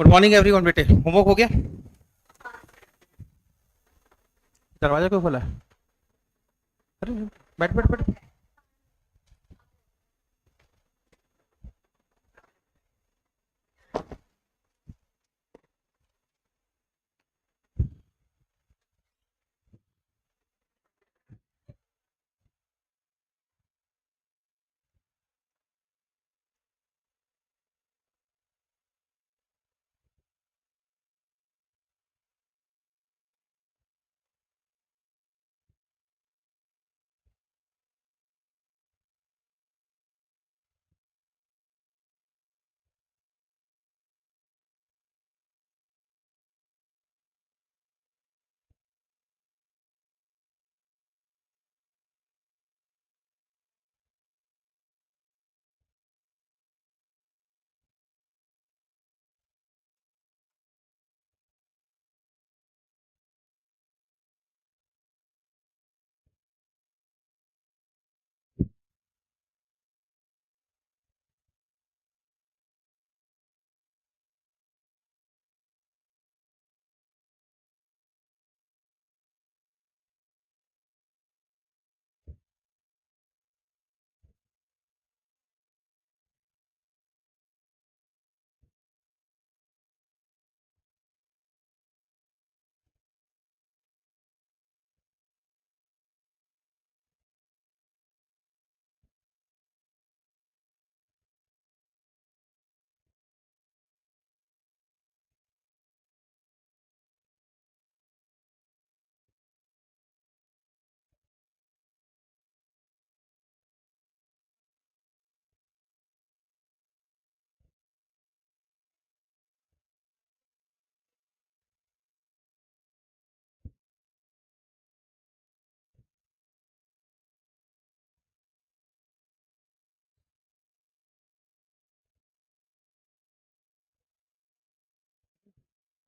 Good morning everyone. बेटे homework हो गया? दरवाजा क्यों खोला है? अरे बैठ बैठ बैठ।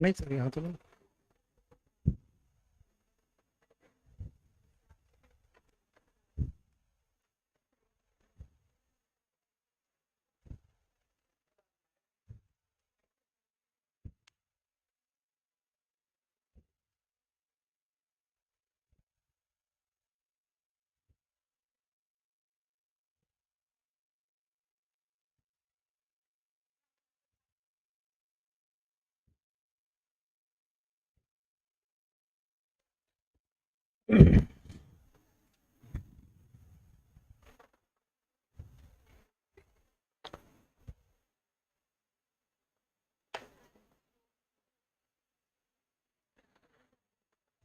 नहीं सर यहाँ तो नहीं।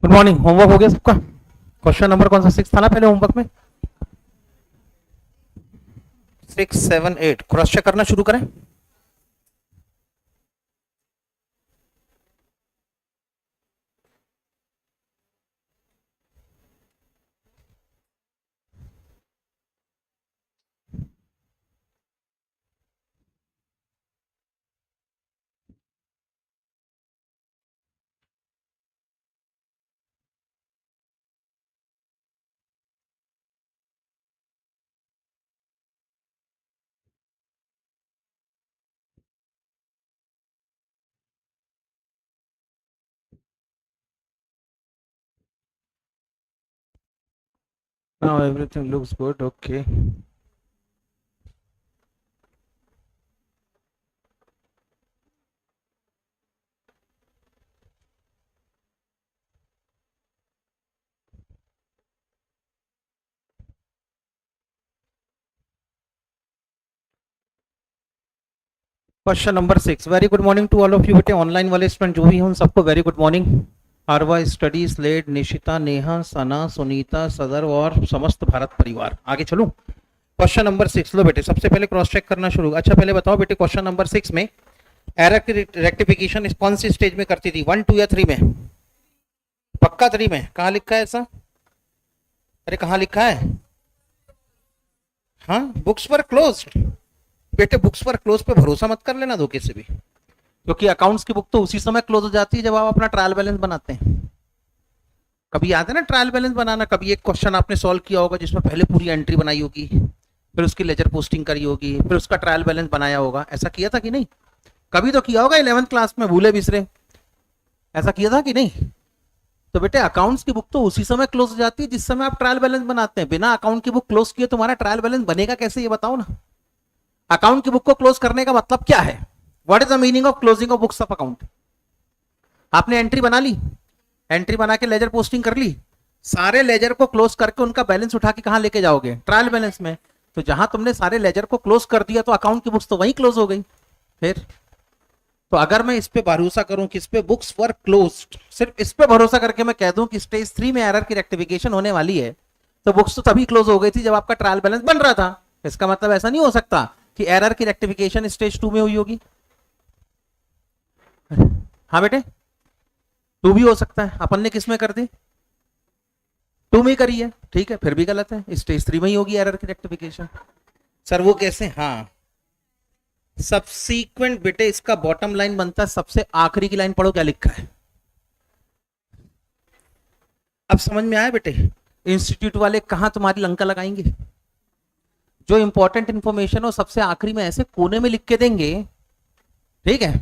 Good morning. होमवर्क हो गया सबका? क्वेश्चन नंबर कौन सा 6 था ना पहले होमवर्क में? 6, 7, 8 क्रॉस चेक करना शुरू करें। Now everything looks good. Okay. Question number 6। Very good morning to all of you. बेटे ऑनलाइन वाले स्टूडेंट जो भी हैं उन सबको वेरी गुड मॉर्निंग। आरवा स्टडीज लेड, निशिता, नेहा, सना, सुनीता, सदर और समस्त भारत परिवार। आगे चलूं। क्वेश्चन नंबर 6 लो बेटे, सबसे पहले क्रॉस चेक करना शुरू। अच्छा पहले बताओ बेटे, क्वेश्चन नंबर 6 में एरर की रेक्टिफिकेशन कौन सी स्टेज में करती थी? 1, 2 या 3 में? पक्का 3 में। कहाँ लिखा है ऐसा? अरे कहाँ लिखा है? हाँ, बुक्स पर क्लोज्ड। बेटे बुक्स पर क्लोज पे भरोसा मत कर लेना धोखे से भी, क्योंकि अकाउंट्स की बुक तो उसी समय क्लोज हो जाती है जब आप अपना ट्रायल बैलेंस बनाते हैं। कभी याद है ना ट्रायल बैलेंस बनाना? कभी एक क्वेश्चन आपने सॉल्व किया होगा जिसमें पहले पूरी एंट्री बनाई होगी, फिर उसकी लेजर पोस्टिंग करी होगी, फिर उसका ट्रायल बैलेंस बनाया होगा। ऐसा किया था कि नहीं? कभी तो किया होगा 11th क्लास में, भूले बिसरे, ऐसा किया था कि नहीं? तो बेटे अकाउंट्स की बुक तो उसी समय क्लोज हो जाती है जिस समय आप ट्रायल बैलेंस बनाते हैं। बिना अकाउंट की बुक क्लोज किए तुम्हारा ट्रायल बैलेंस बनेगा कैसे, ये बताओ ना। अकाउंट की बुक को क्लोज करने का मतलब क्या है? What is the meaning of closing of books of account? आपने एंट्री बना ली, एंट्री बना के लेजर पोस्टिंग कर ली, सारे लेजर को क्लोज करके उनका बैलेंस उठा के कहां लेके जाओगे? ट्रायल बैलेंस में। तो जहां तुमने सारे लेजर को क्लोज कर दिया तो अकाउंट की बुक्स तो वहीं क्लोज हो गई। फिर तो अगर मैं इस पे भरोसा करूं कि इस पे बुक्स वर क्लोज्ड, सिर्फ इस पे भरोसा करके मैं कह दूं कि स्टेज 3 में एरर की रेक्टिफिकेशन होने वाली है, तो बुक्स तो तभी क्लोज हो गई थी जब आपका ट्रायल बैलेंस बन रहा था। इसका मतलब ऐसा नहीं हो सकता कि एरर की रेक्टिफिकेशन स्टेज 2 में हुई होगी। हाँ बेटे, 2 भी हो सकता है। अपन ने किस में कर दी? 2 में करी है, ठीक है, फिर भी गलत है, स्टेज 3 में ही होगी एरर की रेक्टिफिकेशन। सर वो कैसे? हाँ, सबसीक्वेंट बेटे, इसका बॉटम लाइन बनता है, सबसे आखिरी की लाइन पढ़ो क्या लिखा है। अब समझ में आया बेटे? इंस्टीट्यूट वाले कहां तुम्हारी लंका लगाएंगे? जो इंपॉर्टेंट इंफॉर्मेशन हो सबसे आखिरी में ऐसे कोने में लिख के देंगे, ठीक है,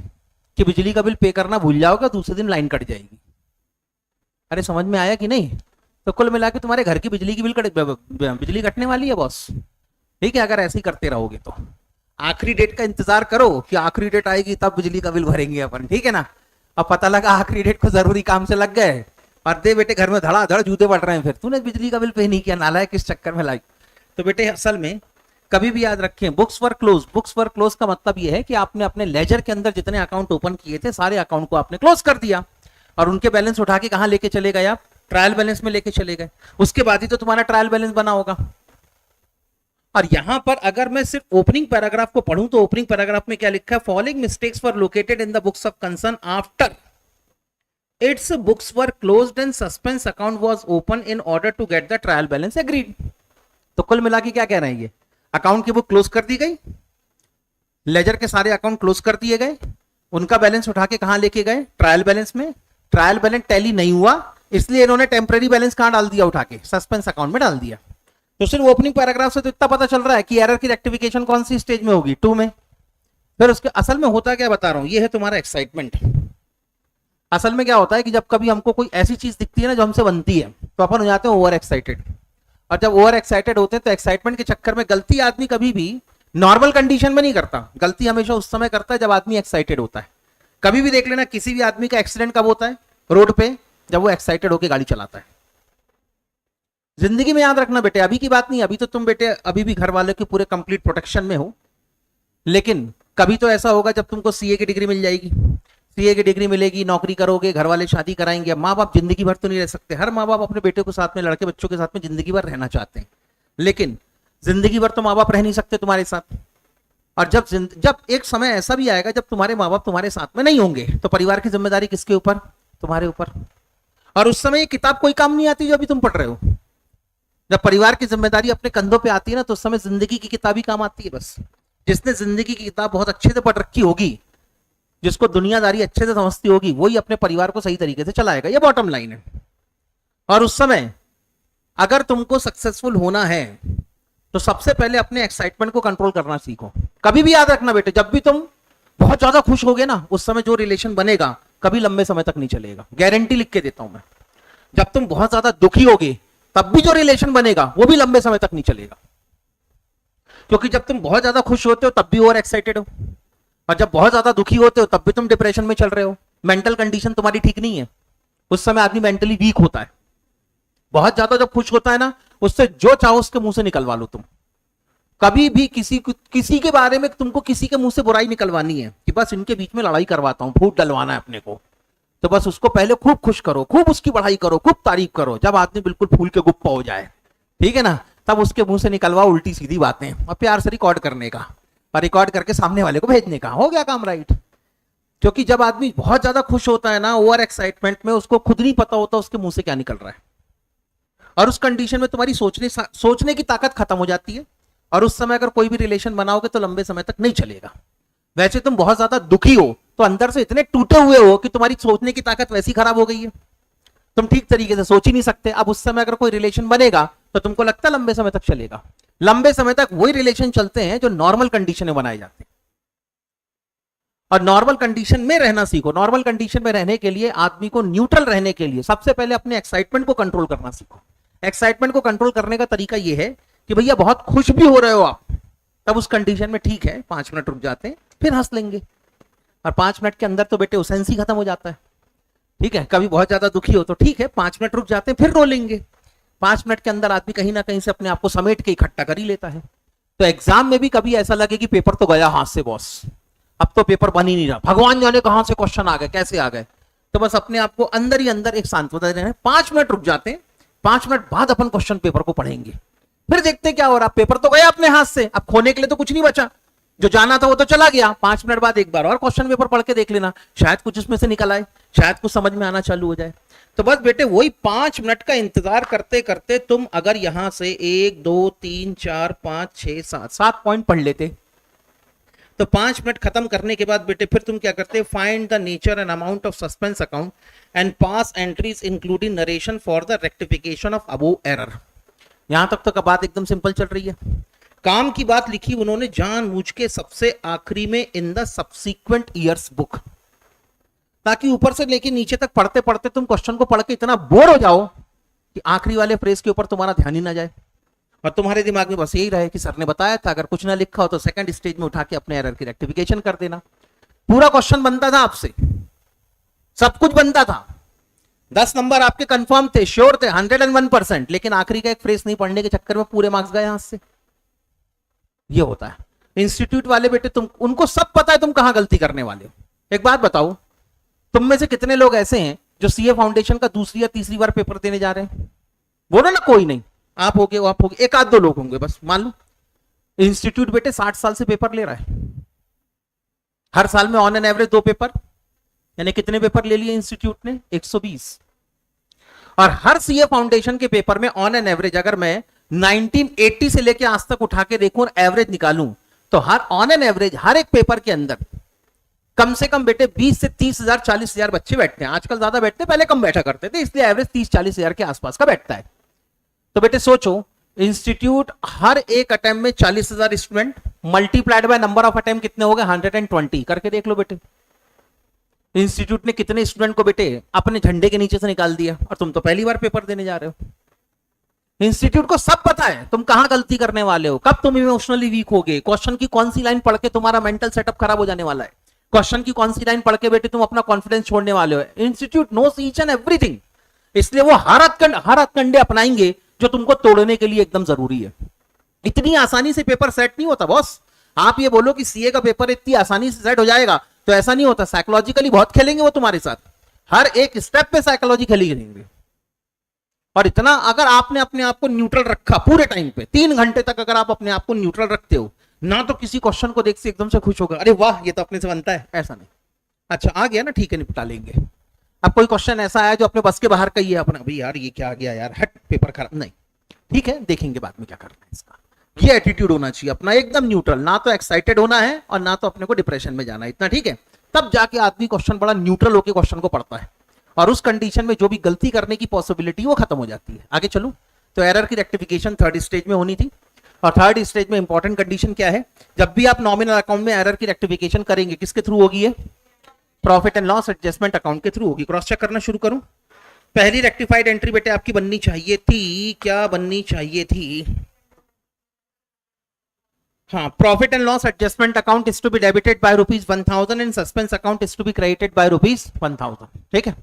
कि बिजली का बिल पे करना भूल जाओगे, दूसरे दिन लाइन कट जाएगी। अरे समझ में आया कि नहीं? तो कुल मिला के तुम्हारे घर की बिजली की बिजली कटने वाली है बॉस, ठीक है, अगर ऐसे ही करते रहोगे तो। आखिरी डेट का इंतजार करो कि आखिरी डेट आएगी तब बिजली का बिल भरेंगे अपन, ठीक है ना। अब पता लगा आखिरी डेट को जरूरी काम से लग गए और दे बेटे घर में धड़ाधड़ जूते पड़ रहे हैं, फिर तूने बिजली का बिल पे नहीं किया, नालायक, किस चक्कर में लाई। तो बेटे असल में कभी भी याद रखें, बुक्स वर क्लोज, बुक्स वर क्लोज का मतलब यह है कि आपने अपने लेजर के अंदर जितने अकाउंट ओपन किए थे सारे अकाउंट को आपने क्लोज कर दिया और उनके बैलेंस उठा के कहां लेके चले गए आप? ट्रायल बैलेंस में लेके चले गए। उसके बाद ही तो तुम्हारा ट्रायल बैलेंस बना होगा। और यहां पर अगर मैं सिर्फ ओपनिंग पैराग्राफ को पढ़ूं तो ओपनिंग पैराग्राफ में क्या लिखा है? Following mistakes were located in the books of concern after its books were closed and suspense account was open in order to get the trial balance agreed. तो कुल मिला के क्या कह रहे हैं ये? अकाउंट की बुक क्लोज कर दी गई, लेजर के सारे अकाउंट क्लोज कर दिए गए, उनका बैलेंस उठा के कहां लेके गए? ट्रायल बैलेंस में। ट्रायल बैलेंस टैली नहीं हुआ, इसलिए इन्होंने टेम्पररी बैलेंस कहां डाल दिया? उठा के सस्पेंस अकाउंट में डाल दिया। तो सिर्फ ओपनिंग पैराग्राफ से तो इतना पता चल रहा है कि एरर की रेक्टिफिकेशन कौन सी स्टेज में होगी? 2 में। फिर उसके असल में होता क्या बता रहा हूं, ये है तुम्हारा एक्साइटमेंट। असल में क्या होता है कि जब कभी हमको कोई ऐसी चीज दिखती है ना जो हमसे बनती है, तो अपन हो जाते हैं ओवर एक्साइटेड। और जब ओवर एक्साइटेड होते हैं तो एक्साइटमेंट के चक्कर में गलती आदमी कभी भी नॉर्मल कंडीशन में नहीं करता, गलती हमेशा उस समय करता है जब आदमी एक्साइटेड होता है। कभी भी देख लेना किसी भी आदमी का एक्सीडेंट कब होता है? रोड पे, जब वो एक्साइटेड होकर गाड़ी चलाता है। जिंदगी में याद रखना बेटे, अभी की बात नहीं, अभी तो तुम बेटे अभी भी घर वालों के पूरे कंप्लीट प्रोटेक्शन में हो, लेकिन कभी तो ऐसा होगा जब तुमको सीए की डिग्री मिल जाएगी, सीए की डिग्री मिलेगी, नौकरी करोगे, घर वाले शादी कराएंगे। माँ बाप जिंदगी भर तो नहीं रह सकते, हर माँ बाप अपने बेटे को साथ में, लड़के बच्चों के साथ में जिंदगी भर रहना चाहते हैं, लेकिन जिंदगी भर तो माँ बाप रह नहीं सकते तुम्हारे साथ। और जब एक समय ऐसा भी आएगा जब तुम्हारे माँ बाप तुम्हारे साथ में नहीं होंगे, तो परिवार की जिम्मेदारी किसके ऊपर? तुम्हारे ऊपर। और उस समय ये किताब कोई काम नहीं आती जो अभी तुम पढ़ रहे हो। जब परिवार की जिम्मेदारी अपने कंधों पे आती है ना, तो उस समय जिंदगी की किताब ही काम आती है बस। जिसने जिंदगी की किताब बहुत अच्छे से पढ़ रखी होगी, जिसको दुनियादारी अच्छे से समझती होगी, वही अपने परिवार को सही तरीके से चलाएगा, ये बॉटम लाइन है। और उस समय अगर तुमको सक्सेसफुल होना है तो सबसे पहले अपने एक्साइटमेंट को कंट्रोल करना सीखो। कभी भी याद रखना बेटे, जब भी तुम बहुत ज्यादा खुश होगे ना, उस समय जो रिलेशन बनेगा कभी लंबे समय तक नहीं चलेगा, गारंटी लिख के देता हूं मैं। जब तुम बहुत ज्यादा दुखी होगे तब भी जो रिलेशन बनेगा वो भी लंबे समय तक नहीं चलेगा, क्योंकि जब तुम बहुत ज्यादा खुश होते हो तब भी ओवर एक्साइटेड हो, और जब बहुत ज्यादा दुखी होते हो तब भी तुम डिप्रेशन में चल रहे हो। मेंटल कंडीशन तुम्हारी ठीक नहीं है, उस समय आदमी मेंटली वीक होता है। बहुत ज्यादा जब खुश होता है ना, उससे जो चाहो उसके मुंह से निकलवा लो तुम। कभी भी किसी के बारे में तुमको किसी के मुंह से बुराई निकलवानी है कि बस इनके बीच में लड़ाई करवाता हूं, फूट डलवाना है अपने को, तो बस उसको पहले खूब खुश करो, खूब उसकी बढ़ाई करो, खूब तारीफ करो। जब आदमी बिल्कुल फूल के गुप्पा हो जाए, ठीक है ना, तब उसके मुंह से निकलवाओ उल्टी सीधी बातें, और प्यार से रिकॉर्ड करने का, और रिकॉर्ड करके सामने वाले को भेजने का, हो गया काम राइट। क्योंकि जब आदमी बहुत ज्यादा खुश होता है ना, ओवर एक्साइटमेंट में, उसको खुद नहीं पता होता उसके मुंह से क्या निकल रहा है, और उस कंडीशन में तुम्हारी सोचने की ताकत खत्म हो जाती है, और उस समय अगर कोई भी रिलेशन बनाओगे तो लंबे समय तक नहीं चलेगा। वैसे तुम बहुत ज्यादा दुखी हो तो अंदर से इतने टूटे हुए हो कि तुम्हारी सोचने की ताकत वैसी खराब हो गई है, तुम ठीक तरीके से सोच ही नहीं सकते। अब उस समय अगर कोई रिलेशन बनेगा तो तुमको लगता है लंबे समय तक चलेगा। लंबे समय तक वही रिलेशन चलते हैं जो नॉर्मल कंडीशन में बनाए जाते हैं। और नॉर्मल कंडीशन में रहना सीखो। नॉर्मल कंडीशन में रहने के लिए आदमी को न्यूट्रल रहने के लिए सबसे पहले अपने एक्साइटमेंट को कंट्रोल करना सीखो। एक्साइटमेंट को कंट्रोल करने का तरीका यह है कि भैया बहुत खुश भी हो रहे हो आप, तब उस कंडीशन में ठीक है 5 मिनट रुक जाते हैं, फिर हंस लेंगे। और 5 मिनट के अंदर तो बेटे सेंस ही खत्म हो जाता है। ठीक है, कभी बहुत ज्यादा दुखी हो तो ठीक है 5 मिनट रुक जाते हैं, फिर रो लेंगे। 5 मिनट के अंदर आदमी कहीं ना कहीं से अपने आप को समेट के इकट्ठा कर ही लेता है। तो एग्जाम में भी कभी ऐसा लगे कि पेपर तो गया हाथ से बॉस, अब तो पेपर बन ही नहीं रहा, भगवान जाने कहां से क्वेश्चन आ गए, कैसे आ गए, तो बस अपने आप को अंदर ही अंदर एक सांत्वना देना है। 5 मिनट रुक जाते हैं, 5 मिनट बाद अपन क्वेश्चन पेपर को पढ़ेंगे, फिर देखते क्या हो रहा। पेपर तो गया अपने हाथ से, अब खोने के लिए तो कुछ नहीं बचा, जो जाना था वो तो चला गया। 5 मिनट बाद एक बार और क्वेश्चन पेपर पढ़ के देख लेना, शायद कुछ इसमें से निकल आए, शायद कुछ समझ में आना चालू हो जाए। तो बस बेटे वही 5 मिनट का इंतजार करते करते तुम अगर यहां से 1 2 3 4 5 6 7 पॉइंट पढ़ लेते, तो 5 मिनट खत्म करने के बाद बेटे फिर तुम क्या करते, find the nature and amount of suspense account and pass entries including narration for the rectification of above error. यहां तक तो बात एकदम सिंपल चल रही है। काम की बात लिखी उन्होंने जानबूझ के सबसे आखिरी में in the subsequent years book, ताकि ऊपर से लेके नीचे तक पढ़ते पढ़ते तुम क्वेश्चन को पढ़ के इतना बोर हो जाओ कि आखिरी वाले फ्रेज के ऊपर तुम्हारा ध्यान ही ना जाए और तुम्हारे दिमाग में बस यही रहे कि सर ने बताया था, अगर कुछ ना लिखा हो तो सेकंड स्टेज में उठा के अपने एरर की रेक्टिफिकेशन कर देना। पूरा क्वेश्चन बनता था आपसे, सब कुछ बनता था, 10 नंबर आपके कंफर्म थे, श्योर थे 101%, लेकिन आखिरी का एक फ्रेज नहीं पढ़ने के चक्कर में पूरे मार्क्स गए हाथ से। ये होता है। इंस्टीट्यूट वाले बेटे तुम उनको सब पता है तुम कहां गलती करने वाले हो। एक बात बताओ, तुम में से कितने लोग ऐसे हैं जो सीए फाउंडेशन का दूसरी या तीसरी बार पेपर देने जा रहे हैं? बोलो ना, कोई नहीं, आप होगे, एक आध दो लोग होंगे बस, मान लो। इंस्टीट्यूट बेटे 60 साल से पेपर ले रहा है, हर साल में ऑन एन एवरेज 2 पेपर, यानी कितने पेपर ले लिए इंस्टीट्यूट ने? 120। और हर सीए फाउंडेशन के पेपर में ऑन एन एवरेज अगर मैं 1980 से लेके आज तक उठा के देखूं और एवरेज निकालूं, तो हर ऑन एन एवरेज हर एक पेपर के अंदर कम से कम बेटे 20 से 30,000 40,000 बच्चे बैठते हैं। आजकल ज्यादा बैठते हैं, पहले कम बैठा करते थे, इसलिए एवरेज 30-40,000 के आसपास का बैठता है। तो बेटे सोचो, इंस्टीट्यूट हर एक अटेम्प्ट में 40,000 student multiplied by number of attempt कितने हो गए? 120 करके देख लो बेटे। इंस्टीट्यूट ने कितने स्टूडेंट को बेटे अपने झंडे के नीचे से निकाल दिया, और तुम तो पहली बार पेपर देने जा रहे हो। इंस्टीट्यूट को सब पता है तुम कहां गलती करने वाले हो, कब तुम इमोशनली वीक होगे, क्वेश्चन की कौन सी लाइन पढ़ के तुम्हारा मेंटल सेटअप खराब हो जाने वाला है, क्वेश्चन की कौन सी लाइन पढ़ के बेटे तुम अपना कॉन्फिडेंस छोड़ने वाले हो। Institute knows each and everything, इसलिए वो हर हथकंडे अपनाएंगे जो तुमको तोड़ने के लिए एकदम जरूरी है। इतनी आसानी से पेपर सेट नहीं होता बॉस। आप ये बोलो कि सीए का पेपर इतनी आसानी से सेट हो जाएगा, तो ऐसा नहीं होता। साइकोलॉजिकली बहुत खेलेंगे वो तुम्हारे साथ, हर एक स्टेप पे साइकोलॉजी खेलेंगे। और इतना अगर आपने अपने आप को न्यूट्रल रखा पूरे टाइम पे, 3 घंटे तक अगर आप अपने आप को न्यूट्रल रखते हो ना, तो किसी क्वेश्चन को देख से एकदम से खुश होगा, अरे वाह ये तो अपने से बनता है, ऐसा नहीं। अच्छा आ गया ना, ठीक है निपटा लेंगे। अब कोई क्वेश्चन ऐसा आया जो अपने बस के बाहर का ही है, अपना भाई यार ये क्या आ गया यार, हट पेपर खराब, नहीं ठीक है देखेंगे बाद में क्या करना है इसका। ये एटीट्यूड होना चाहिए अपना, एकदम न्यूट्रल, ना तो एक्साइटेड होना है और ना तो अपने को डिप्रेशन में जाना है, इतना ठीक है। तब जाके आदमी क्वेश्चन बड़ा न्यूट्रल होकर क्वेश्चन को पढ़ता है, और उस कंडीशन में जो भी गलती करने की पॉसिबिलिटी वो खत्म हो जाती है। आगे चलूं तो एरर की रेक्टिफिकेशन 3rd स्टेज में होनी थी, और 3rd स्टेज में इंपॉर्टेंट कंडीशन क्या है, जब भी आप नॉमिनल अकाउंट में एरर की रेक्टिफिकेशन करेंगे किसके थ्रू होगी? ये profit and loss adjustment account के थ्रू होगी। क्रॉस चेक करना शुरू करूं। पहली रेक्टिफाइड एंट्री बेटे आपकी बननी चाहिए थी, क्या बननी चाहिए थी? हाँ, profit and loss adjustment account is to be debited by ₹1000 and suspense account is to be credited by ₹1000। ठीक है,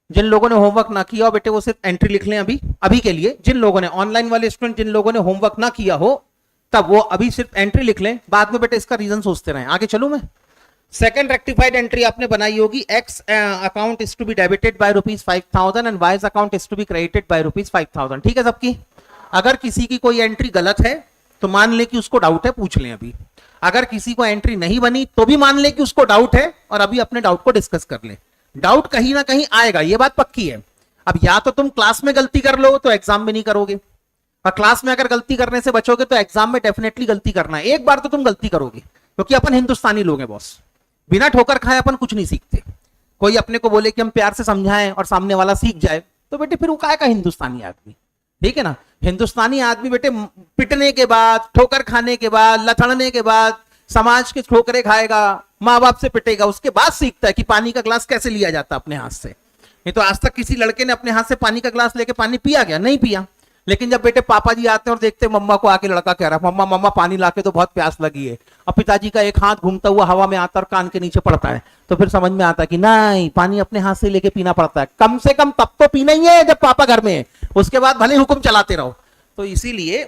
जिन लोगों ने होमवर्क ना किया हो बेटे वो सिर्फ एंट्री लिख लें अभी के लिए। जिन लोगों ने ऑनलाइन वाले स्टूडेंट, जिन लोगों ने होमवर्क ना किया हो तब वो अभी सिर्फ एंट्री लिख लें, बाद में बेटे इसका रीजन सोचते रहें। आगे चलूं मैं। सेकंड रेक्टिफाइड एंट्री आपने बनाई होगी, X account is to be debited by ₹5000 and Y account is to be credited by ₹5000। ठीक है सबकी। अगर किसी की कोई एंट्री गलत है तो मान ले कि उसको डाउट है, पूछ लें अभी। अगर किसी को एंट्री नहीं बनी तो भी मान ले कि उसको डाउट है, और अभी अपने डाउट को डिस्कस कर ले। डाउट कहीं ना कहीं आएगा, ये बात पक्की है। अब या तो तुम क्लास में गलती कर लो तो एग्जाम में नहीं करोगे, और क्लास में अगर गलती करने से बचोगे तो एग्जाम में डेफिनेटली गलती करना है। एक बार तो तुम गलती करोगे, क्योंकि अपन हिंदुस्तानी लोग हैं बॉस, बिना ठोकर खाए अपन कुछ नहीं सीखते। कोई अपने को बोले कि हम प्यार से समझाएं और सामने वाला सीख जाए, तो बेटे फिर वो काय का हिंदुस्तानी आदमी? ठीक है ना। हिंदुस्तानी आदमी बेटे पिटने के बाद, ठोकर खाने के बाद, लथड़ने के बाद, समाज के ठोकरे खाएगा, माँ बाप से पिटेगा, उसके बाद सीखता है कि पानी का ग्लास कैसे लिया जाता अपने हाथ से। नहीं तो आज तक किसी लड़के ने अपने हाथ से पानी का ग्लास लेके पानी पिया क्या? नहीं पिया। लेकिन जब बेटे पापा जी आते हैं और देखते हैं मम्मा को, आके लड़का कह रहा है मम्मा मम्मा पानी लाके तो बहुत प्यास लगी है, और पिताजी का एक हाथ घूमता हुआ हवा में आता और कान के नीचे पड़ता है, तो फिर समझ में आता है कि नहीं, पानी अपने हाथ से लेके पीना पड़ता है, कम से कम तब तो पीना ही है जब पापा घर में है, उसके बाद भले हुक्म चलाते रहो। तो इसीलिए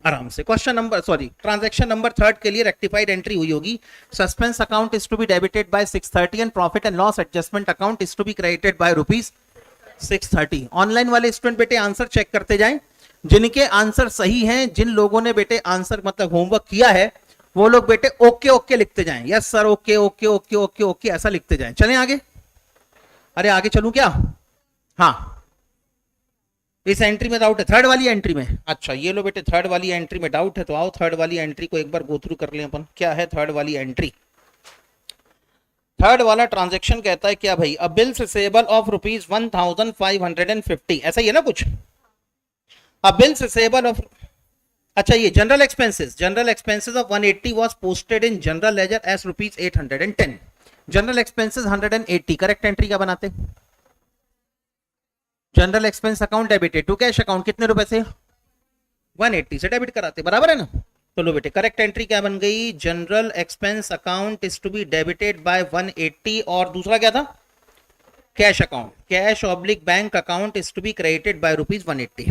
आराम से ट्रांजैक्शन नंबर 3 के लिए रेक्टिफाइड एंट्री हुई होगी। Suspense account is to be debited by 630 and profit and loss adjustment account is to be credited by ₹630। Online वाले स्टूडेंट बेटे आंसर चेक करते जाएं, जिनके आंसर सही हैं, जिन लोगों ने बेटे आंसर मतलब होमवर्क किया है, वो लोग बेटे ओके ओके लिखते जाएं, yes sir okay okay okay okay okay ऐसा लिखते जाएं। चलें आगे। अरे आगे चलूं क्या? हाँ, इस एंट्री में डाउट है, थर्ड वाली एंट्री में। अच्छा ये लो बेटे, थर्ड वाली एंट्री में डाउट है, तो आओ थर्ड वाली एंट्री को एक बार गो थ्रू कर लें अपन। क्या है थर्ड वाली एंट्री? थर्ड वाला ट्रांजैक्शन कहता है क्या भाई? अ बिल रिसेबल ऑफ ₹1550, ऐसा ही है ना कुछ? अ बिल रिसेबल ऑफ, अच्छा ये general expenses of 180 was posted in general ledger as ₹810। General expenses 180, correct entry क्या बनाते? General expense account debited to cash account, कितने रुपए से? 180 से डेबिट कराते, बराबर है ना? तो लो बेटे करेक्ट एंट्री क्या बन गई? General expense account is to be debited by 180, और दूसरा क्या था? Cash account, cash oblique bank account is to be credited by ₹180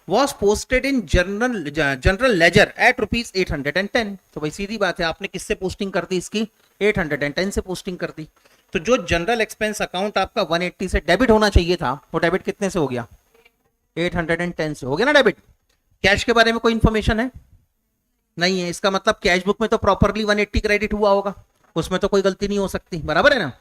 was posted in general ledger at ₹810। तो भाई सीधी बात है, आपने किससे पोस्टिंग कर दी इसकी? 810 से पोस्टिंग कर दी। तो जो जनरल एक्सपेंस अकाउंट आपका 180 से डेबिट होना चाहिए था, वो डेबिट कितने से हो गया? 810 से हो गया ना डेबिट। कैश के बारे में कोई इंफॉर्मेशन है? नहीं है। इसका मतलब कैश बुक में तो प्रॉपरली 180 क्रेडिट हुआ होगा, उसमें तो कोई गलती नहीं हो सकती, बराबर है ना?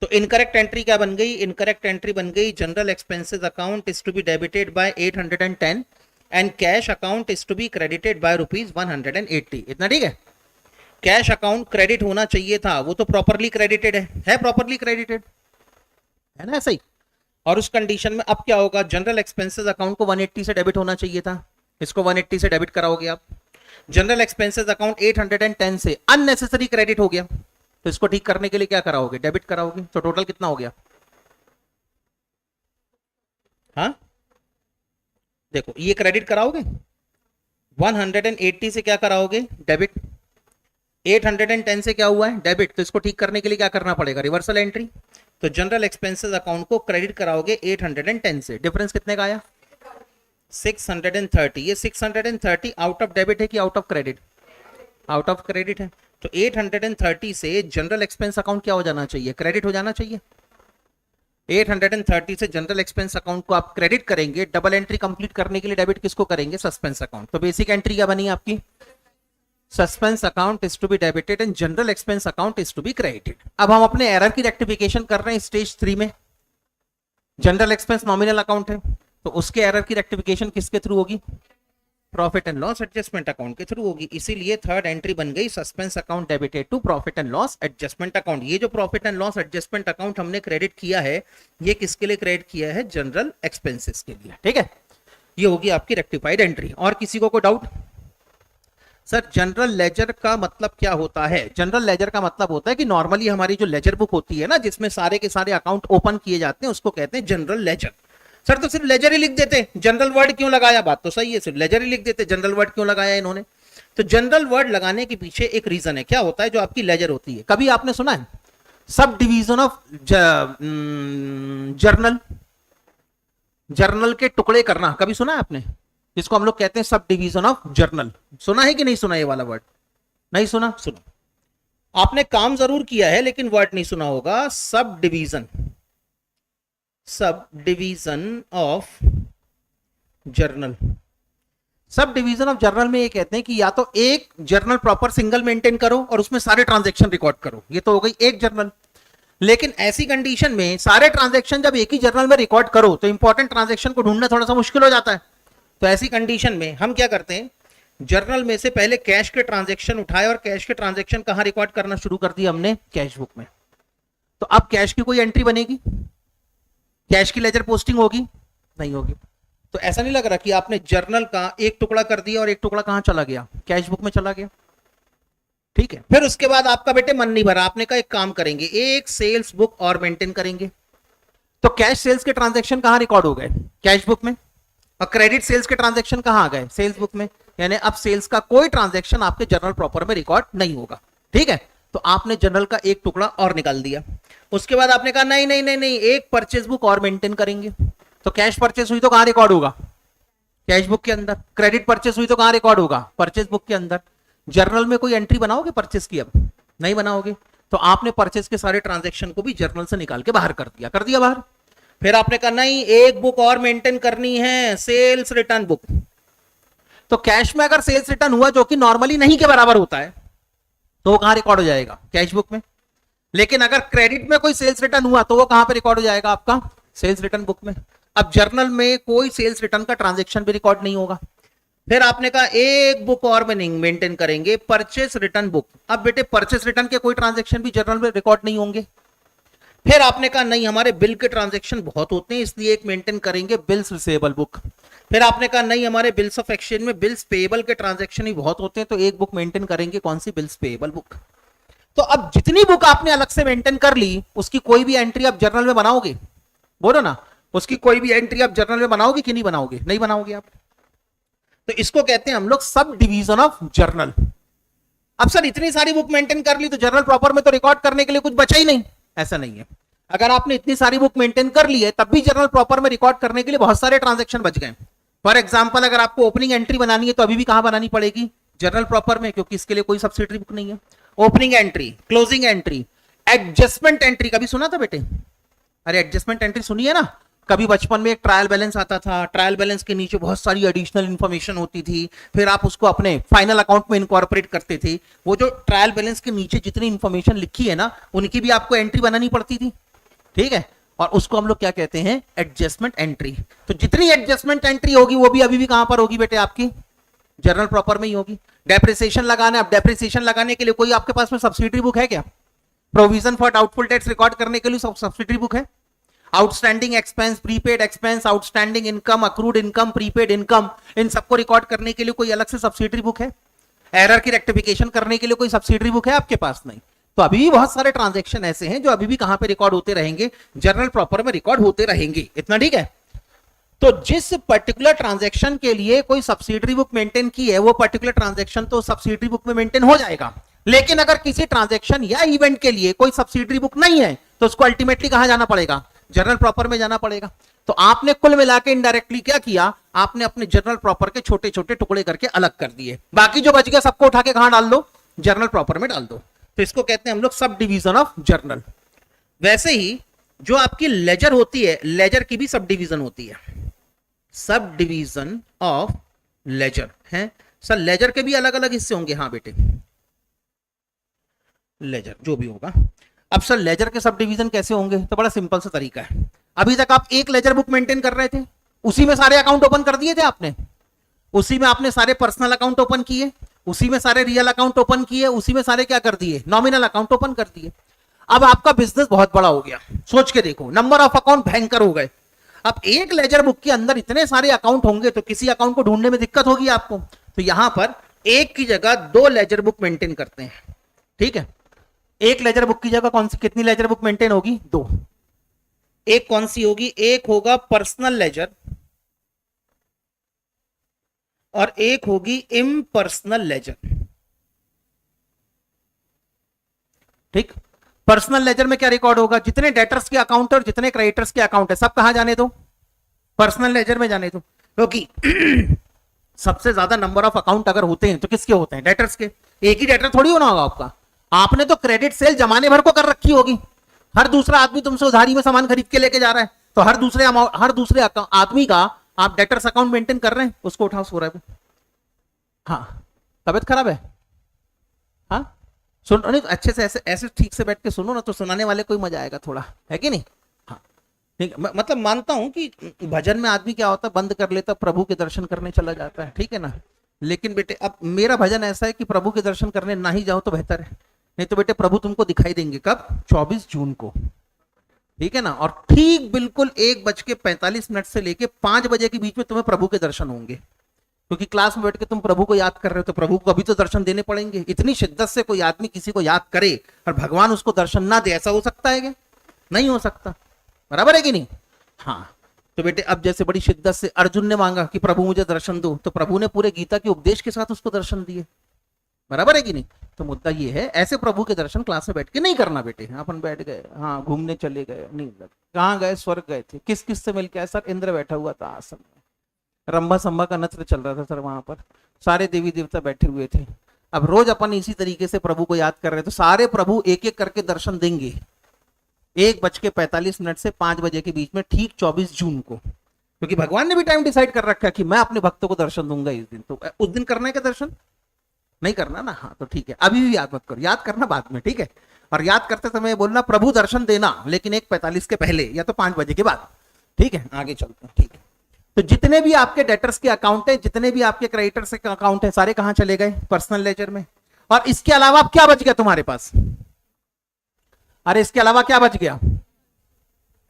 तो इनकरेक्ट एंट्री क्या बन गई? इनकरेक्ट एंट्री बन गई general expenses account is to be debited by 810 and cash account is to be credited by ₹180। इतना ठीक है? कैश अकाउंट क्रेडिट होना चाहिए था, वो तो प्रॉपरली क्रेडिटेड है प्रॉपरली क्रेडिटेड है ना, ऐसा ही। और उस कंडीशन में अब क्या होगा? जनरल एक्सपेंसेस अकाउंट को 180 से डेबिट होना चाहिए था, इसको 180 से डेबिट कराओगे आप। जनरल एक्सपेंसेस अकाउंट 810 से अननेसेसरी क्रेडिट हो गया, तो इसको ठीक करने के लिए क्या कराओगे? डेबिट कराओगे। तो टोटल कितना हो गया? हाँ देखो, ये क्रेडिट कराओगे, 180 से क्या कराओगे? डेबिट। 810 से क्या हुआ है? डेबिट। तो इसको ठीक करने के लिए क्या करना पड़ेगा? Reversal entry. तो जनरल एक्सपेंसेस अकाउंट को क्रेडिट कराओगे 810 से। डिफरेंस कितने का आया? 630। ये 630 आउट ऑफ डेबिट है कि out of credit? Out of credit है। तो 830 से जनरल एक्सपेंस अकाउंट क्या हो जाना चाहिए? क्रेडिट हो जाना चाहिए। 830 से जनरल एक्सपेंस अकाउंट को आप क्रेडिट करेंगे, डबल एंट्री कंप्लीट करने के लिए डेबिट किसको करेंगे? Suspense account. तो बेसिक एंट्री क्या बनी आपकी? Suspense account is to be debited and general expense account is to be credited. अब हम अपने एरर की रेक्टिफिकेशन कर रहे हैं स्टेज 3 में। जनरल एक्सपेंस नॉमिनल अकाउंट है, तो उसके एरर की रेक्टिफिकेशन किसके थ्रू होगी? Profit and loss adjustment account के थ्रू होगी। इसीलिए थर्ड एंट्री बन गई suspense account debited to profit and loss adjustment account. ये जो profit and loss adjustment account हमने क्रेडिट किया है, ये किसके लिए क्रेडिट किया है? जनरल एक्सपेंसेस के लिए, ठीक है? ये होगी आपकी रेक्टिफाइड एंट्री। और किसी को कोई डाउट? सर जनरल लेजर का मतलब क्या होता है? जनरल लेजर का मतलब होता है कि नॉर्मली हमारी जो लेजर बुक होती है ना, जिसमें सारे के सारे अकाउंट ओपन किए जाते हैं, उसको कहते हैं जनरल लेजर। सर तो सिर्फ लेजर ही लिख देते, जनरल वर्ड क्यों लगाया? बात तो सही है, सिर्फ लेजर ही लिख देते, जनरल वर्ड क्यों लगाया इन्होंने? तो जनरल वर्ड लगाने के पीछे एक रीजन है। क्या होता है? जो आपकी लेजर होती है, कभी आपने सुना है sub division of journal, journal के टुकड़े करना, कभी सुना है आपने? जिसको हम लोग कहते हैं सब डिवीजन ऑफ जर्नल। सुना है कि नहीं सुना ये वाला वर्ड? नहीं सुना? सुनो, आपने काम जरूर किया है लेकिन वर्ड नहीं सुना होगा। Sub division of journal. Sub division of journal में ये कहते हैं कि या तो एक जर्नल प्रॉपर सिंगल मेंटेन करो और उसमें सारे ट्रांजैक्शन रिकॉर्ड करो, ये तो हो गई एक जर्नल। लेकिन ऐसी कंडीशन में सारे ट्रांजैक्शन जब एक ही जर्नल में रिकॉर्ड करो तो इंपॉर्टेंट ट्रांजैक्शन को ढूंढना थोड़ा सा मुश्किल हो जाता है। तो ऐसी कंडीशन में हम क्या करते हैं? जर्नल में से पहले कैश के ट्रांजैक्शन उठाए और कैश के ट्रांजैक्शन कहां रिकॉर्ड करना शुरू कर दिया हमने? कैश बुक में। तो अब कैश की कोई एंट्री बनेगी? कैश की लेजर पोस्टिंग होगी? नहीं होगी। तो ऐसा नहीं लग रहा कि आपने जर्नल का एक टुकड़ा कर दिया और एक टुकड़ा कहां चला गया? कैश बुक में चला गया। ठीक है। फिर उसके बाद आपका बेटे मन नहीं भरा, आपने कहा एक काम करेंगे, एक सेल्स बुक और मेंटेन करेंगे। तो कैश सेल्स के ट्रांजैक्शन कहां रिकॉर्ड हो गए? कैश बुक में। और क्रेडिट सेल्स के ट्रांजैक्शन कहां आ गए? सेल्स बुक में। यानी अब सेल्स का कोई ट्रांजैक्शन आपके जर्नल प्रॉपर में रिकॉर्ड नहीं होगा। ठीक है, तो आपने जर्नल का एक टुकड़ा और निकाल दिया। उसके बाद आपने कहा नहीं नहीं नहीं नहीं, एक परचेज बुक और मेंटेन करेंगे। तो कैश परचेज हुई तो कहां रिकॉर्ड होगा? कैश बुक के अंदर। क्रेडिट परचेज हुई तो कहां रिकॉर्ड होगा? परचेज बुक के अंदर। जर्नल में कोई एंट्री बनाओगे परचेज की? अब नहीं बनाओगे। तो आपने परचेज के सारे ट्रांजैक्शन को भी जर्नल से निकाल के बाहर कर दिया बाहर। फिर आपने कहा नहीं, एक बुक और मेंटेन करनी है, सेल्स रिटर्न बुक। तो कैश में अगर सेल्स रिटर्न हुआ जो कि नॉर्मली नहीं के बराबर होता है, तो वो कहां रिकॉर्ड हो जाएगा? कैश बुक में। लेकिन अगर क्रेडिट में कोई सेल्स रिटर्न हुआ तो वो कहां पे रिकॉर्ड हो जाएगा? आपका सेल्स रिटर्न बुक में। अब जर्नल में कोई सेल्स रिटर्न का ट्रांजैक्शन भी रिकॉर्ड नहीं होगा। फिर आपने कहा एक बुक और मेंटेन करेंगे, परचेस रिटर्न बुक। अब बेटे परचेस रिटर्न के कोई ट्रांजैक्शन भी जर्नल में रिकॉर्ड नहीं होंगे। फिर आपने कहा नहीं, हमारे बिल के ट्रांजैक्शन बहुत होते हैं, इसलिए एक मेंटेन करेंगे बिल्स रिसेबल बुक। फिर आपने कहा नहीं, हमारे बिल्स ऑफ एक्सचेंज में बिल्स पेएबल के ट्रांजैक्शन ही बहुत होते हैं, तो एक बुक मेंटेन करेंगे, कौन सी? Bills payable book. तो अब जितनी बुक आपने अलग से मेंटेन कर ली, उसकी कोई भी एंट्री आप जर्नल में बनाओगे? बोलो ना, उसकी कोई भी एंट्री आप जर्नल में बनाओगे कि नहीं बनाओगे? नहीं बनाओगे आप। तो इसको कहते हैं हम लोग सब डिवीजन ऑफ जर्नल। अब सर इतनी सारी बुक मेंटेन कर ली तो जर्नल प्रॉपर में तो रिकॉर्ड करने के लिए कुछ बचा ही नहीं। ऐसा नहीं है। अगर आपने इतनी सारी बुक मेंटेन कर ली है तब भी जर्नल प्रॉपर में रिकॉर्ड करने के लिए बहुत सारे ट्रांजैक्शन बच गए। फॉर एग्जांपल, अगर आपको ओपनिंग एंट्री बनानी है तो अभी भी कहां बनानी पड़ेगी? जर्नल प्रॉपर में, क्योंकि इसके लिए कोई सब्सिडरी बुक नहीं है। Opening entry, closing entry, adjustment entry. कभी सुना था बेटे? अरे एडजस्टमेंट एंट्री सुनी है ना। कभी बचपन में एक ट्रायल बैलेंस आता था, ट्रायल बैलेंस के नीचे बहुत सारी एडिशनल इंफॉर्मेशन होती थी, फिर आप उसको अपने फाइनल अकाउंट में इनकॉर्पोरेट करते थे। वो जो ट्रायल बैलेंस के नीचे जितनी इंफॉर्मेशन लिखी है ना, उनकी भी आपको एंट्री बनानी पड़ती थी। ठीक है, और उसको हम लोग क्या कहते हैं? Adjustment entry. तो जितनी एडजस्टमेंट एंट्री होगी वो भी अभी भी कहां पर होगी बेटे? आपकी जर्नल प्रॉपर में ही होगी। डेप्रिसिएशन लगाना, अब डेप्रिसिएशन लगाने के लिए कोई आपके पास में सब्सिडरी बुक है क्या? Provision for doubtful debts record करने के लिए सब्सिडरी बुक है। Outstanding expense, prepaid expense, outstanding income, accrued income, prepaid income, इन सबको रिकॉर्ड करने के लिए कोई अलग से सब्सिडरी बुक है? एरर की रेक्टिफिकेशन करने के लिए कोई सब्सिडरी बुक है आपके पास? नहीं। तो अभी भी बहुत सारे ट्रांजैक्शन ऐसे हैं जो अभी भी कहां पे रिकॉर्ड होते रहेंगे? जर्नल प्रॉपर में रिकॉर्ड होते रहेंगे। इतना ठीक है। तो जिस पर्टिकुलर ट्रांजैक्शन के लिए कोई सब्सिडरी बुक मेंटेन की है, वो पर्टिकुलर ट्रांजैक्शन तो सब्सिडरी बुक में मेंटेन हो जाएगा। लेकिन अगर किसी ट्रांजैक्शन या इवेंट के लिए कोई सब्सिडरी बुक नहीं है तो उसको अल्टीमेटली कहां जाना पड़ेगा? जर्नल प्रॉपर में जाना पड़ेगा। तो आपने कुल मिला के इनडायरेक्टली क्या किया? आपने अपने जर्नल प्रॉपर के छोटे छोटे टुकड़े करके अलग कर दिए। बाकी जो बच गया सबको उठा के कहां डाल दो? जर्नल प्रॉपर में डाल दो। तो इसको कहते हैं हम लोग सब डिवीजन ऑफ जर्नल। वैसे ही जो आपकी लेजर होती है, लेजर की भी सब डिवीजन होती है। सब डिवीजन ऑफ लेजर है सर। लेजर के भी अलग अलग हिस्से होंगे। हाँ बेटे, लेजर जो भी होगा। अब सर लेजर के सब डिवीजन कैसे होंगे? तो बड़ा सिंपल सा तरीका है। अभी तक आप एक लेजर बुक मेंटेन कर रहे थे, उसी में सारे अकाउंट ओपन कर दिए थे आपने, उसी में आपने सारे पर्सनल अकाउंट ओपन किए, उसी में सारे रियल अकाउंट ओपन किए, उसी में सारे क्या कर दिए? नॉमिनल अकाउंट ओपन कर दिए। अब आपका बिजनेस बहुत बड़ा हो गया। सोच के देखो, नंबर ऑफ अकाउंट भयंकर हो गए। अब एक लेजर बुक के अंदर इतने सारे अकाउंट होंगे तो किसी अकाउंट को ढूंढने में दिक्कत होगी आपको। तो यहां पर एक की जगह दो लेजर बुक मेंटेन करते हैं। ठीक है, एक लेजर बुक की जगह कौन सी, कितनी लेजर बुक मेंटेन होगी? दो। एक कौन सी होगी? एक होगा पर्सनल लेजर और एक होगी इम्पर्सनल लेजर। ठीक, पर्सनल लेजर में क्या रिकॉर्ड होगा? जितने डेटर्स के अकाउंट और जितने क्रेडिटर्स के अकाउंट है सब कहां जाने दो? पर्सनल लेजर में जाने दो। क्योंकि सबसे ज्यादा नंबर ऑफ अकाउंट अगर होते हैं तो किसके होते हैं? डेटर्स के। एक ही डेटर थोड़ी होना होगा आपका। आपने तो क्रेडिट सेल जमाने भर को कर रखी होगी। हर दूसरा आदमी तुमसे उधारी में सामान खरीद के लेके जा रहा है, तो हर दूसरे आदमी का आप डेटर्स अकाउंट मेंटेन कर रहे हैं। उसको उठाओ, सो रहा है। हाँ, तबियत खराब है? हाँ, सुन नहीं तो अच्छे से ऐसे ऐसे ठीक से बैठ के सुनो ना, तो सुनाने वाले को ही मजा आएगा थोड़ा, है कि नहीं? हाँ ठीक, मतलब मानता हूं कि भजन में आदमी क्या होता है, बंद कर लेता, प्रभु के दर्शन करने चला जाता है, ठीक है ना। लेकिन बेटे अब मेरा भजन ऐसा है कि प्रभु के दर्शन करने ना ही जाओ तो बेहतर है। नहीं तो बेटे प्रभु तुमको दिखाई देंगे कब? 24 जून को, ठीक है ना। और ठीक बिल्कुल 1:45 से लेके 5 बजे के बीच में तुम्हें प्रभु के दर्शन होंगे। क्योंकि क्लास में बैठ के तुम प्रभु को याद कर रहे हो तो प्रभु को अभी तो दर्शन देने पड़ेंगे। इतनी शिद्दत से कोई आदमी किसी को याद करे और भगवान उसको दर्शन ना दे, ऐसा हो सकता है क्या? नहीं हो सकता, बराबर है कि नहीं? हाँ, तो बेटे अब जैसे बड़ी शिद्दत से अर्जुन ने मांगा कि प्रभु मुझे दर्शन दो, तो प्रभु ने पूरे गीता के उपदेश के साथ उसको दर्शन दिए, बराबर है कि नहीं? तो मुद्दा ये है, ऐसे प्रभु के दर्शन क्लास में बैठ के नहीं करना बेटे। अपन बैठ गए, हाँ घूमने चले गए, नहीं कहाँ गए, स्वर्ग गए थे, किस किस से मिल के आए? सर इंद्र बैठा हुआ था आसन में, रंभा संभा का नृत्य चल रहा था सर, वहां पर सारे देवी देवता बैठे हुए थे। अब रोज अपन इसी तरीके से प्रभु को याद कर रहे हैं, तो सारे प्रभु एक एक करके दर्शन देंगे 1:45 से 5 बजे के बीच में, ठीक 24 जून को, क्योंकि भगवान ने भी टाइम डिसाइड कर रखा है कि मैं अपने भक्तों को दर्शन दूंगा इस दिन। तो उस दिन करना है क्या दर्शन? नहीं करना ना? हाँ तो ठीक है, अभी भी याद मत करो, याद करना बाद में, ठीक है? और याद करते समय बोलना प्रभु दर्शन देना, लेकिन 1:45 के पहले या तो 5 बजे के बाद, ठीक है? आगे चलते हैं, ठीक है? तो जितने भी आपके डेटर्स के अकाउंट है, जितने भी आपके क्रेडिटर्स के अकाउंट है, सारे कहां चले गए? पर्सनल लेजर में। और इसके अलावा अब क्या बच गया तुम्हारे पास? अरे इसके अलावा क्या बच गया?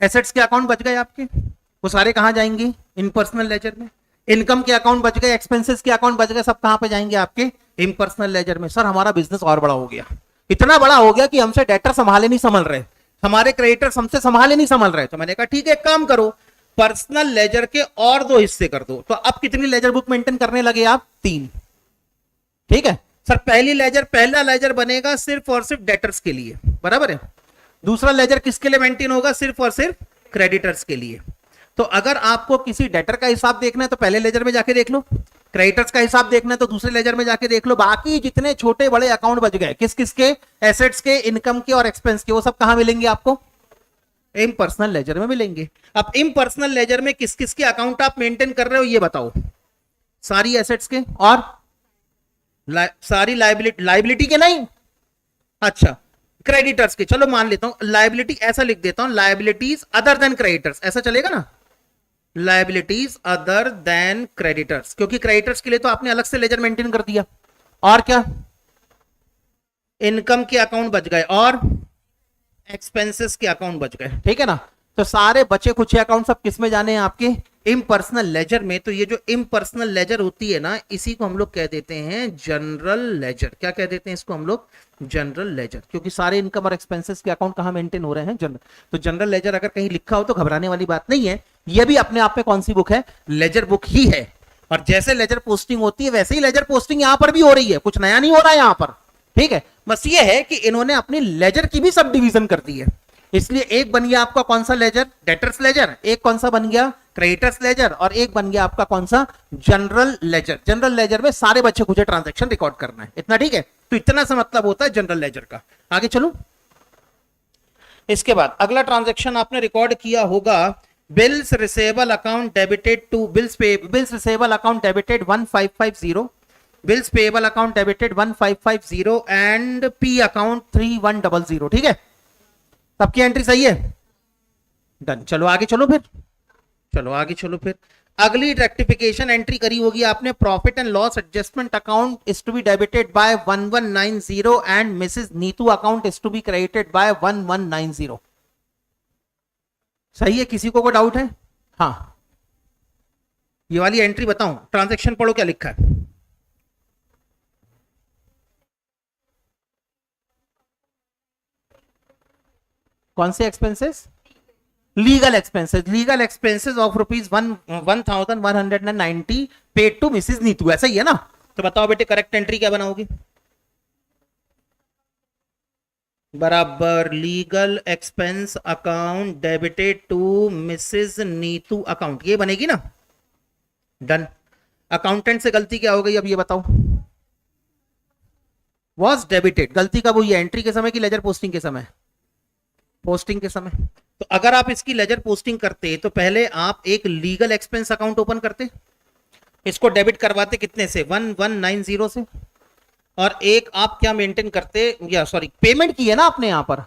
एसेट्स के अकाउंट बच गए आपके, वो सारे कहां जाएंगे? इन पर्सनल लेजर में। इनकम के अकाउंट बच गए, एक्सपेंसेस के अकाउंट बच गए, सब कहां पे जाएंगे? आपके इम्पर्सनल लेजर में। सर हमारा बिजनेस और बड़ा हो गया, इतना बड़ा हो गया कि हमसे डेटर संभाले नहीं संभल रहे, हमारे क्रेडिटर्स हमसे संभाले नहीं संभल रहे। तो मैंने कहा ठीक है, एक काम करो, पर्सनल लेजर के और 2 हिस्से कर दो। तो अब कितनी लेजर बुक मेंटेन करने लगे आप? 3, ठीक है सर? पहला लेजर बनेगा सिर्फ और सिर्फ डेटर्स के लिए, बराबर है? दूसरा लेजर किसके लिए मेंटेन होगा? सिर्फ और सिर्फ क्रेडिटर्स के लिए। तो अगर आपको किसी डेटर का हिसाब देखना है तो पहले लेजर में जाके देख लो, क्रेडिटर्स का हिसाब देखना है तो दूसरे लेजर में जाके देख लो। बाकी जितने छोटे बड़े अकाउंट बच गए, किस किस के? एसेट्स के, इनकम के और एक्सपेंस के, वो सब कहां मिलेंगे आपको? इम्पर्सनल लेजर में मिलेंगे। अब इम्पर्सनल लेजर में किस किस के अकाउंट आप मेंटेन कर रहे हो ये बताओ? सारी एसेट्स के और सारी लाइबिलिटी के नहीं, अच्छा क्रेडिटर्स के। चलो मान लेता हूं लाइबिलिटी, ऐसा लिख देता हूं, लाइबिलिटीज अदर देन क्रेडिटर्स, ऐसा चलेगा ना? लाइबिलिटीज अदर देन क्रेडिटर्स, क्योंकि क्रेडिटर्स के लिए तो आपने अलग से लेजर मेंटेन कर दिया। और क्या? इनकम के अकाउंट बच गए और एक्सपेंसेस के अकाउंट बच गए, ठीक है ना? तो सारे बचे कुछ अकाउंट सब किस में जाने हैं? आपके इम्पर्सनल लेजर में। तो ये जो इम्पर्सनल लेजर होती है ना, इसी को हम लोग कह देते हैं जनरल लेजर। क्या कह देते हैं इसको हम लोग? जनरल लेजर, क्योंकि सारे इनकम और एक्सपेंसेस के अकाउंट कहां मेंटेन हो रहे हैं? जनरल। तो जनरल लेजर अगर कहीं लिखा हो तो घबराने वाली बात नहीं है, ये भी अपने आप में कौन सी बुक है? लेजर बुक ही है। और जैसे लेजर पोस्टिंग होती है वैसे ही लेजर पोस्टिंग यहां पर भी हो रही है, कुछ नया नहीं हो रहा है यहां पर, ठीक है? बस ये है कि इन्होंने अपनी लेजर की भी सब डिवीजन कर दी है। इसलिए एक बन गया आपका कौन सा लेजर? Debtors laser. एक कौन सा बन गया? Creditors ledger. और एक बन गया आपका कौन सा? General ledger. जनरल लेजर में सारे बच्चे कुछ ट्रांजैक्शन रिकॉर्ड करना है, इतना, ठीक है? तो इतना सा मतलब होता है जनरल लेजर का। आगे चलो, इसके बाद अगला ट्रांजैक्शन आपने रिकॉर्ड किया होगा, bills receivable account debited to bills receivable account debited 1550, bills payable account debited 1550 and P account 3100, ठीक है? सबकी एंट्री सही है? डन। चलो आगे चलो फिर, अगली रेक्टिफिकेशन एंट्री करी होगी आपने, profit and loss adjustment account is to be debited by 1190 and Mrs Neetu account is to be credited by 1190। सही है? किसी को कोई डाउट है? हाँ, ये वाली एंट्री बताऊं, ट्रांजैक्शन पढ़ो क्या लिखा है। कौन से expenses? Legal expenses of ₹1190 paid to Mrs Neetu, ऐसा ही है ना? तो बताओ बेटे करेक्ट एंट्री क्या बनाओगे? बराबर, legal expense account debited to Mrs Neetu account, ये बनेगी ना? डन। अकाउंटेंट से गलती क्या हो गई अब ये बताओ? वॉज डेबिटेड, गलती कब हुई है? एंट्री के समय की लेजर पोस्टिंग के समय? पोस्टिंग के समय। तो अगर आप इसकी लेजर पोस्टिंग करते तो पहले आप एक लीगल एक्सपेंस अकाउंट ओपन करते, इसको डेबिट करवाते कितने से? 1190 से, और एक आप क्या मेंटेन करते, या सॉरी पेमेंट की है ना आपने, यहां पर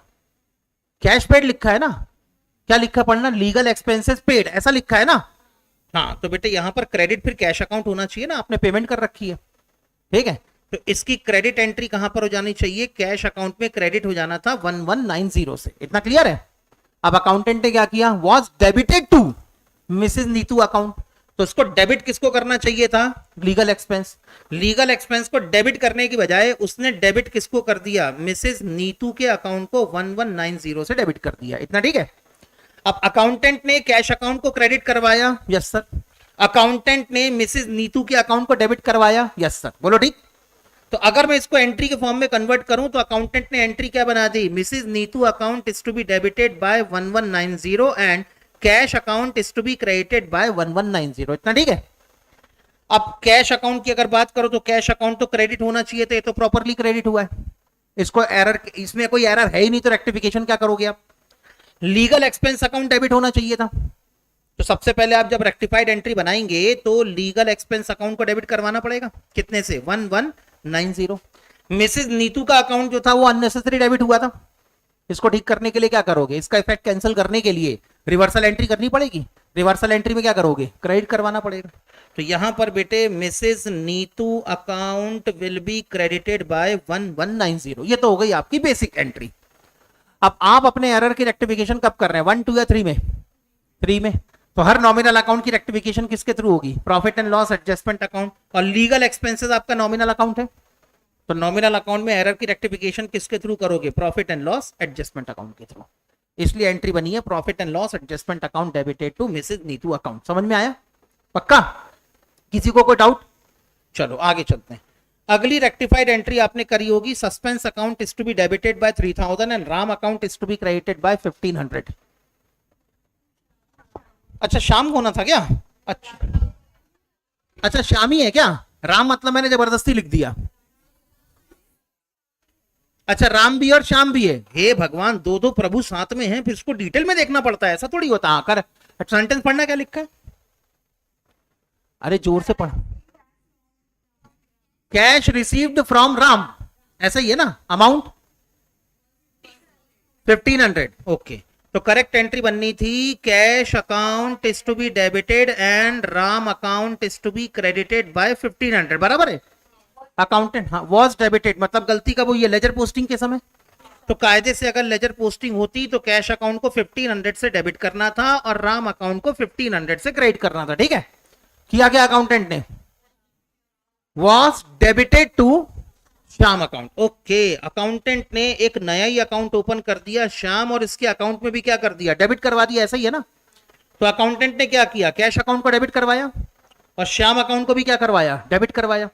कैश पेड लिखा है ना? क्या लिखा पढ़ना? लीगल एक्सपेंसेस पेड, ऐसा लिखा है ना? हाँ, तो बेटे यहां पर क्रेडिट फिर कैश अकाउंट होना चाहिए ना, आपने पेमेंट कर रखी है, ठीक है? तो इसकी क्रेडिट एंट्री कहां पर हो जानी चाहिए? कैश अकाउंट में क्रेडिट हो जाना था 1190 से, इतना क्लियर है? अब अकाउंटेंट ने क्या किया? Was debited to Mrs Neetu account, तो उसको डेबिट किसको करना चाहिए था? Legal expense. लीगल एक्सपेंस को डेबिट करने की बजाय उसने डेबिट किसको कर दिया? मिसेस नीतू के अकाउंट को 1190 से डेबिट कर दिया। इतना ठीक है। अब अकाउंटेंट ने कैश अकाउंट को क्रेडिट करवाया, यस सर। अकाउंटेंट ने मिसेस नीतू के अकाउंट को डेबिट करवाया, यस सर। बोलो ठीक। तो अगर मैं इसको एंट्री के फॉर्म में कन्वर्ट करूं तो अकाउंटेंट ने एंट्री क्या बना दी? Mrs Neetu account is to be debited by 1190 and cash account is to be credited by 1190। इतना ठीक है। अब कैश अकाउंट की अगर बात करो तो कैश अकाउंट तो क्रेडिट होना चाहिए था, ये तो प्रॉपरली क्रेडिट हुआ है। इसको एरर, इसमें कोई एरर है ही नहीं, तो रेक्टिफिकेशन क्या करोगे आप? लीगल एक्सपेंस अकाउंट डेबिट होना चाहिए था। तो सबसे पहले आप जब रेक्टिफाइड एंट्री बनाएंगे तो लीगल एक्सपेंस अकाउंट को डेबिट करवाना पड़ेगा। कितने से? 1190। मिसेस नीतू का अकाउंट जो था वो अननेसेसरी डेबिट हुआ था। इसको ठीक करने के लिए क्या करोगे? इसका इफेक्ट कैंसिल करने के लिए रिवर्सल एंट्री करनी पड़ेगी। रिवर्सल एंट्री में क्या करोगे? क्रेडिट करवाना पड़ेगा। तो यहां पर बेटे Mrs Neetu account will B credited by 1190। ये तो हो गई आपकी बेसिक एंट्री। अब आप अपने एरर की रेक्टिफिकेशन कब कर रहे हैं? 1, 2 या 3 में? 3 में। तो हर नॉमिनल अकाउंट की रेक्टिफिकेशन किसके थ्रू होगी? Profit and loss adjustment account. और लीगल एक्सपेंसेस आपका नॉमिनल अकाउंट है, तो नॉमिनल अकाउंट में एरर की रेक्टिफिकेशन किसके थ्रू करोगे? Profit and loss adjustment account के थ्रू। इसलिए एंट्री बनी है profit and loss adjustment account debited to Mrs Neetu account. समझ में आया? पक्का? किसी को कोई डाउट? चलो आगे चलते हैं। अगली रेक्टिफाइड एंट्री आपने करी होगी, suspense account is to be debited by 3000 and Ram account is to be credited by 1500। अच्छा शाम को होना था क्या? अच्छा शाम ही है क्या? राम मतलब मैंने जबरदस्ती लिख दिया। अच्छा राम भी और श्याम भी है। हे भगवान, दो दो प्रभु साथ में हैं, फिर इसको डिटेल में देखना पड़ता है। ऐसा थोड़ी होता है। आकर सेंटेंस पढ़ना क्या लिखा है? अरे जोर से पढ़। कैश रिसीव्ड फ्रॉम राम, ऐसा ही है ना? अमाउंट 1500। ओके, तो करेक्ट एंट्री बननी थी cash account is to be debited and Ram account is to be credited by 1500। बराबर है। अकाउंटेंट हाँ वॉज डेबिटेड, मतलब गलती कब हुई है? लेजर पोस्टिंग के समय। तो कायदे से अगर लेजर पोस्टिंग होती तो कैश अकाउंट को 1500 से डेबिट करना था और राम अकाउंट को 1500 से क्रेडिट करना था। ठीक है, किया क्या अकाउंटेंट ने? Was debited to Shyam account. Okay, accountant ने एक नया ही अकाउंट ओपन कर दिया श्याम, और इसके अकाउंट में भी क्या कर दिया? डेबिट करवा दिया। ऐसा ही है ना? तो अकाउंटेंट ने क्या किया? कैश अकाउंट को डेबिट करवाया और श्याम अकाउंट को भी क्या करवाया? डेबिट करवाया।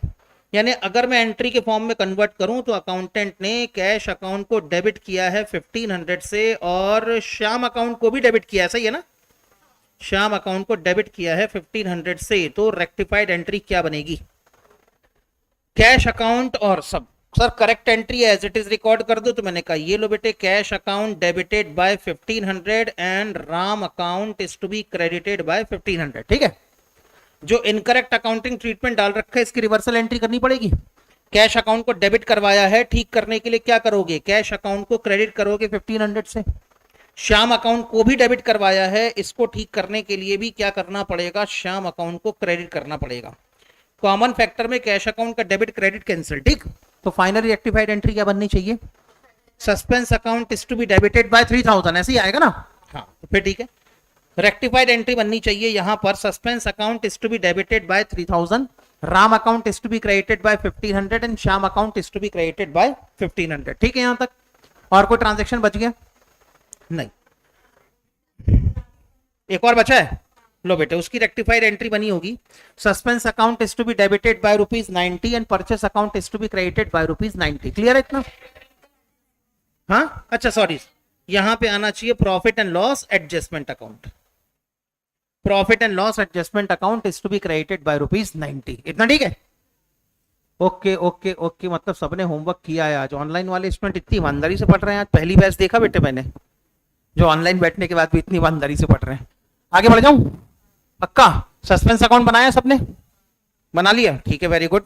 यानी अगर मैं एंट्री के फॉर्म में कन्वर्ट करूं तो अकाउंटेंट ने कैश अकाउंट को डेबिट किया है 1500 से और श्याम अकाउंट को भी डेबिट किया है। सही है ना? श्याम अकाउंट को डेबिट किया है 1500 से। तो रेक्टिफाइड एंट्री क्या बनेगी? कैश अकाउंट और सब। Sir correct entry as it is record कर दो। तो मैंने कहा ये लो बेटे, cash account debited by 1500 and Ram account is to be credited by 1500। ठीक है, जो इनकरेक्ट अकाउंटिंग ट्रीटमेंट डाल रखा है इसकी रिवर्सल एंट्री करनी पड़ेगी। कैश अकाउंट को डेबिट करवाया है, ठीक करने के लिए क्या करोगे? कैश अकाउंट को क्रेडिट करोगे 1500 से। श्याम अकाउंट को भी डेबिट करवाया है, इसको ठीक करने के लिए भी क्या करना पड़ेगा? श्याम अकाउंट को क्रेडिट करना पड़ेगा। कॉमन फैक्टर में कैश अकाउंट का डेबिट क्रेडिट कैंसिल। ठीक, तो फाइनली रेक्टिफाइड एंट्री क्या बननी चाहिए? Suspense account is to be debited by 3000। ऐसे ही आएगा ना? हाँ, तो फिर ठीक है। रेक्टिफाइड एंट्री बननी चाहिए यहां पर, suspense account is to be debited by 3000, Ram account is to be credited by 1500 and Shyam account is to be credited by 1500। ठीक है यहां तक? और कोई ट्रांजैक्शन बच गया? नहीं, एक और बचा है। लो बेटे, उसकी रेक्टिफाइड एंट्री बनी होगी, suspense account is to be debited by ₹90 and purchase account is to be credited by ₹90। Clear है इतना? हाँ अच्छा सॉरी, यहां पे आना चाहिए profit and loss adjustment account. Profit and loss adjustment account is to be credited by ₹90। इतना ठीक है? ओके ओके ओके, मतलब सबने होमवर्क किया है आज। ऑनलाइन वाले स्टूडेंट इतनी ईमानदारी से पढ़ रहे हैं आज, पहली बैच देखा बेटे मैंने जो ऑनलाइन बैठने के बाद भी इतनी ईमानदारी से पढ़ रहे हैं। आगे बढ़ जाऊं? पक्का? सस्पेंस अकाउंट बनाया सबने? बना लिया? ठीक है, वेरी गुड।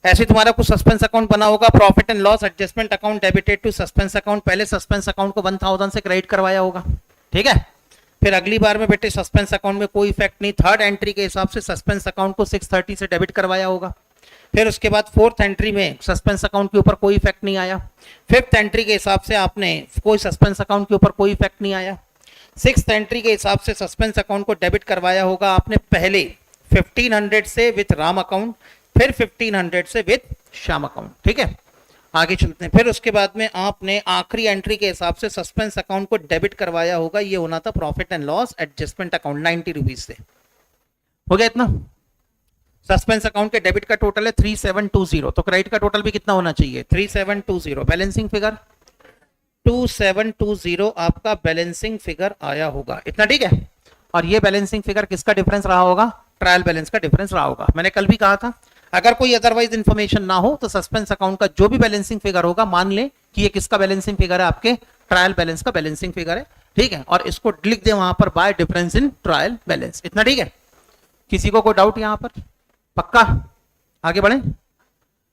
ऐसे तुम्हारा कुछ सस्पेंस अकाउंट बना होगा, profit and loss adjustment account debited to suspense account. पहले सस्पेंस अकाउंट को 1000 से क्रेडिट करवाया होगा। ठीक है, फिर अगली बार में बेटे सस्पेंस अकाउंट में कोई इफेक्ट नहीं, थर्ड एंट्री के हिसाब से सस्पेंस अकाउंट को 630 से डेबिट करवाया होगा। फिर उसके बाद फोर्थ एंट्री में सस्पेंस अकाउंट के ऊपर कोई इफेक्ट नहीं आया। फिफ्थ एंट्री के हिसाब से आपने कोई सस्पेंस अकाउंट के ऊपर कोई इफेक्ट नहीं आया। सिक्स एंट्री के हिसाब से सस्पेंस अकाउंट को डेबिट करवाया होगा आपने पहले 1500 से विथ राम अकाउंट, फिर 1500 से विथ श्याम अकाउंट। ठीक है, आगे चलते हैं। फिर उसके बाद में आपने आखिरी एंट्री के हिसाब से सस्पेंस अकाउंट को डेबिट करवाया होगा, ये होना था profit and loss adjustment account 90 rupees से। हो गया इतना। सस्पेंस अकाउंट के डेबिट का टोटल है 3720, तो क्रेडिट का टोटल भी कितना होना चाहिए 3720। बैलेंसिंग फिगर 2720 आपका बैलेंसिंग फिगर आया होगा, इतना ठीक है। और ये बैलेंसिंग फिगर किसका डिफरेंस रहा होगा, ट्रायल बैलेंस का डिफरेंस रहा होगा। मैंने कल भी कहा था अगर कोई अदरवाइज इंफॉर्मेशन ना हो तो सस्पेंस अकाउंट का जो भी बैलेंसिंग फिगर होगा मान ले कि ये किसका बैलेंसिंग फिगर है, आपके ट्रायल बैलेंस का बैलेंसिंग फिगर है। ठीक है, और इसको लिख दे वहां पर bye difference in trial balance, इतना ठीक है। किसी को कोई डाउट यहां पर, पक्का आगे बढ़े।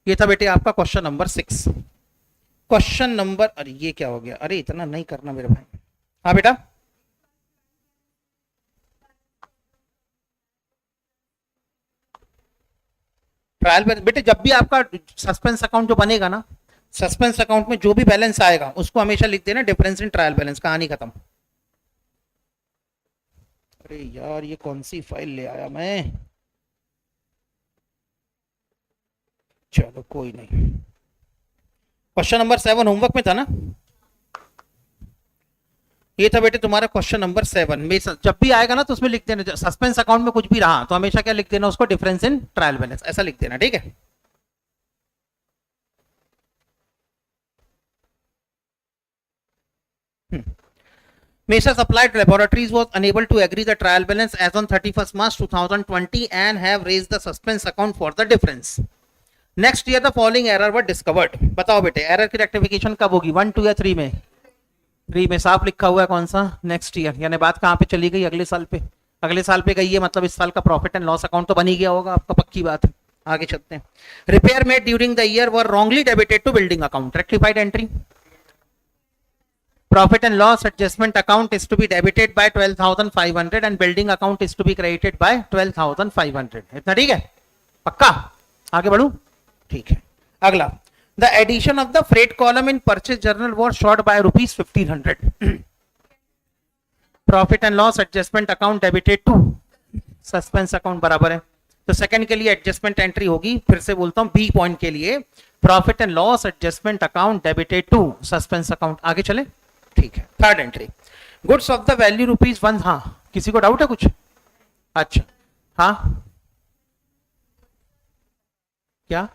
ये था बेटे आपका क्वेश्चन नंबर 6। क्वेश्चन नंबर, अरे ये क्या हो गया, अरे इतना नहीं करना मेरे भाई। हाँ बेटा, ट्रायल बैलेंस बेटे जब भी आपका सस्पेंस अकाउंट जो बनेगा ना, सस्पेंस अकाउंट में जो भी बैलेंस आएगा उसको हमेशा लिख देना डिफरेंस इन ट्रायल बैलेंस, कहानी खत्म। अरे यार ये कौन सी फाइल ले आया मैं, चलो कोई नहीं। क्वेश्चन नंबर 7 होमवर्क में था ना, ये था बेटे तुम्हारा क्वेश्चन नंबर 7 में। जब भी आएगा ना तो उसमें लिख देना सस्पेंस अकाउंट में कुछ भी रहा तो हमेशा क्या लिख देना उसको डिफरेंस इन ट्रायल बैलेंस, ऐसा लिख देना, ठीक है। Mesa Applied Laboratories was unable to agree the trial balance as on 31st March 2020 and have raised the suspense account for the difference. Next year the following error were discovered. बताओ बेटे error की rectification कब होगी, 1, 2 या 3 में? 3 में साफ लिखा हुआ है कौन सा, नेक्स्ट ईयर। यानी बात कहाँ पे चली गई, अगले साल पे। अगले साल पे गई है मतलब इस साल का प्रॉफिट एंड लॉस अकाउंट तो बन ही गया होगा आपका, पक्की बात है। आगे चलते हैं। Repair made during the year were wrongly debited to building account, rectified entry. Profit and loss adjustment account is to be debited by 12,500 and building account is to be credited by 12,500। इतना ठीक है, पक्का। आगे बढ़ू, ठीक है। अगला, the addition of the freight column in purchase journal was short by rupees 1500। Profit and loss adjustment account debited to suspense account बराबर है, तो सेकंड के लिए एडजस्टमेंट एंट्री होगी। फिर से बोलता हूं बी पॉइंट के लिए profit and loss adjustment account debited to suspense account. आगे चले, ठीक है। Third entry, goods of the value ₹1। हाँ, किसी को डाउट है कुछ? अच्छा, हाँ क्या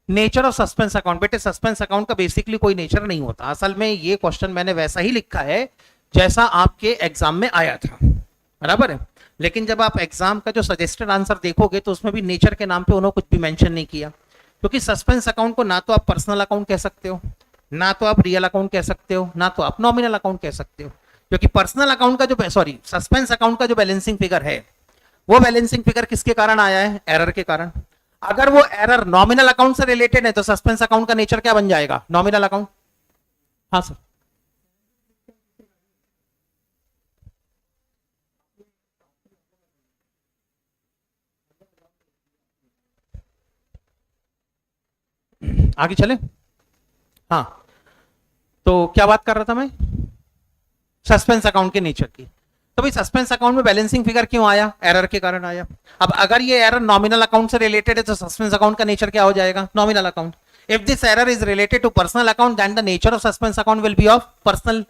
नेचर ऑफ सस्पेंस अकाउंट? बेटे सस्पेंस अकाउंट का बेसिकली कोई नेचर नहीं होता। असल में ये क्वेश्चन मैंने वैसा ही लिखा है जैसा आपके एग्जाम में आया था, बराबर है। लेकिन जब आप एग्जाम का जो सजेस्टेड आंसर देखोगे तो उसमें भी नेचर के नाम पे उन्होंने कुछ भी मेंशन नहीं किया, क्योंकि सस्पेंस अकाउंट को ना तो आप पर्सनल अकाउंट कह सकते हो, ना तो आप रियल अकाउंट कह सकते हो, ना तो आप नॉमिनल अकाउंट कह सकते हो। क्योंकि पर्सनल अकाउंट का जो सस्पेंस अकाउंट का जो बैलेंसिंग फिगर है वो बैलेंसिंग फिगर किसके कारण आया है, एरर के कारण। अगर वो एरर नॉमिनल अकाउंट से रिलेटेड है तो सस्पेंस अकाउंट का नेचर क्या बन जाएगा, नॉमिनल अकाउंट। हाँ सर, आगे चले। हाँ, तो क्या बात कर रहा था मैं, सस्पेंस अकाउंट के नेचर की। तो भाई सस्पेंस अकाउंट में बैलेंसिंग फिगर क्यों आया, एरर के कारण आया। अब अगर ये एरर नॉमिनल अकाउंट से रिलेटेड है तो सस्पेंस अकाउंट का नेचर क्या हो जाएगा, nominal account. If this error is related to personal account then the nature of suspense account will be of personal,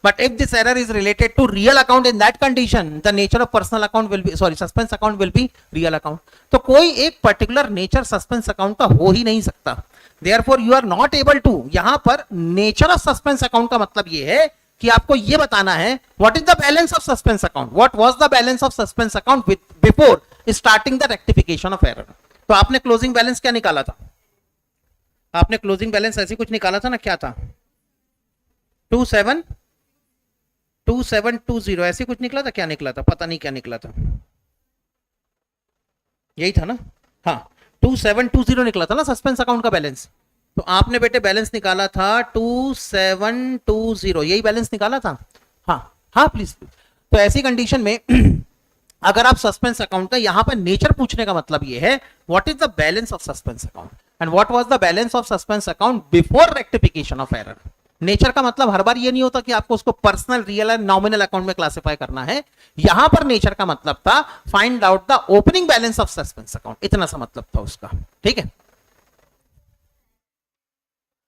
but if this error is related to real account, in that condition the nature of personal account will be suspense account will be real account। तो कोई एक particular nature suspense account का हो ही नहीं सकता। therefore you are not able to, यहां पर nature of suspense account का मतलब ये है कि आपको ये बताना है what is the balance of suspense account, what was the balance of suspense account with before starting the rectification of error। तो आपने क्लोजिंग बैलेंस क्या निकाला था, आपने क्लोजिंग बैलेंस ऐसी कुछ निकाला था ना, क्या था 2720 ऐसे कुछ निकला था, क्या निकला था पता नहीं क्या निकला था, यही था ना। हाँ 2720 निकला था ना सस्पेंस अकाउंट का बैलेंस। तो आपने बेटे बैलेंस निकाला था 2720, यही बैलेंस निकाला था। हाँ हाँ प्लीज। तो ऐसी कंडीशन में अगर आप सस्पेंस अकाउंट का यहां पर नेचर पूछने का मतलब ये है what is the balance of suspense account and what was the balance of suspense account before rectification of error. Nature का मतलब हर बार ये नहीं होता कि आपको उसको personal, real and nominal account में क्लासिफाई करना है। यहां पर नेचर का मतलब था find out the opening balance of suspense account, इतना सा मतलब था उसका। ठीक है,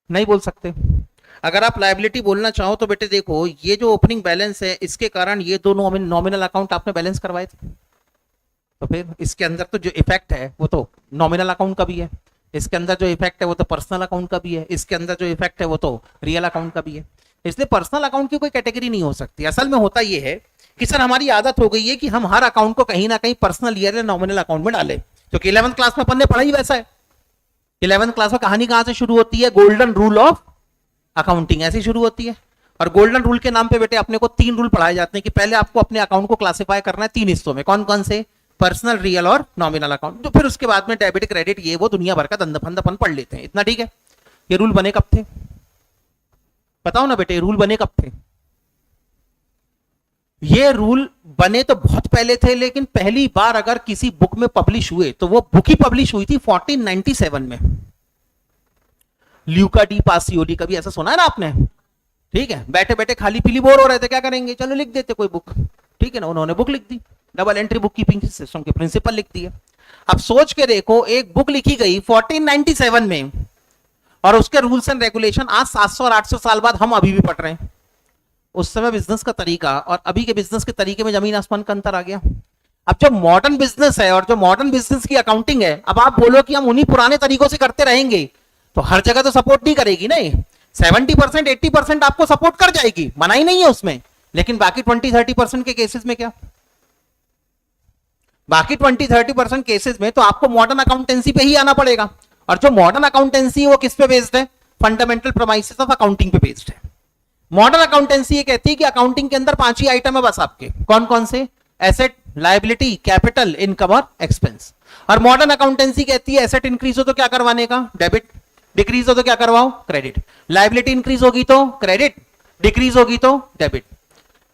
नहीं बोल सकते। अगर आप लायबिलिटी बोलना चाहो तो बेटे देखो, ये जो ओपनिंग बैलेंस है इसके कारण ये दोनों नॉमिनल अकाउंट आपने बैलेंस करवाए थे, तो फिर इसके अंदर तो जो इफेक्ट है वो तो नॉमिनल अकाउंट का भी है, इसके अंदर जो इफेक्ट है वो तो पर्सनल अकाउंट का भी है, इसके अंदर जो इफेक्ट है वो तो रियल अकाउंट का भी है। इसलिए पर्सनल अकाउंट की कोई कैटेगरी नहीं हो सकती। असल में होता ये है कि सर हमारी आदत हो गई है कि हम हर अकाउंट को कहीं ना कहीं पर्सनल, रियल या नॉमिनल अकाउंट में डालें, क्योंकि 11th क्लास में अपन ने पढ़ा ही वैसा है। 11th क्लास में कहानी कहां से शुरू होती है? गोल्डन रूल ऑफ अकाउंटिंग ऐसी शुरू होती है। और गोल्डन रूल के नाम पे बेटे अपने को 3 रूल पढ़ाए जाते हैं कि पहले आपको अपने अकाउंट को क्लासिफाई करना है 3 हिस्सों में। कौन कौन से? पर्सनल, रियल और नॉमिनल अकाउंट। तो फिर उसके बाद में डेबिट, क्रेडिट, ये वो दुनिया भर का दंड फंद अपन पढ़ लेते हैं। इतना ठीक है। ये रूल बने कब थे? बताओ ना बेटे, रूल बने कब थे? ये रूल बने तो बहुत पहले थे, लेकिन पहली बार अगर किसी बुक में पब्लिश हुए तो वो बुक ही पब्लिश हुई थी 1497 में। ल्यूका डी पासियोली, कभी ऐसा सुना है ना आपने? ठीक है, बैठे बैठे खाली पीली बोर हो रहे थे, क्या करेंगे, चलो लिख देते कोई बुक। ठीक है ना, उन्होंने बुक लिख दी, double entry book keeping system के प्रिंसिपल लिख दिए। अब सोच के देखो, एक बुक लिखी गई 1497 में और उसके रूल्स एंड रेगुलेशन आज 700 और 800 साल बाद हम अभी भी पढ़ रहे हैं। उस समय बिजनेस का तरीका और अभी के बिजनेस के तरीके में जमीन आसमान का अंतर आ गया। अब जो मॉडर्न बिजनेस है और जो मॉडर्न बिजनेस की अकाउंटिंग है, अब आप बोलो कि हम उन्हीं पुराने तरीकों से करते रहेंगे तो हर जगह तो सपोर्ट नहीं करेगी। नहीं, 70% 80% आपको सपोर्ट कर जाएगी, मना ही नहीं है उसमें, लेकिन बाकी 20-30% के केसेस में क्या? बाकी 20-30% केसेस में तो आपको मॉडर्न अकाउंटेंसी पे ही आना पड़ेगा। और जो मॉडर्न अकाउंटेंसी है वो किस पे बेस्ड है? फंडामेंटल प्रोमाइसेस ऑफ अकाउंटिंग पे बेस्ड है। मॉडर्न अकाउंटेंसी ये कहती है कि अकाउंटिंग के अंदर 5 ही आइटम है बस आपके। कौन कौन से? एसेट, लायबिलिटी, कैपिटल, इनकम और एक्सपेंस। और मॉडर्न अकाउंटेंसी कहती है एसेट इंक्रीज हो तो क्या करवाने का? डेबिट। डिक्रीज हो तो क्या करवाओ? क्रेडिट। लायबिलिटी इंक्रीज होगी तो क्रेडिट, डिक्रीज होगी तो डेबिट।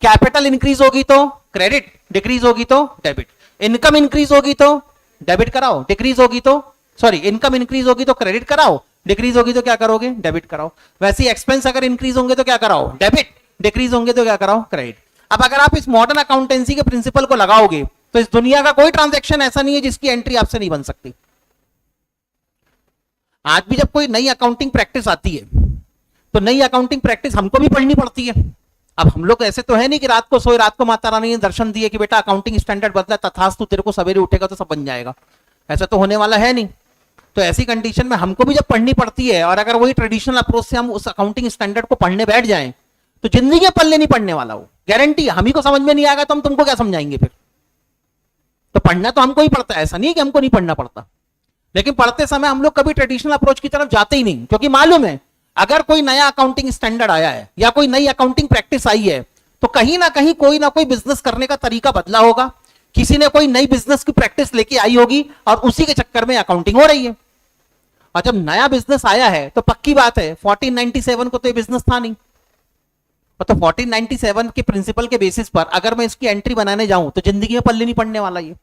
कैपिटल इंक्रीज होगी तो क्रेडिट, डिक्रीज होगी तो डेबिट। इनकम इंक्रीज होगी तो डेबिट कराओ, डिक्रीज होगी तो सॉरी इनकम इंक्रीज होगी तो क्रेडिट कराओ, डिक्रीज होगी तो क्या करोगे? डेबिट कराओ। वैसे ही एक्सपेंस अगर इंक्रीज होंगे तो क्या कराओ? डेबिट। डिक्रीज होंगे तो क्या कराओ? क्रेडिट। अब अगर आप इस मॉडर्न अकाउंटेंसी के प्रिंसिपल को लगाओगे तो इस दुनिया का कोई ट्रांजैक्शन ऐसा नहीं है जिसकी एंट्री आपसे नहीं बन सकती। आज भी जब कोई नई अकाउंटिंग प्रैक्टिस आती है तो नई अकाउंटिंग प्रैक्टिस हमको भी पढ़नी पड़ती है। अब हम लोग ऐसे तो है नहीं कि रात को सोए, रात को माता रानी ने दर्शन दिए कि बेटा अकाउंटिंग स्टैंडर्ड बदला, तथास्तु तेरे को सवेरे उठेगा तो सब बन जाएगा। ऐसा तो होने वाला है नहीं। तो ऐसी कंडीशन में हमको भी जब पढ़नी पड़ती है और अगर वही ट्रेडिशनल अप्रोच से हम उस अकाउंटिंग स्टैंडर्ड को पढ़ने बैठ जाएं तो जिंदगी में पल्ले नहीं पढ़ने वाला। वो गारंटी है। हम ही को समझ में नहीं आएगा तो हम तुमको क्या समझाएंगे फिर? तो पढ़ना तो हमको ही पड़ता है, ऐसा नहीं है कि हमको नहीं पढ़ना पड़ता। लेकिन पढ़ते समय हम लोग कभी ट्रेडिशनल अप्रोच की तरफ जाते ही नहीं, क्योंकि मालूम है अगर कोई नया अकाउंटिंग स्टैंडर्ड आया है या कोई नई अकाउंटिंग प्रैक्टिस आई है तो कहीं ना कोई बिजनेस करने का तरीका बदला होगा, किसी ने कोई नई बिजनेस की प्रैक्टिस लेके आई होगी और उसी के चक्कर में अकाउंटिंग हो रही है। और जब नया बिजनेस आया है तो पक्की बात है 1497 को तो ये बिजनेस था नहीं, और तो 1497 के प्रिंसिपल के बेसिस पर अगर मैं इसकी एंट्री बनाने जाऊं तो जिंदगी में पल्ले नहीं पड़ने वाला ये।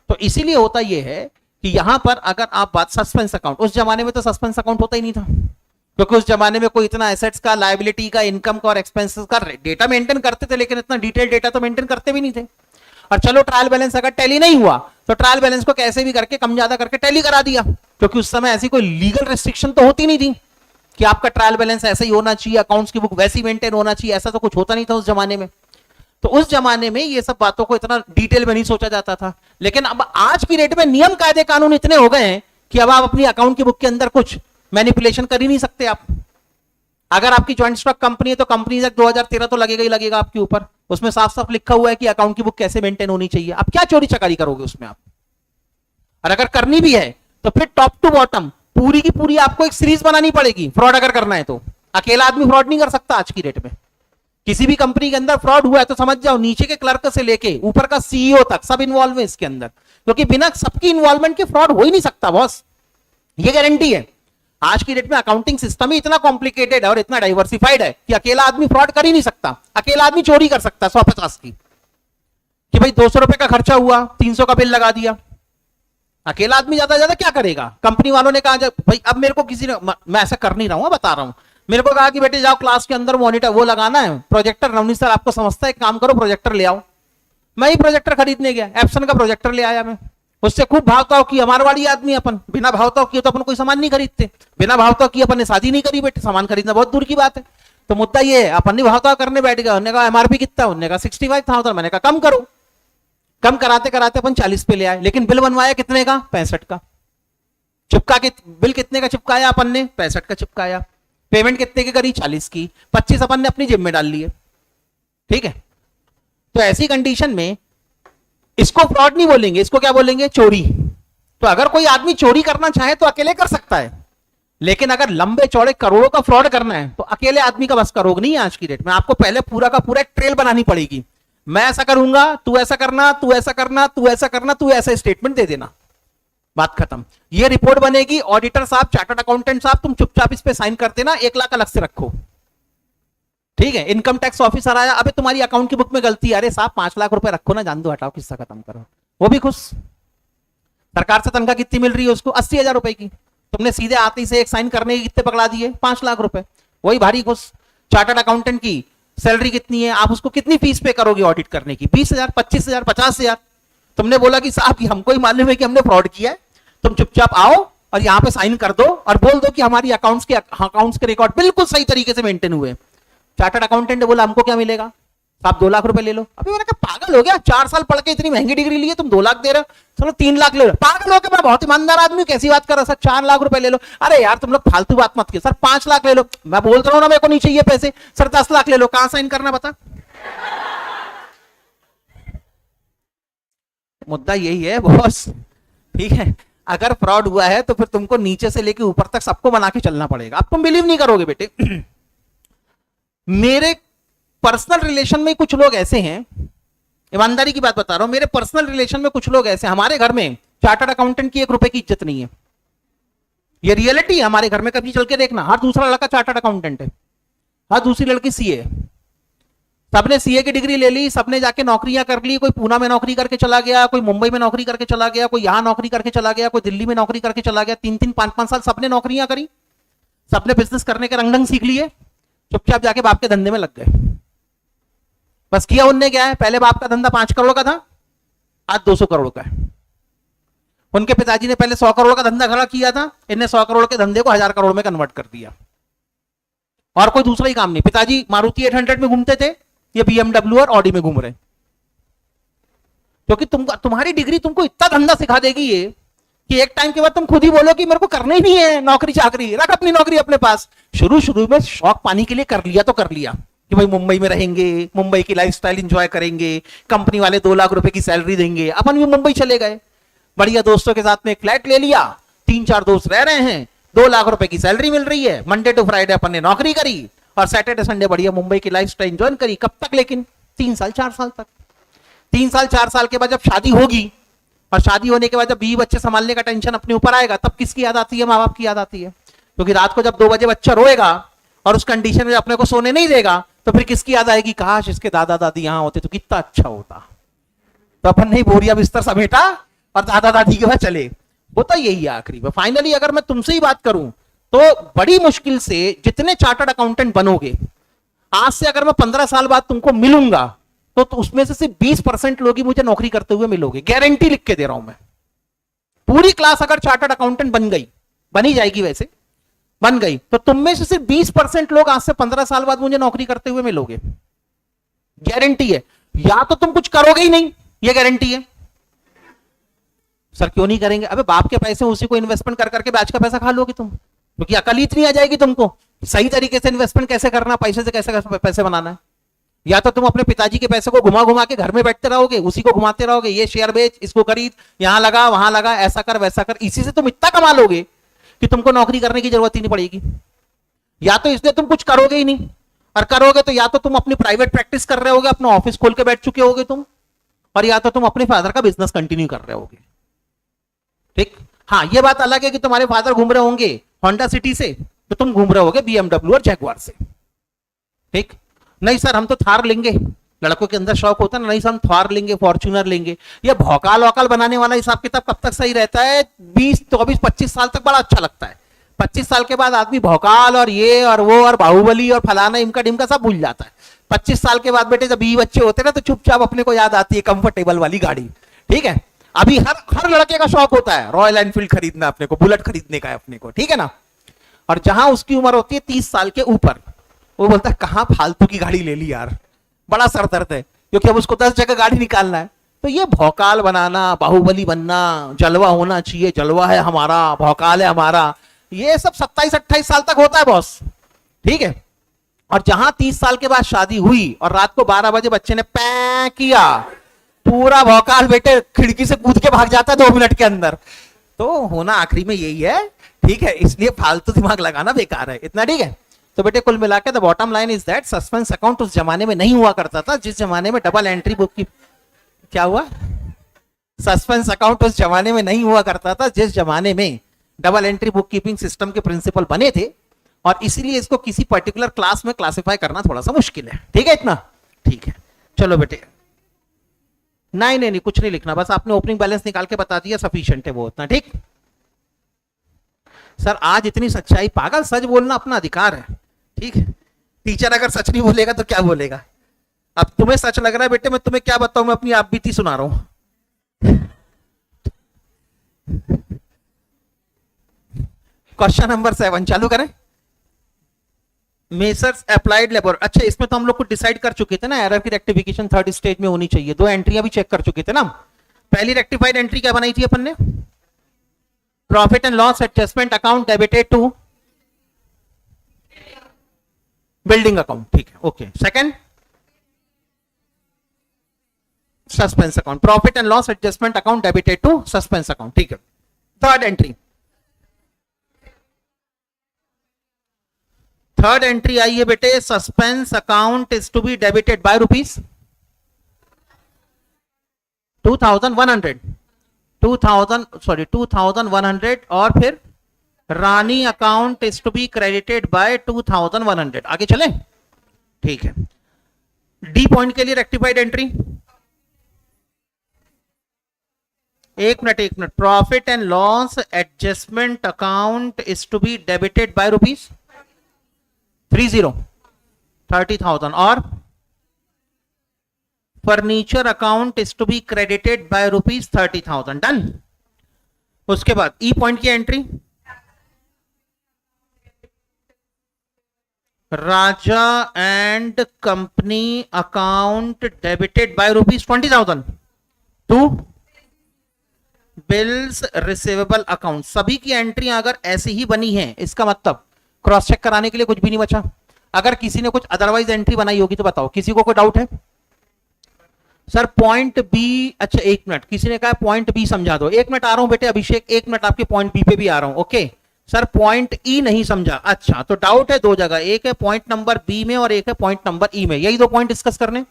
तो इसीलिए होता यह है कि यहां पर अगर आप बात सस्पेंस अकाउंट, उस जमाने में तो सस्पेंस अकाउंट होता ही नहीं था, क्योंकि उस जमाने में कोई इतना एसेट्स का, लायबिलिटी का, इनकम का और एक्सपेंसेस का डेटा मेंटेन करते थे, लेकिन इतना डिटेल डेटा तो मेंटेन करते भी नहीं थे। और चलो ट्रायल बैलेंस अगर टैली नहीं हुआ तो ट्रायल बैलेंस को कैसे भी करके कम ज्यादा करके टैली करा दिया, क्योंकि उस समय ऐसी कोई लीगल रिस्ट्रिक्शन तो होती नहीं थी कि आपका ट्रायल बैलेंस ऐसा ही होना चाहिए, अकाउंट्स की बुक वैसी मेंटेन होना चाहिए, ऐसा तो कुछ होता नहीं था उस जमाने में। तो उस जमाने में ये सब बातों को इतना डिटेल में नहीं सोचा जाता था। लेकिन अब आज की डेट में नियम कायदे कानून इतने हो गए हैं कि अब आप अपनी अकाउंट की बुक के अंदर कुछ मैनिपुलेशन कर ही नहीं सकते आप। अगर आपकी जॉइंट स्टॉक कंपनी है तो कंपनी एक्ट 2013 तो लगेगा ही लगेगा आपके ऊपर, उसमें साफ साफ लिखा हुआ है कि अकाउंट की बुक कैसे मेंटेन होनी चाहिए। आप क्या चोरी चकारी करोगे उसमें आप? और अगर करनी भी है तो फिर टॉप टू बॉटम पूरी की पूरी आपको एक सीरीज बनानी पड़ेगी। फ्रॉड अगर करना है तो अकेला आदमी फ्रॉड नहीं कर सकता। आज की डेट में किसी भी कंपनी के अंदर फ्रॉड हुआ है तो समझ जाओ नीचे के क्लर्क से लेके ऊपर का सीईओ तक सब इन्वॉल्व है इसके अंदर, क्योंकि बिना सबकी इन्वॉल्वमेंट के फ्रॉड हो ही नहीं सकता बॉस, ये गारंटी है। आज की डेट में अकाउंटिंग सिस्टम ही इतना कॉम्प्लिकेटेड है और इतना डाइवर्सिफाइड है कि अकेला आदमी फ्रॉड कर ही नहीं सकता। अकेला आदमी चोरी कर सकता है 150 की, कि भाई 200 रुपए का खर्चा हुआ 300 का बिल लगा दिया। अकेला आदमी ज्यादा ज्यादा क्या करेगा? कंपनी वालों ने कहा भाई अब मेरे को किसी ने, मैं ऐसा कर नहीं रहा हूं, बता रहा हूं, मेरे को कहा कि बेटे जाओ क्लास के अंदर मॉनिटर वो लगाना है, प्रोजेक्टर। नवनीत सर आपको समझता है, एक काम करो प्रोजेक्टर ले आओ। मैं ही प्रोजेक्टर खरीदने गया, एप्सन का प्रोजेक्टर ले आया मैं। उससे खूब भावताव की, मारवाड़ी आदमी अपन, बिना भावताव किए तो अपन कोई सामान नहीं खरीदते। बिना भावताव किए अपन ने शादी नहीं करी बेटे, सामान खरीदना बहुत दूर की बात है। तो मुद्दा ये है, अपन ने भावताव करने बैठ गया। उन्होंने कहा एमआरपी कितना, उन्होंने कहा 65,000। मैंने कहा कम करो। कम कराते कराते अपन 40 पे ले आए, लेकिन बिल बनवाया कितने का, 65 का। चिपका के बिल कितने का चिपकाया अपन ने, 65 का चिपकाया। पेमेंट कितने की करी, 40 की। 25 अपन ने अपनी जेब में डाल लिए। ठीक है, तो ऐसी कंडीशन में इसको फ्रॉड नहीं बोलेंगे, इसको क्या बोलेंगे, चोरी। तो अगर कोई आदमी चोरी करना चाहे तो अकेले कर सकता है, लेकिन अगर लंबे चौड़े करोड़ों का फ्रॉड करना है तो अकेले आदमी का बस का रोग नहीं है आज की डेट में। आपको पहले पूरा का पूरा एक ट्रेल बनानी पड़ेगी। मैं ऐसा करूंगा, तू ऐसा करना, तू ऐसा करना, तू ऐसा करना, तू ऐसा स्टेटमेंट दे देना, बात खत्म। ये रिपोर्ट बनेगी, ऑडिटर साहब, चार्टर्ड अकाउंटेंट साहब, तुम चुपचाप इस पे साइन कर देना, 1 लाख अलग से रखो। ठीक है, इनकम टैक्स ऑफिसर आया, अबे तुम्हारी अकाउंट की बुक में गलती है, अरे साहब 5 लाख रुपए रखो ना, जान दो, हटाओ, किस्सा खत्म करो, वो भी खुश। सरकार से तनख्वाह कितनी मिल रही है उसको, 80,000 रुपए की। तुमने सीधे आते से एक साइन करने के कितने पकड़ा दिए, 5 लाख रुपए, वही भारी खुश। चार्टर्ड अकाउंटेंट की सैलरी कितनी है, आप उसको कितनी फीस पे करोगे ऑडिट करने की, 20,000, 25,000, 50,000। तुमने बोला कि साहब हमको ही मालूम है कि हमने फ्रॉड किया है, तुम चुपचाप आओ और यहां पे साइन कर दो और बोल दो कि हमारी अकाउंट्स के रिकॉर्ड बिल्कुल सही तरीके से मेंटेन हुए। चार्टर्ड अकाउंटेंट ने बोला हमको क्या मिलेगा, आप 2 लाख रुपए ले लो। अभी मैंने कहा पागल हो गया, 4 साल पढ़ के इतनी महंगी डिग्री ली है, तुम 2 लाख दे रहे हो, चलो 3 लाख ले लो। पागल हो गया, मैं बहुत ईमानदार आदमी, कैसी बात कर रहा सर, 4 लाख रुपए ले लो। अरे यार तुम लोग फालतू बात मत किए सर, 5 लाख ले लो। मैं बोल रहा हूं ना मेरे को नहीं चाहिए पैसे, सर 10 लाख ले लो। कहां साइन करना बता। मुद्दा यही है बॉस, ठीक है। अगर फ्रॉड हुआ है तो फिर तुमको नीचे से लेके ऊपर तक सबको बना के चलना पड़ेगा। अब तुम बिलीव नहीं करोगे बेटे, मेरे पर्सनल रिलेशन में कुछ लोग ऐसे हैं, ईमानदारी की बात बता रहा हूं, मेरे पर्सनल रिलेशन में कुछ लोग ऐसे हैं, हमारे घर में चार्टर्ड अकाउंटेंट की 1 रुपए की इज्जत नहीं है। ये रियलिटी है हमारे घर में, कभी चल के देखना, हर दूसरा लड़का चार्टर्ड अकाउंटेंट है, हर दूसरी लड़की सीए है। सबने सीए की डिग्री ले ली, सबने जाके नौकरियां कर ली, कोई पूना में नौकरी करके चला गया, कोई मुंबई में नौकरी करके चला गया, कोई यहां नौकरी करके चला गया, कोई दिल्ली में नौकरी करके चला गया। 3-3, 5-5 साल सबने नौकरियां करी, सबने बिजनेस करने के रंग ढंग सीख लिए, चुपचाप जाके बाप के धंधे में लग गए। बस किया उनने क्या है, पहले बाप का धंधा 5 करोड़ का था, आज 200 करोड़ का है। उनके पिताजी ने पहले 100 करोड़ का धंधा खड़ा किया था, इनने 100 करोड़ के धंधे को 1000 करोड़ में कन्वर्ट कर दिया, और कोई दूसरा ही काम नहीं। पिताजी मारुति 800 में घूमते थे, ये BMW और ऑडी में घूम रहे, क्योंकि तुम्हारी डिग्री तुमको इतना धंधा सिखा देगी ये कि एक टाइम के बाद तुम खुद ही बोलो कि मेरे को करना ही नहीं है नौकरी चाकरी, रख अपनी नौकरी अपने पास। शुरू में शौक पानी के लिए कर लिया तो कर लिया कि भाई मुंबई में रहेंगे, मुंबई की लाइफस्टाइल एंजॉय करेंगे, कंपनी वाले 2 लाख रुपए की सैलरी देंगे, अपन भी मुंबई चले गए, बढ़िया दोस्तों के साथ में एक फ्लैट ले लिया, 3-4 दोस्त रह रहे हैं, 2 लाख रुपए की सैलरी मिल रही है, मंडे टू फ्राइडे अपन ने नौकरी करी और सैटरडे संडे बढ़िया मुंबई की लाइफस्टाइल एंजॉय करी। कब तक, लेकिन 3 साल 4 साल तक। 3 साल 4 साल के बाद जब शादी होगी, और शादी होने के बाद जब 20 बच्चे संभालने का टेंशन अपने ऊपर आएगा, तब किसकी याद आती है, माँ बाप की याद आती है। क्योंकि रात को जब 2 बजे बच्चा रोएगा और उस कंडीशन में अपने को सोने नहीं देगा, तो फिर किसकी याद आएगी, काश इसके दादा दादी यहां होते तो कितना अच्छा होता। तो अपन ने बोरिया बिस्तर समेटा और दादा दादी के बाद चले। होता यही है आखिरी में। फाइनली अगर मैं तुमसे ही बात करूं तो बड़ी मुश्किल से जितने चार्टर्ड अकाउंटेंट बनोगे, आज से अगर मैं 15 साल बाद तुमको मिलूंगा तो उसमें से सिर्फ 20% लोग ही मुझे नौकरी करते हुए मिलोगे, गारंटी लिख के दे रहा हूं मैं। पूरी क्लास अगर चार्टर्ड अकाउंटेंट बन गई, बनी जाएगी वैसे, बन गई, तो तुम में से सिर्फ 20% लोग आज से 15 साल बाद मुझे नौकरी करते हुए मिलोगे, गारंटी है। या तो तुम कुछ करोगे ही नहीं, ये गारंटी है। सर क्यों नहीं करेंगे, अबे बाप के पैसे उसी को इन्वेस्टमेंट कर करके बैच का पैसा खा लोगे तुम, क्योंकि अकल इतनी आ जाएगी तुमको सही तरीके से इन्वेस्टमेंट कैसे करना, पैसे से कैसे पैसे बनाना है। या तो तुम अपने पिताजी के पैसे को घुमा घुमा के घर में बैठते रहोगे, उसी को घुमाते रहोगे, ये शेयर बेच, इसको खरीद, यहां लगा वहां लगा, ऐसा कर वैसा कर, इसी से तुम इतना कमा लोगे कि तुमको नौकरी करने की जरूरत ही नहीं पड़ेगी। या तो इसलिए तुम कुछ करोगे ही नहीं, और करोगे तो या तो तुम अपनी प्राइवेट प्रैक्टिस कर रहे होगे, अपना ऑफिस खोल के बैठ चुके होगे तुम, और या तो तुम अपने फादर का बिजनेस कंटिन्यू कर रहे होगे। ठीक, हाँ ये बात अलग है कि तुम्हारे फादर घूम रहे होंगे होंडा सिटी से, तो तुम घूम रहे होगे BMW और जैगवार से। ठीक, नहीं सर हम तो थार लेंगे, लड़कों के अंदर शौक होता है ना, नहीं सर हम थार लेंगे, फॉर्च्यूनर लेंगे। ये भौकाल वौकाल बनाने वाला हिसाब किताब कब तक सही रहता है, 20, 24, 25 साल तक बड़ा अच्छा लगता है। 25 साल के बाद आदमी भौकाल और ये और वो और बाहुबली और फलाना इमका डिमका सब भूल जाता है। 25 साल के बाद बेटे जब 20 बच्चे होते हैं ना तो चुपचाप अपने को याद आती है कंफर्टेबल वाली गाड़ी। ठीक है, अभी हर लड़के का शौक होता है रॉयल एनफील्ड खरीदना, अपने को बुलेट खरीदने का है अपने को, ठीक है ना। और जहां उसकी उम्र होती है 30 साल के ऊपर, वो बोलता है कहां फालतू की गाड़ी ले ली यार, बड़ा सर दर्द है, क्योंकि अब उसको 10 जगह गाड़ी निकालना है। तो ये भौकाल बनाना, बाहुबली बनना, जलवा होना चाहिए, जलवा है हमारा, भौकाल है हमारा, ये सब 27-28 साल तक होता है बॉस, ठीक है। और जहां 30 साल के बाद शादी हुई और रात को 12 बजे बच्चे ने पैं किया, पूरा भौकाल बेटे खिड़की से कूद के भाग जाता है 2 मिनट के अंदर। तो होना आखिरी में यही है, ठीक है, इसलिए फालतू दिमाग लगाना बेकार है इतना, ठीक है। तो बेटे कुल मिलाकर the bottom line is that suspense account उस जमाने में नहीं हुआ करता था जिस जमाने में डबल एंट्री बुक की, क्या हुआ, सस्पेंस अकाउंट उस जमाने में नहीं हुआ करता था जिस जमाने में double entry book keeping system के प्रिंसिपल बने थे, और इसीलिए इसको किसी पर्टिकुलर क्लास में क्लासिफाई करना थोड़ा सा मुश्किल है, ठीक है इतना, ठीक है। चलो बेटे, नहीं नहीं नहीं कुछ नहीं लिखना, बस आपने ओपनिंग बैलेंस निकाल के बता दिया, सफिशिएंट है वो उतना, ठीक। सर आज इतनी सच्चाई, पागल, सच बोलना अपना अधिकार है, ठीक है। टीचर अगर सच नहीं बोलेगा तो क्या बोलेगा। अब तुम्हें सच लग रहा है बेटे, मैं तुम्हें क्या बताऊं, मैं अपनी आप बीती सुना रहा हूं। क्वेश्चन नंबर 7 चालू करें। मेसर्स अप्लाइड लेबर, अच्छा इसमें तो हम लोग को डिसाइड कर चुके थे ना, एरर की रेक्टिफिकेशन 3rd स्टेज में होनी चाहिए, 2 एंट्रियां भी चेक कर चुके थे ना। पहली रेक्टिफाइड एंट्री क्या बनाई थी अपन ने, profit and loss adjustment account debited to building account, ठीक है, okay. Second suspense account, profit and loss adjustment account debited to suspense account, ठीक है। थर्ड एंट्री आई है बेटे, suspense account is to be debited by rupees 2100, और फिर Rani account is to be credited by 2100। आगे चले, ठीक है। डी पॉइंट के लिए रेक्टिफाइड एंट्री, एक minute, profit and loss adjustment account is to be debited by rupees 30,000, और furniture account is to be credited by rupees 30,000, done. उसके बाद ई पॉइंट की एंट्री, Raja and company account debited by rupees 20,000 to bills receivable account. सभी की entry अगर ऐसी ही बनी है, इसका मतलब क्रॉस चेक कराने के लिए कुछ भी नहीं बचा। अगर किसी ने कुछ अदरवाइज एंट्री बनाई होगी तो बताओ, किसी को कोई डाउट है। सर पॉइंट बी, अच्छा एक मिनट, किसी ने कहा पॉइंट बी समझा दो, एक मिनट आ रहा हूं बेटे अभिषेक, एक मिनट, आपके पॉइंट बी पे भी आ रहा हूं, ओके। सर पॉइंट ई नहीं समझा, अच्छा तो डाउट है 2 जगह, एक है पॉइंट नंबर बी में और एक है पॉइंट नंबर ई में, यही 2 पॉइंट डिस्कस करने।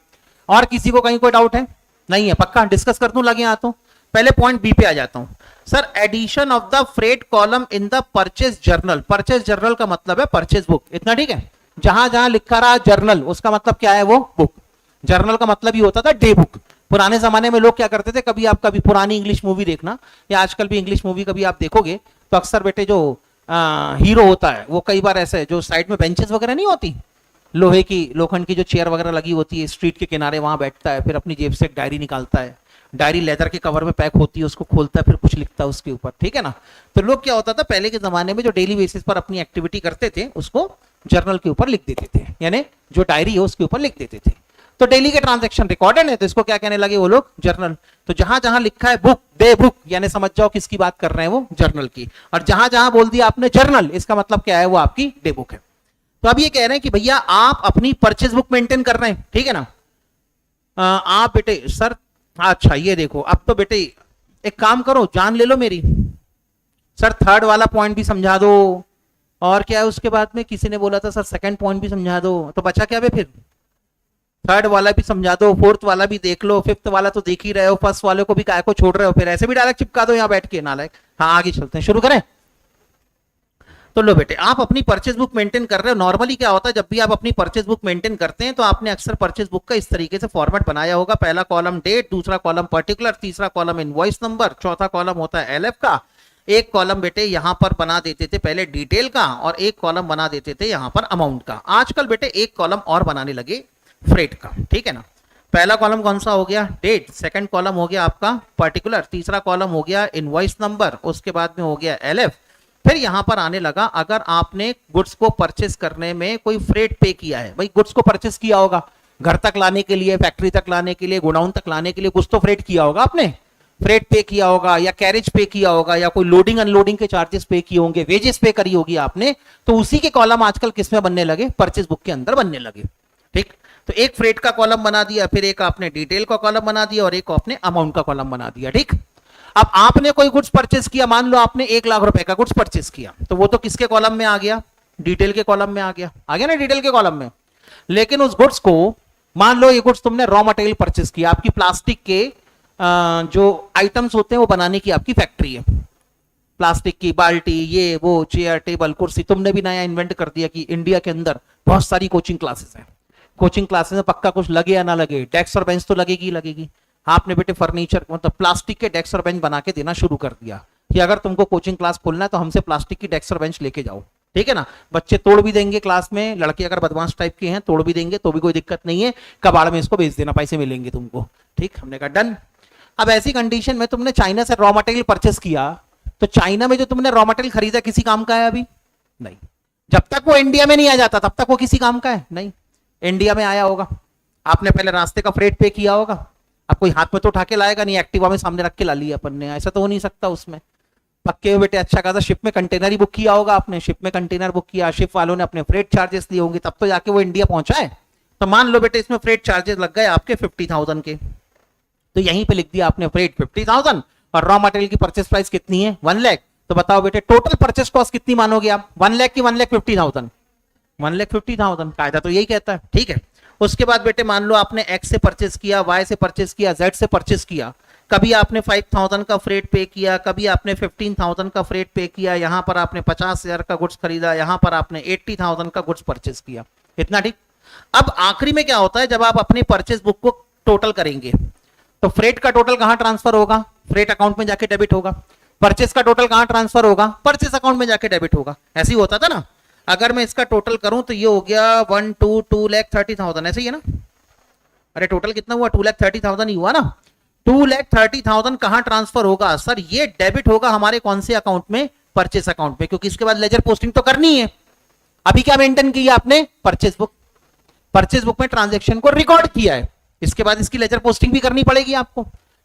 और किसी को कहीं कोई डाउट है, नहीं है, पक्का डिस्कस कर दूं, लगे आता हूं। पहले पॉइंट बी पे आ जाता हूं। Sir addition of the freight column in the purchase journal, purchase journal का मतलब है परचेज बुक, इतना ठीक है। जहां जहां लिखा रहा जर्नल, उसका मतलब क्या है, वो बुक। जर्नल का मतलब ही होता था डे बुक। पुराने जमाने में लोग क्या करते थे, कभी आप कभी पुरानी इंग्लिश मूवी देखना, या आजकल भी इंग्लिश मूवी कभी आप देखोगे तो अक्सर बेटे जो हीरो होता है वो कई बार ऐसे जो साइड में बेंचेस वगैरह नहीं होती, लोहे की लोखंड की जो चेयर वगैरह लगी होती है स्ट्रीट के किनारे, वहां बैठता है, फिर अपनी जेब से एक डायरी निकालता है, डायरी लेदर के कवर में पैक होती है, उसको खोलता है, फिर कुछ लिखता है उसके ऊपर, ठीक है ना। तो लोग क्या होता था पहले के जमाने में जो डेली बेसिस पर अपनी एक्टिविटी करते थे उसको जर्नल के ऊपर लिख देते थे, यानी जो डायरी है उसके ऊपर लिख देते थे। तो डेली के ट्रांजैक्शन रिकॉर्डेड है, तो इसको क्या कहने लगे वो लोग, जर्नल। तो जहां जहां लिखा है बुक, डे बुक, यानी समझ जाओ किसकी बात कर रहे हैं वो, जर्नल की। और जहां जहां बोल दिया आपने जर्नल, इसका मतलब क्या है, वो आपकी डे बुक है। तो अब ये कह रहे हैं कि भैया आप अपनी परचेज बुक मेंटेन कर रहे हैं, ठीक है ना। आप बेटे सर, अच्छा ये देखो, अब तो बेटे एक काम करो, जान ले लो मेरी। सर थर्ड वाला पॉइंट भी समझा दो, और क्या है उसके बाद में, किसी ने बोला था सर सेकंड पॉइंट भी समझा दो, तो बचा क्या बे फिर, थर्ड वाला भी समझा दो, फोर्थ वाला भी देख लो, फिफ्थ वाला तो देख ही रहे हो, फर्स्ट वाले को भी काय को छोड़ रहे हो, फिर ऐसे भी डायरेक्ट चिपका दो यहाँ बैठ के, नालायक। हाँ आगे चलते हैं, शुरू करें। तो लो बेटे, आप अपनी परचेज बुक मेंटेन कर रहे हो। नॉर्मली क्या होता है, जब भी आप अपनी परचेज बुक मेंटेन करते हैं तो आपने अक्सर परचेज बुक का इस तरीके से फॉर्मेट बनाया होगा, पहला कॉलम डेट, दूसरा कॉलम पर्टिकुलर, तीसरा कॉलम इनवॉइस नंबर, चौथा कॉलम होता है एलएफ का, एक कॉलम बेटे यहां पर बना देते थे पहले डिटेल का, और एक कॉलम बना देते थे यहां पर अमाउंट का। आजकल बेटे एक कॉलम और बनाने लगे फ्रेट का, ठीक है ना। पहला कॉलम कौन सा हो गया, डेट, सेकंड कॉलम हो गया आपका पर्टिकुलर, तीसरा कॉलम हो गया इनवॉइस नंबर, उसके बाद में हो गया एलएफ। फिर यहां पर आने लगा अगर आपने गुड्स को परचेस करने में कोई फ्रेट पे किया है, भाई गुड्स को परचेस किया होगा घर तक लाने के लिए, फैक्ट्री तक लाने के लिए, गोडाउन तक लाने के लिए कुछ तो फ्रेट किया होगा आपने, फ्रेट पे किया होगा या कैरेज पे किया होगा या कोई लोडिंग अनलोडिंग के चार्जेस पे किए होंगे, वेजेस पे करी होगी आपने, तो उसी के कॉलम आजकल किसमें बनने लगे, परचेस बुक के अंदर बनने लगे। ठीक, तो एक फ्रेट का कॉलम बना दिया, फिर एक आपने डिटेल का कॉलम बना दिया और एक आपने अमाउंट का कॉलम बना दिया। ठीक, अब आपने कोई गुड्स परचेस किया, मान लो आपने 1 लाख रुपए का गुड्स परचेस किया, तो वो तो किसके कॉलम में आ गया, डिटेल के कॉलम में आ गया, ना डिटेल के कॉलम में। लेकिन उस गुड्स को, मान लो ये गुड्स तुमने रॉ मटेरियल परचेस किया, आपकी प्लास्टिक के जो आइटम्स होते हैं वो बनाने की आपकी फैक्ट्री है, प्लास्टिक की बाल्टी, ये वो, चेयर टेबल कुर्सी, तुमने भी नया इन्वेंट कर दिया कि इंडिया के अंदर बहुत सारी कोचिंग क्लासेस हैं, कोचिंग क्लासेस में पक्का कुछ लगे या ना लगे, डेस्क और बेंच तो लगेगी लगेगी। आपने बेटे फर्नीचर मतलब प्लास्टिक के डेस्क और बेंच बना के देना शुरू कर दिया कि अगर तुमको कोचिंग क्लास खोलना है तो हमसे प्लास्टिक की डेस्क और बेंच लेके जाओ, ठीक है ना। बच्चे तोड़ भी देंगे क्लास में, लड़के अगर बदमाश टाइप के हैं तोड़ भी देंगे, तो भी कोई दिक्कत नहीं है, कबाड़ में इसको बेच देना, पैसे मिलेंगे तुमको। ठीक, हमने कहा डन। अब ऐसी कंडीशन में तुमने चाइना से रॉ मटेरियल परचेस किया, तो चाइना में जो तुमने रॉ मटेरियल खरीदा किसी काम का है अभी नहीं, जब तक वो इंडिया में नहीं आ जाता तब तक वो किसी काम का है नहीं। इंडिया में आया होगा, आपने पहले रास्ते का फ्रेट पे किया होगा, अब कोई हाथ में तो उठा के लाएगा नहीं, एक्टिवा में सामने रख के ला लिया अपन ने, ऐसा तो हो नहीं सकता उसमें। पक्के हुए बेटे अच्छा खासा शिप में कंटेनर ही बुक किया होगा आपने, शिप में कंटेनर बुक किया, शिप वालों ने अपने फ्रेट चार्जेस दिए होंगे, तब तो जाके वो इंडिया पहुंचा है। तो मान लो बेटे इसमें फ्रेट चार्जेस लग गए आपके 50,000 के, तो यहीं पे लिख दिया आपने फ्रेट 50,000 और रॉ मटेरियल की परचेस प्राइस कितनी है 1 लाख। तो बताओ बेटे टोटल परचेस कॉस्ट कितनी मानोगे आप, 1 लाख की 1,50,000, 1,50,000, कायदा तो यही कहता है। ठीक है, उसके बाद बेटे मान लो आपने एक्स से परचेस किया, वाई से परचेस किया, जेड से परचेस किया, कभी आपने 5,000 का फ्रेट पे किया, कभी आपने 15,000 का फ्रेट पे किया, यहां पर आपने 50,000 का गुड्स खरीदा, यहां पर आपने 80,000 का गुड्स परचेस किया, इतना। ठीक, अब आखिरी में क्या होता है, जब आप अपनी परचेस बुक को टोटल करेंगे तो फ्रेट का टोटल कहां ट्रांसफर होगा, फ्रेट अकाउंट में जाके डेबिट होगा, परचेस का टोटल कहां ट्रांसफर होगा, परचेस अकाउंट में जाके डेबिट होगा। ऐसे ही होता था ना। अगर मैं इसका टोटल करूं तो ये हो गया 2,30,000, ऐसे ही है ना। अरे टोटल कितना हुआ, 2,30,000 ही हुआ ना। 2,30,000 कहां ट्रांसफर होगा सर, ये डेबिट होगा हमारे कौन से अकाउंट में, परचेस अकाउंट में, क्योंकि इसके बाद लेजर पोस्टिंग तो करनी है। अभी क्या मेंटेन किया आपने, परचेस बुक, परचेस बुक में ट्रांजेक्शन को रिकॉर्ड किया है, इसके बाद इसकी लेजर पोस्टिंग भी करनी पड़ेगी आपको।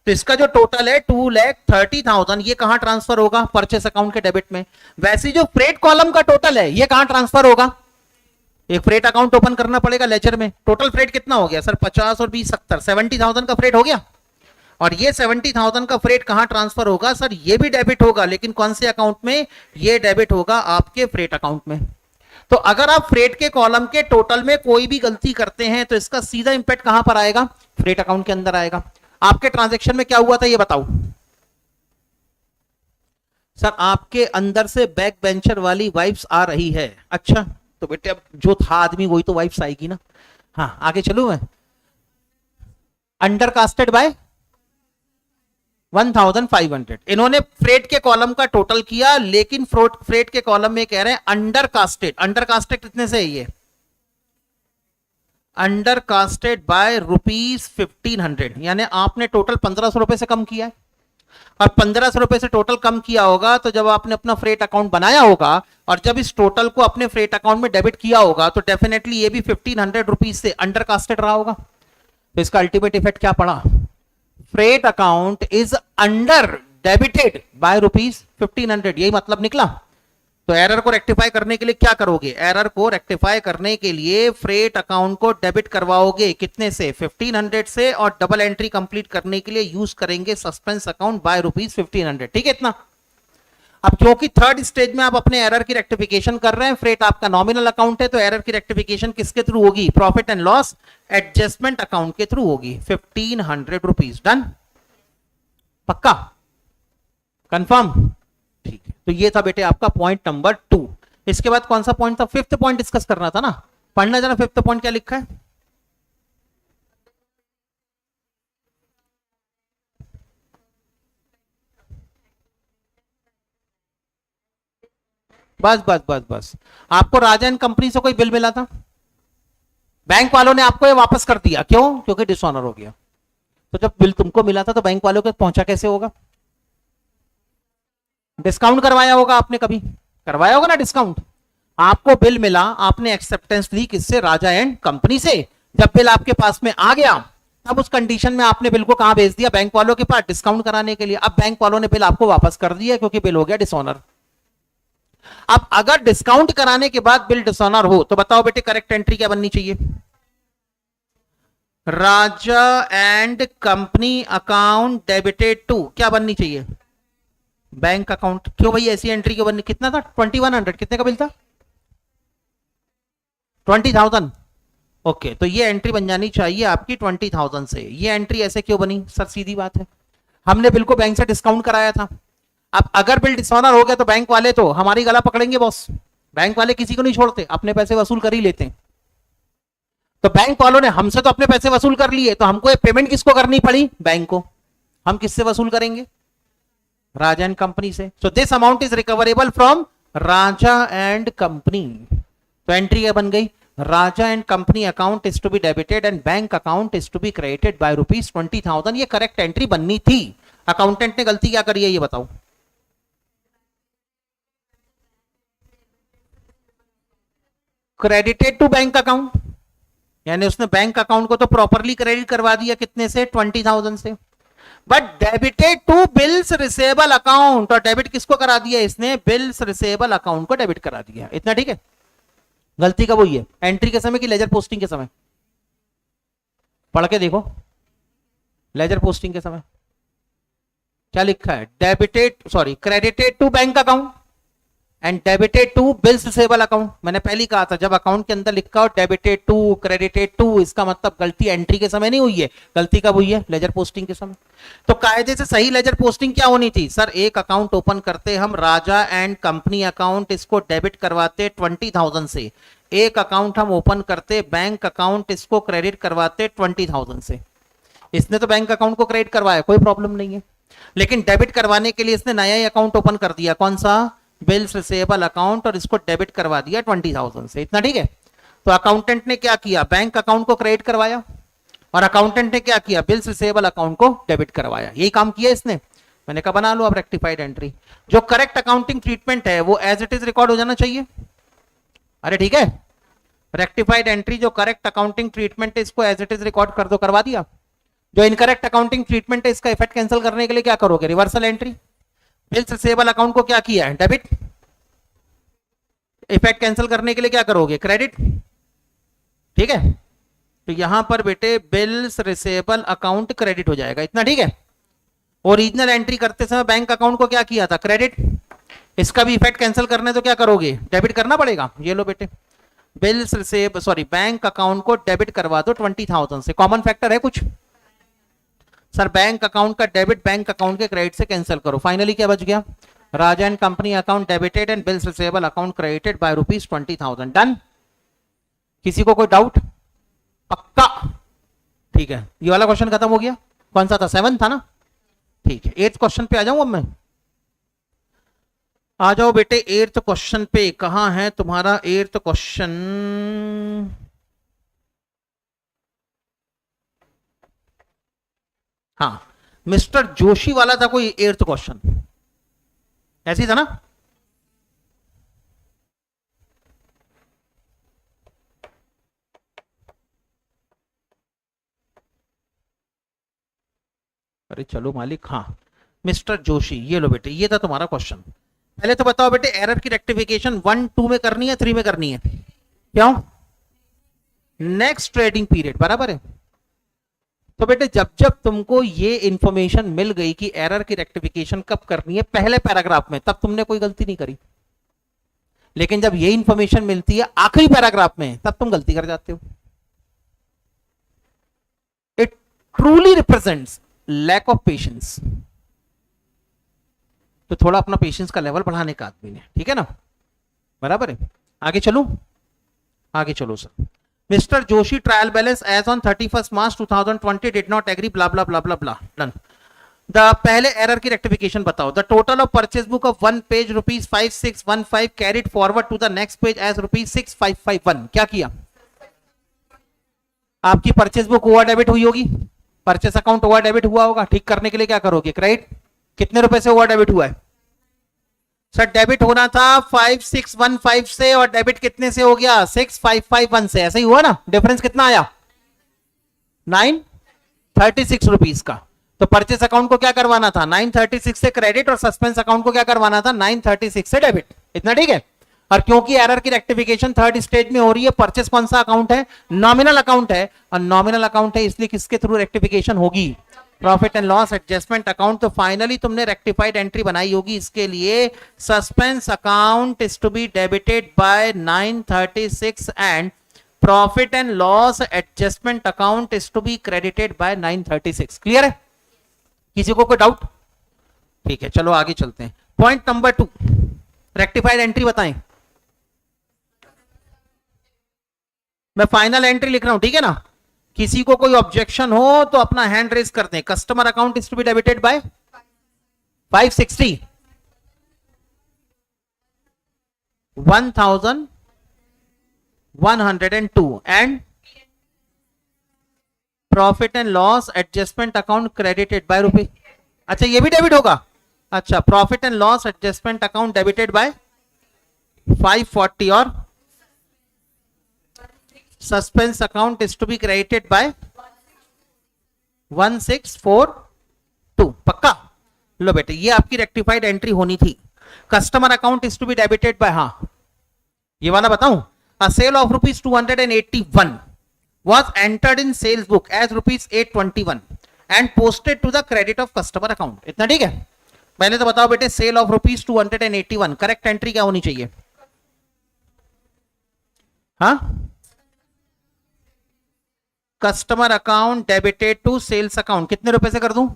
तो इसका जो टोटल है 2,30,000 ये कहां ट्रांसफर होगा, परचेस अकाउंट के डेबिट में। वैसे जो फ्रेट कॉलम का टोटल है ये कहां ट्रांसफर होगा, एक फ्रेट अकाउंट ओपन करना पड़ेगा लेजर में। टोटल फ्रेट कितना हो गया सर, 50 और 20 70, 70,000 का फ्रेट हो गया। और ये 70,000 का फ्रेट कहां ट्रांसफर होगा सर, ये भी डेबिट होगा, लेकिन कौन से अकाउंट में, ये डेबिट होगा आपके फ्रेट अकाउंट में। तो अगर आप फ्रेट के कॉलम के टोटल में कोई भी गलती करते हैं तो इसका सीधा इंपैक्ट कहां पर आएगा, फ्रेट अकाउंट के अंदर आएगा। आपके ट्रांजैक्शन में क्या हुआ था ये बताओ सर, आपके अंदर से बैक बेंचर वाली वाइब्स आ रही है। अच्छा, तो बेटे अब जो था आदमी वही तो वाइब्स आएगी ना। हाँ आगे चलूं मैं, अंडर कास्टेड बाय 1,500, इन्होंने फ्रेट के कॉलम का टोटल किया, लेकिन फ्रेट के कॉलम में कह रहे हैं अंडर कास्टेड। अंडर कास्टेड कितने से है ये, अंडर कास्टेड बाय ₹1,500, यानी आपने टोटल 1,500 रुपए से कम किया है। और 1,500 रुपए से टोटल कम किया होगा तो जब आपने अपना फ्रेट अकाउंट बनाया होगा और जब इस टोटल को अपने फ्रेट अकाउंट में डेबिट किया होगा तो डेफिनेटली ये भी 1,500 रुपीज से अंडर कास्टेड रहा होगा। तो इसका अल्टीमेट इफेक्ट क्या पड़ा, freight account is under debited bye ₹1,500, यही मतलब निकला। तो एरर को रेक्टिफाई करने के लिए क्या करोगे, एरर को रेक्टिफाई करने के लिए फ्रेट अकाउंट को डेबिट करवाओगे, कितने से, 1,500 से, और डबल एंट्री कंप्लीट करने के लिए यूज करेंगे सस्पेंस अकाउंट बाय ₹1,500। ठीक है इतना। अब क्योंकि थर्ड स्टेज में आप अपने एरर की रेक्टिफिकेशन कर रहे हैं, फ्रेट आपका नॉमिनल अकाउंट है, तो एरर की रेक्टिफिकेशन किसके थ्रू होगी, profit and loss adjustment account के थ्रू होगी। 1,500 रुपीज, डन, पक्का, कंफर्म। ठीक है, तो ये था बेटे आपका पॉइंट नंबर 2। इसके बाद कौन सा पॉइंट था, फिफ्थ पॉइंट डिस्कस करना था ना, पढ़ना जरा फिफ्थ पॉइंट क्या लिखा है। बस बस बस बस, आपको राजा एंड कंपनी से कोई बिल मिला था, बैंक वालों ने आपको ये वापस कर दिया, क्यों? क्योंकि डिसऑनर हो गया। तो जब बिल तुमको मिला था तो बैंक वालों को पहुंचा कैसे होगा? डिस्काउंट करवाया होगा आपने, कभी करवाया होगा ना डिस्काउंट। आपको बिल मिला, आपने एक्सेप्टेंस ली किससे? राजा एंड कंपनी से। जब बिल आपके पास में आ गया तब उस कंडीशन में आपने बिल को कहां भेज दिया? बैंक वालों के पास, डिस्काउंट कराने के लिए। अब बैंक वालों ने बिल आपको वापस कर दिया क्योंकि बिल हो गया डिसऑनर। अब अगर डिस्काउंट कराने के बाद बिल डिसऑनर हो तो बताओ बेटे करेक्ट एंट्री क्या बननी चाहिए? Raja and company account debited to, क्या बननी चाहिए? Bank account. क्यों भाई ऐसी एंट्री क्यों बननी? कितना था? 2100। कितने का बिल था? 20,000। ओके, तो ये एंट्री बन जानी चाहिए आपकी 20,000 से। ये एंट्री ऐसे क्यों बनी सर? सीधी बात है, हमने बिल को बैंक से डिस्काउंट कराया था। अब अगर बिल डिसऑनर हो गया तो बैंक वाले तो हमारी गला पकड़ेंगे बॉस। बैंक वाले किसी को नहीं छोड़ते, अपने पैसे वसूल कर ही लेते हैं। तो बैंक वालों ने हमसे तो अपने पैसे वसूल कर लिए, तो हमको पेमेंट किसको करनी पड़ी? बैंक को। हम किससे वसूल करेंगे? राजा एंड कंपनी से। So this amount is recoverable from Raja and company. तो एंट्री क्या बन गई? Raja and company account is to be debited and bank account is to be credited by ₹20,000। ये करेक्ट एंट्री बननी थी। अकाउंटेंट ने गलती क्या करी है ये बताओ? क्रेडिटेड टू बैंक अकाउंट, यानी उसने बैंक अकाउंट को तो प्रॉपरली क्रेडिट करवा दिया, कितने से? 20,000 से। But debited to bills receivable account, और डेबिट किसको करा दिया इसने? बिल्स रिसेबल अकाउंट को डेबिट करा दिया। इतना ठीक है? गलती कब हुई है? एंट्री के समय कि लेजर पोस्टिंग के समय? पढ़ के देखो, लेजर पोस्टिंग के समय क्या लिखा है? Debited, sorry, credited to bank account and debited to bills receivable account. मैंने पहले कहा था जब अकाउंट के अंदर लिखा हो डेबिटेड टू, क्रेडिटेड टू, इसका मतलब गलती एंट्री के समय नहीं हुई है, गलती कब हुई है? लेजर पोस्टिंग के समय। तो कायदे से सही लेजर पोस्टिंग क्या होनी थी सर? एक अकाउंट ओपन करते हम राजा एंड कंपनी अकाउंट, इसको डेबिट करवाते 20,000 से। एक अकाउंट हम ओपन करते बैंक अकाउंट, इसको क्रेडिट करवाते 20,000 से। इसने तो बैंक अकाउंट को क्रेडिट करवाया, कोई प्रॉब्लम नहीं है, लेकिन डेबिट करवाने के लिए इसने नया ही अकाउंट ओपन कर दिया। कौन सा? बिल्स रिसेबल अकाउंट, और इसको डेबिट करवा दिया 20,000 से। इतना ठीक है? तो अकाउंटेंट ने क्या किया? बैंक अकाउंट को क्रेडिट करवाया, और अकाउंटेंट ने क्या किया? बिल्स रिसेबल अकाउंट को डेबिट करवाया। यही काम किया इसने। मैंने कहा बना लो अब रेक्टिफाइड एंट्री। जो करेक्ट अकाउंटिंग ट्रीटमेंट है वो एज इट इज रिकॉर्ड हो जाना चाहिए। अरे ठीक है, रेक्टिफाइड एंट्री जो करेक्ट अकाउंटिंग ट्रीटमेंट है इसको एज इट इज रिकॉर्ड कर दो, करवा दिया। जो इनकरेक्ट अकाउंटिंग ट्रीटमेंट है इसका इफेक्ट कैंसिल करने के लिए क्या करोगे? Reversal entry. Bills receivable account को क्या किया है? डेबिट। इफेक्ट कैंसिल करने के लिए क्या करोगे? क्रेडिट। ठीक है? तो यहां पर बेटे बिल्स रिसेबल अकाउंट क्रेडिट हो जाएगा। इतना ठीक है? ओरिजिनल एंट्री करते समय बैंक अकाउंट को क्या किया था? क्रेडिट। इसका भी इफेक्ट कैंसिल करने तो क्या करोगे? डेबिट करना पड़ेगा। ये लो बेटे, bills receive, sorry, bank account को डेबिट करवा दो 20,000 से। कॉमन फैक्टर है कुछ सर? बैंक अकाउंट का डेबिट बैंक अकाउंट के क्रेडिट से कैंसिल करो। फाइनली क्या बच गया? Raja and company account debited and bills receivable account credited by ₹20,000। Done? किसी को कोई डाउट? पक्का? ठीक है, ये वाला क्वेश्चन खत्म हो गया। कौन सा था? 7 था ना? ठीक है, 8th क्वेश्चन पे आ जाऊं अब मैं। आ जाओ बेटे 8th क्वेश्चन पे। कहां है तुम्हारा 8th क्वेश्चन? हाँ, मिस्टर जोशी वाला था कोई 8th क्वेश्चन, ऐसे ही था ना? अरे चलो मालिक, हाँ, मिस्टर जोशी, ये लो बेटे, ये था तुम्हारा क्वेश्चन। पहले तो बताओ बेटे एरर की रेक्टिफिकेशन 1, 2 में करनी है, 3 में करनी है? क्यों? नेक्स्ट ट्रेडिंग पीरियड, बराबर है। तो बेटे जब जब तुमको ये इंफॉर्मेशन मिल गई कि एरर की रेक्टिफिकेशन कब करनी है पहले पैराग्राफ में, तब तुमने कोई गलती नहीं करी। लेकिन जब ये इंफॉर्मेशन मिलती है आखिरी पैराग्राफ में, तब तुम गलती कर जाते हो। It truly represents lack of patience. तो थोड़ा अपना पेशेंस का लेवल बढ़ाने का आदमी ने, ठीक है ना? बराबर है। आगे चलो, आगे चलो sir. Mr Joshi trial balance as on 31st March 2020 did not agree, blah blah blah blah blah. Done. The पहले एरर की रेक्टिफिकेशन बताओ। The total of purchase book of one page ₹5615 carried forward to the next page as ₹6551। क्या किया? आपकी purchase book over debit हुई होगी, purchase account over debit हुआ होगा, ठीक करने के लिए क्या करोगे? क्रेडिट। कितने रुपए से ओवर डेबिट हुआ है? सर डेबिट होना था 5615 से और डेबिट कितने से हो गया? 6551 से। ऐसा ही हुआ ना? डिफरेंस कितना आया? 936 रुपीज का। तो परचेस अकाउंट को क्या करवाना था? 936 से क्रेडिट, और सस्पेंस अकाउंट को क्या करवाना था? 936 से डेबिट। इतना ठीक है। और क्योंकि एरर की रेक्टिफिकेशन थर्ड स्टेज में हो रही है, परचेस कौन सा अकाउंट है? नॉमिनल अकाउंट है, और नॉमिनल अकाउंट है इसलिए किसके थ्रू रेक्टिफिकेशन होगी? Profit and loss adjustment account. तो फाइनली तुमने रेक्टिफाइड एंट्री बनाई होगी इसके लिए, suspense account is to be debited by 936 and profit and loss adjustment account is to be credited by 936। Clear है? किसी को कोई डाउट? ठीक है, चलो आगे चलते हैं। पॉइंट नंबर 2, रेक्टिफाइड एंट्री बताएं। मैं फाइनल एंट्री लिख रहा हूं, ठीक है ना? किसी को कोई ऑब्जेक्शन हो तो अपना हैंड रेज करते हैं। Customer account is to be debited by 560 1102 and profit and loss adjustment account credited by रुपए। अच्छा, ये भी डेबिट होगा। अच्छा, profit and loss adjustment account debited by 540 और suspense account is to be credited by 1642। पक्का? लो बेटे, ये आपकी रेक्टिफाइड एंट्री होनी थी। Customer account is to be debited by, हाँ ये वाला बताऊं, a sale of ₹281 was entered in sales book as ₹821 and posted to the credit of customer account। इतना ठीक है? पहले तो बताओ बेटे, सेल ऑफ ₹281, करेक्ट एंट्री क्या होनी चाहिए? हाँ, customer account debited to sales account. कितने रुपए से कर दूं?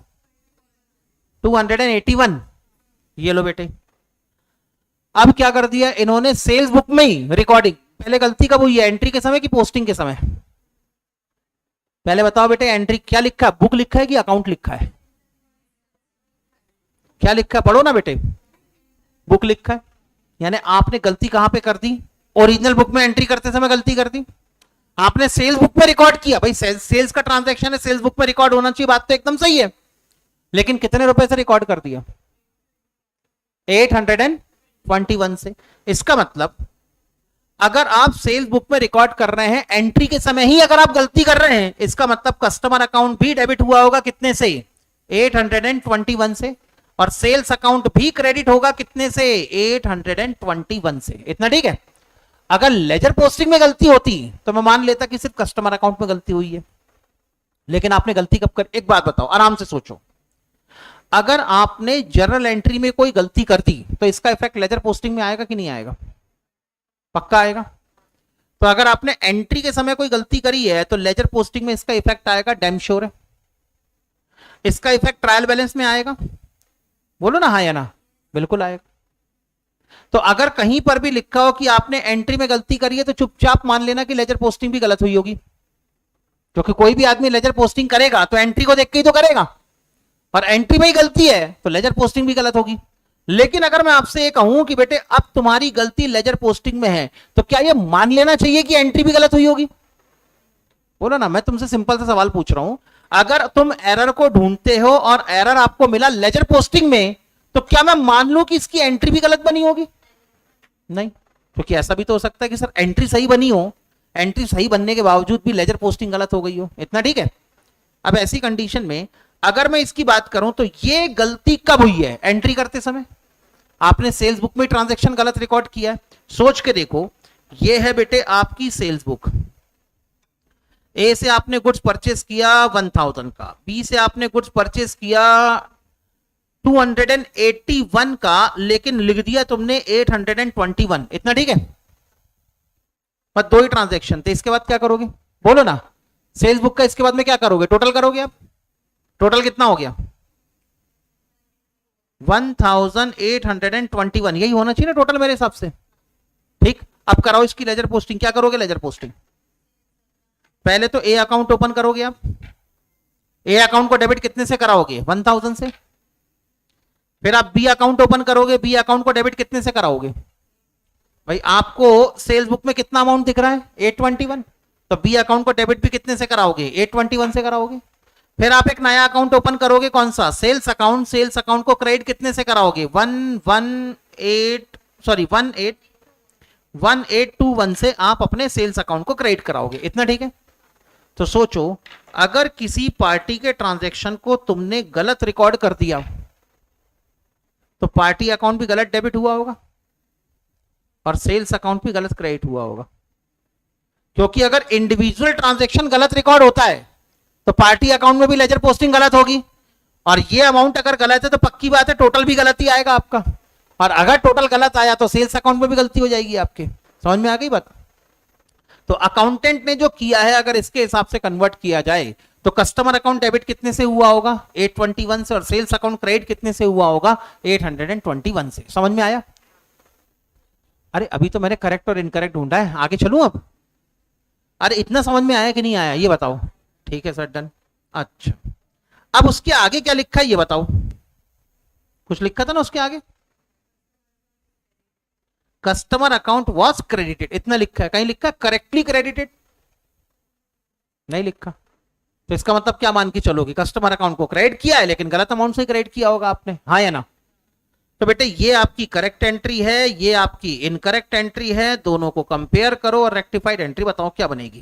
281। ये लो बेटे, अब क्या कर दिया इन्होंने? सेल्स बुक में ही रिकॉर्डिंग। पहले गलती कब हुई है? एंट्री के समय कि पोस्टिंग के समय? पहले बताओ बेटे, एंट्री क्या लिखा है? बुक लिखा है कि अकाउंट लिखा है? क्या लिखा है? पढ़ो ना बेटे। बुक लिखा है, यानी आपने गलती कहां पे कर दी? ओरिजिनल बुक में एंट्री करते समय गलती कर दी। आपने सेल्स बुक में रिकॉर्ड किया, भाई सेल्स का ट्रांजैक्शन है, सेल्स बुक में रिकॉर्ड होना चाहिए, बात तो एकदम सही है। लेकिन कितने रुपए से रिकॉर्ड कर दिया? 821 से। इसका मतलब अगर आप सेल्स बुक में रिकॉर्ड कर रहे हैं एंट्री के समय ही अगर आप गलती कर रहे हैं, इसका मतलब कस्टमर अकाउंट भी डेबिट हुआ होगा कितने से? 821 से। और सेल्स अकाउंट भी क्रेडिट होगा कितने से? 821 से। इतना ठीक है? अगर लेजर पोस्टिंग में गलती होती तो मैं मान लेता कि सिर्फ कस्टमर अकाउंट में गलती हुई है, लेकिन आपने गलती कब कर? एक बात बताओ, आराम से सोचो। अगर आपने जर्नल एंट्री में कोई गलती कर दी तो इसका इफेक्ट लेजर पोस्टिंग में आएगा कि नहीं आएगा? पक्का आएगा। तो अगर आपने एंट्री के समय कोई गलती करी है तो लेजर पोस्टिंग में इसका इफेक्ट आएगा, डैम श्योर है। इसका इफेक्ट ट्रायल बैलेंस में आएगा। बोलो ना हाँ या ना? बिल्कुल आएगा। तो अगर कहीं पर भी लिखा हो कि आपने एंट्री में गलती करी है तो चुपचाप मान लेना कि लेजर पोस्टिंग भी गलत हुई होगी, क्योंकि कोई भी आदमी लेजर पोस्टिंग करेगा तो एंट्री को देख के ही तो करेगा, और एंट्री में ही गलती है तो लेजर पोस्टिंग भी गलत होगी। लेकिन अगर मैं आपसे ये कहूं कि बेटे अब तुम्हारी गलती लेजर पोस्टिंग में है, तो क्या ये मान लेना चाहिए कि एंट्री भी गलत हुई होगी? बोलो ना, मैं तुमसे सिंपल सा सवाल पूछ रहा हूं। अगर तुम एरर को ढूंढते हो और एरर आपको मिला लेजर पोस्टिंग में, तो क्या मैं मान लूं कि इसकी एंट्री भी गलत बनी होगी? नहीं, क्योंकि ऐसा भी तो हो सकता है कि सर एंट्री सही बनी हो, एंट्री सही बनने के बावजूद भी लेजर पोस्टिंग गलत हो गई हो। इतना ठीक है? अब ऐसी कंडीशन में अगर मैं इसकी बात करूं तो ये गलती कब हुई है? एंट्री करते समय। आपने सेल्स बुक में ट्रांजैक्शन गलत रिकॉर्ड किया है। सोच के देखो, ये है बेटे आपकी सेल्स बुक। ए से आपने गुड्स परचेस किया 1000 का, बी से आपने गुड्स परचेस किया 281 का, लेकिन लिख दिया तुमने 821। इतना ठीक है? बस दो ही ट्रांजैक्शन थे। इसके बाद क्या करोगे? बोलो ना। सेल्स बुक का इसके बाद में क्या करोगे? टोटल करोगे आप। टोटल कितना हो गया? 1821। यही होना चाहिए ना टोटल मेरे हिसाब से। ठीक, अब कराओ इसकी लेजर पोस्टिंग। क्या करोगे लेजर पोस्टिंग? पहले तो ए अकाउंट ओपन करोगे आप, ए अकाउंट को डेबिट कितने से कराओगे? 1000 से। फिर आप बी अकाउंट ओपन करोगे, बी अकाउंट को डेबिट कितने से कराओगे? भाई आपको सेल्स बुक में कितना अमाउंट दिख रहा है? 821। तो बी अकाउंट को डेबिट भी कितने से कराओगे? 821 से कराओगे। फिर आप एक नया अकाउंट ओपन करोगे, कौन सा? Sales account. सेल्स अकाउंट को क्रेडिट कितने से कराओगे? 1821 से आप अपने सेल्स अकाउंट को क्रेडिट कराओगे। इतना ठीक है? तो सोचो, अगर किसी पार्टी के ट्रांजैक्शन को तुमने गलत रिकॉर्ड कर दिया तो पार्टी अकाउंट भी गलत डेबिट हुआ होगा और सेल्स अकाउंट भी गलत क्रेडिट हुआ होगा। क्योंकि अगर इंडिविजुअल ट्रांजैक्शन गलत रिकॉर्ड होता है तो पार्टी अकाउंट में भी लेजर पोस्टिंग गलत होगी, और ये अमाउंट अगर गलत है तो पक्की बात है टोटल भी गलत ही आएगा आपका, और अगर टोटल गलत आया तो सेल्स अकाउंट में भी गलती हो जाएगी आपके। समझ में आ गई बात? तो अकाउंटेंट ने जो किया है, अगर इसके हिसाब से कन्वर्ट किया जाए तो कस्टमर अकाउंट डेबिट कितने से हुआ होगा? 821 से, और सेल्स अकाउंट क्रेडिट कितने से हुआ होगा? 821 से। समझ में आया? अरे अभी तो मैंने करेक्ट और इनकरेक्ट ढूंढा है, आगे चलूं अब? अरे इतना समझ में आया कि नहीं आया ये बताओ। ठीक है सर, डन। अच्छा, अब उसके आगे क्या लिखा है ये बताओ। कुछ लिखा था ना उसके आगे, कस्टमर अकाउंट वॉज क्रेडिटेड, इतना लिखा है। कहीं लिखा है करेक्टली क्रेडिटेड? नहीं लिखा। तो इसका मतलब क्या मान के चलोगे? कस्टमर अकाउंट को क्रेडिट किया है लेकिन गलत अमाउंट से क्रेडिट किया होगा आपने, हाँ या ना? तो बेटे ये आपकी करेक्ट एंट्री है, ये आपकी इनकरेक्ट एंट्री है, दोनों को कंपेयर करो और रेक्टिफाइड एंट्री बताओ क्या बनेगी।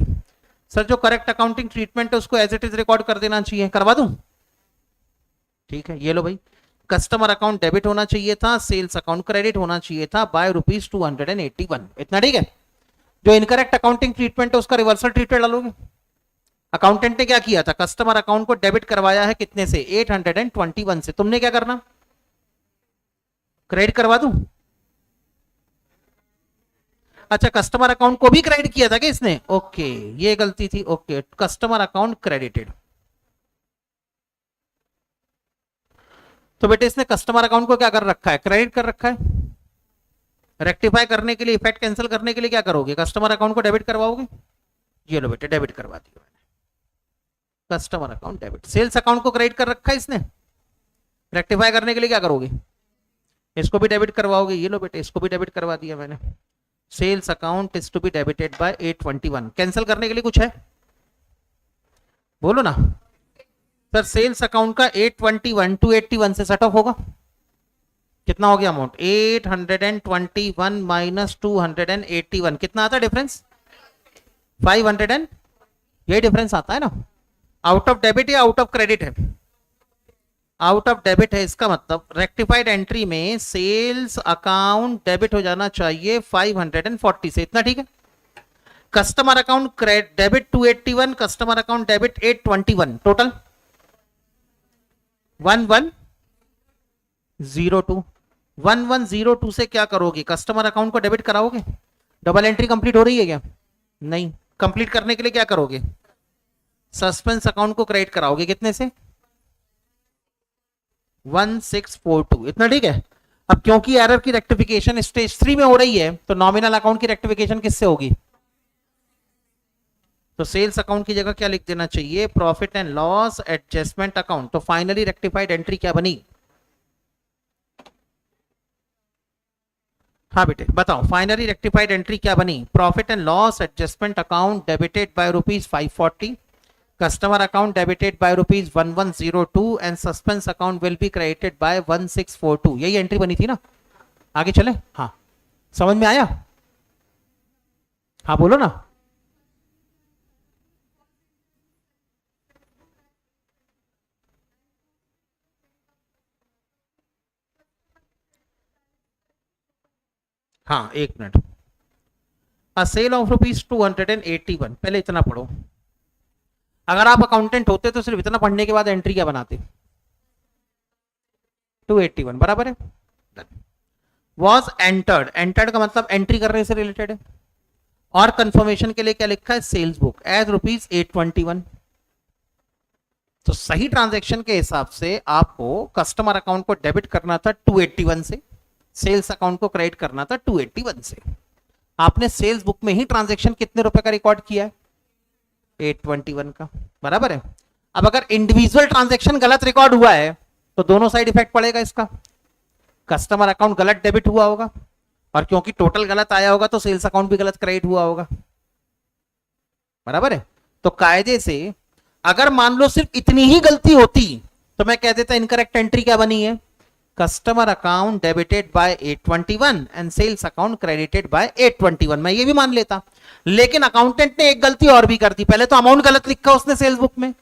सर जो करेक्ट अकाउंटिंग ट्रीटमेंट है उसको एज इट इज रिकॉर्ड कर देना चाहिए, करवा दूं? ठीक है, ये लो भाई, कस्टमर अकाउंट डेबिट होना चाहिए था, सेल्स अकाउंट क्रेडिट होना चाहिए था बाय ₹281। इतना ठीक है? जो इनकरेक्ट अकाउंटिंग ट्रीटमेंट है उसका रिवर्सल ट्रीटमेंट डालोगे। अकाउंटेंट ने क्या किया था? कस्टमर अकाउंट को डेबिट करवाया है कितने से? 821 से। तुमने क्या करना? क्रेडिट करवा दूं? अच्छा, कस्टमर अकाउंट को भी क्रेडिट किया था क्या इसने? ओके, ये गलती थी। Okay, customer account credited. तो बेटे इसने कस्टमर अकाउंट को क्या कर रखा है? क्रेडिट कर रखा है। रेक्टिफाई करने के लिए, इफेक्ट कैंसिल करने के लिए क्या करोगे? कस्टमर अकाउंट को डेबिट करवाओगे। ये लो बेटे, डेबिट करवा दिया मैंने, customer account debit. Sales account को क्रेडिट कर रखा है इसने, रेक्टिफाई करने के लिए क्या करोगे? इसको भी डेबिट करवाओगे। ये लो बेटे, इसको भी डेबिट करवा दिया मैंने। Sales account is to be debited by 821। Cancel करने के लिए कुछ है? बोलो ना सर। सेल्स अकाउंट का 821 281 से सेट ऑफ होगा। कितना हो गया अमाउंट? 821 माइनस 281, कितना आता है डिफरेंस? 500 एंड, ये डिफरेंस आता है ना। आउट ऑफ डेबिट या आउट ऑफ क्रेडिट है? आउट ऑफ डेबिट है। इसका मतलब रेक्टिफाइड एंट्री में सेल्स अकाउंट डेबिट हो जाना चाहिए 540 से। इतना ठीक है? Customer account debit 281, customer account debit 821, total 1102। 1102 से क्या करोगे? कस्टमर अकाउंट को डेबिट कराओगे। डबल एंट्री कंप्लीट हो रही है क्या? नहीं। कंप्लीट करने के लिए क्या करोगे? सस्पेंस अकाउंट को क्रेडिट कराओगे। कितने से? 1642। इतना ठीक है? अब क्योंकि एरर की रेक्टिफिकेशन स्टेज 3 में हो रही है तो नॉमिनल अकाउंट की रेक्टिफिकेशन किससे होगी? तो सेल्स अकाउंट की जगह क्या लिख देना चाहिए? Profit and loss adjustment account. तो फाइनली रेक्टिफाइड एंट्री क्या बनी? हाँ बेटे बताओ, फाइनली रेक्टिफाइड एंट्री क्या बनी? Profit and loss adjustment account debited by ₹540, customer account debited bye ₹1102 and suspense account will B credited by 1642। यही एंट्री बनी थी ना? आगे चले? हाँ, समझ में आया? हाँ बोलो ना। हाँ एक मिनट। अ सेल ऑफ ₹281, पहले इतना पढ़ो। अगर आप अकाउंटेंट होते तो सिर्फ इतना पढ़ने के बाद एंट्री क्या बनाते? 281 बराबर है। वॉज एंटर्ड, एंटर्ड का मतलब एंट्री करने से रिलेटेड है। और कंफर्मेशन के लिए क्या लिखा है? Sales book as ₹821। तो सही ट्रांजैक्शन के हिसाब से आपको कस्टमर अकाउंट को डेबिट करना था 281 से, सेल्स अकाउंट को क्रेडिट करना था 281 से। आपने सेल्स बुक में ही ट्रांजैक्शन कितने रुपए का रिकॉर्ड किया है? 821 का, बराबर है। अब अगर इंडिविजुअल ट्रांजैक्शन गलत रिकॉर्ड हुआ है तो दोनों साइड इफेक्ट पड़ेगा इसका, कस्टमर अकाउंट गलत डेबिट हुआ होगा और क्योंकि टोटल गलत आया होगा तो सेल्स अकाउंट भी गलत क्रेडिट हुआ होगा, बराबर है। तो कायदे से अगर मान लो सिर्फ इतनी ही गलती होती तो मैं कह देता इनकरेक्ट एंट्री क्या बनी है, customer account debited by 821 and sales account credited by 821, मैं ये भी मान लेता। लेकिन अकाउंटेंट ने एक गलती और भी कर दी, पहले तो अमाउंट गलत लिखा उसने सेल्स बुक में,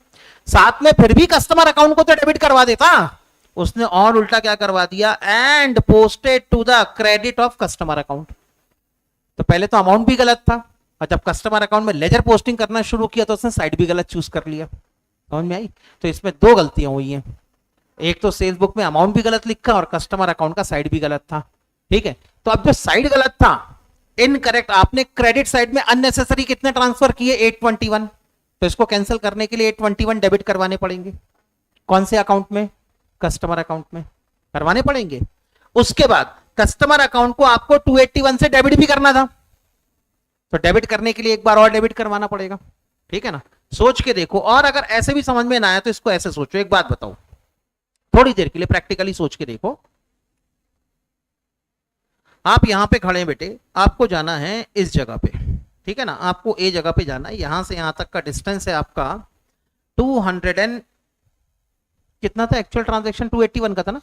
साथ में फिर भी कस्टमर अकाउंट को तो डेबिट करवा देता, उसने और उल्टा क्या करवा दिया, and posted to the credit of customer account. तो पहले तो अमाउंट भी गलत था और जब कस्टमर अकाउंट में लेजर पोस्टिंग करना शुरू किया तो उसने साइड भी गलत चूज कर लिया, समझ में आई। तो इसमें दो गलतियां हुई हैं, एक तो सेल्स बुक में अमाउंट भी गलत लिखा और कस्टमर अकाउंट का साइड भी गलत था, ठीक है। तो अब जो साइड गलत था इनकरेक्ट, आपने क्रेडिट साइड में अननेसेसरी कितने ट्रांसफर किए 821, तो इसको कैंसिल करने के लिए 821 डेबिट करवाने पड़ेंगे, कौन से अकाउंट में, कस्टमर अकाउंट में करवाने पड़ेंगे। उसके बाद कस्टमर अकाउंट को आपको 281 से डेबिट भी करना था, तो डेबिट करने के लिए एक बार और डेबिट करवाना पड़ेगा, ठीक है ना। सोच के देखो, और अगर ऐसे भी समझ में ना आया तो इसको ऐसे सोचो, एक बात बताओ थोड़ी देर के लिए प्रैक्टिकली सोच के देखो। आप यहां पे खड़े हैं बेटे, आपको जाना है इस जगह पे, ठीक है ना, आपको ए जगह पे जाना है, यहां से यहां तक का डिस्टेंस है आपका 200 एंड कितना था एक्चुअल ट्रांजैक्शन 281 का था ना,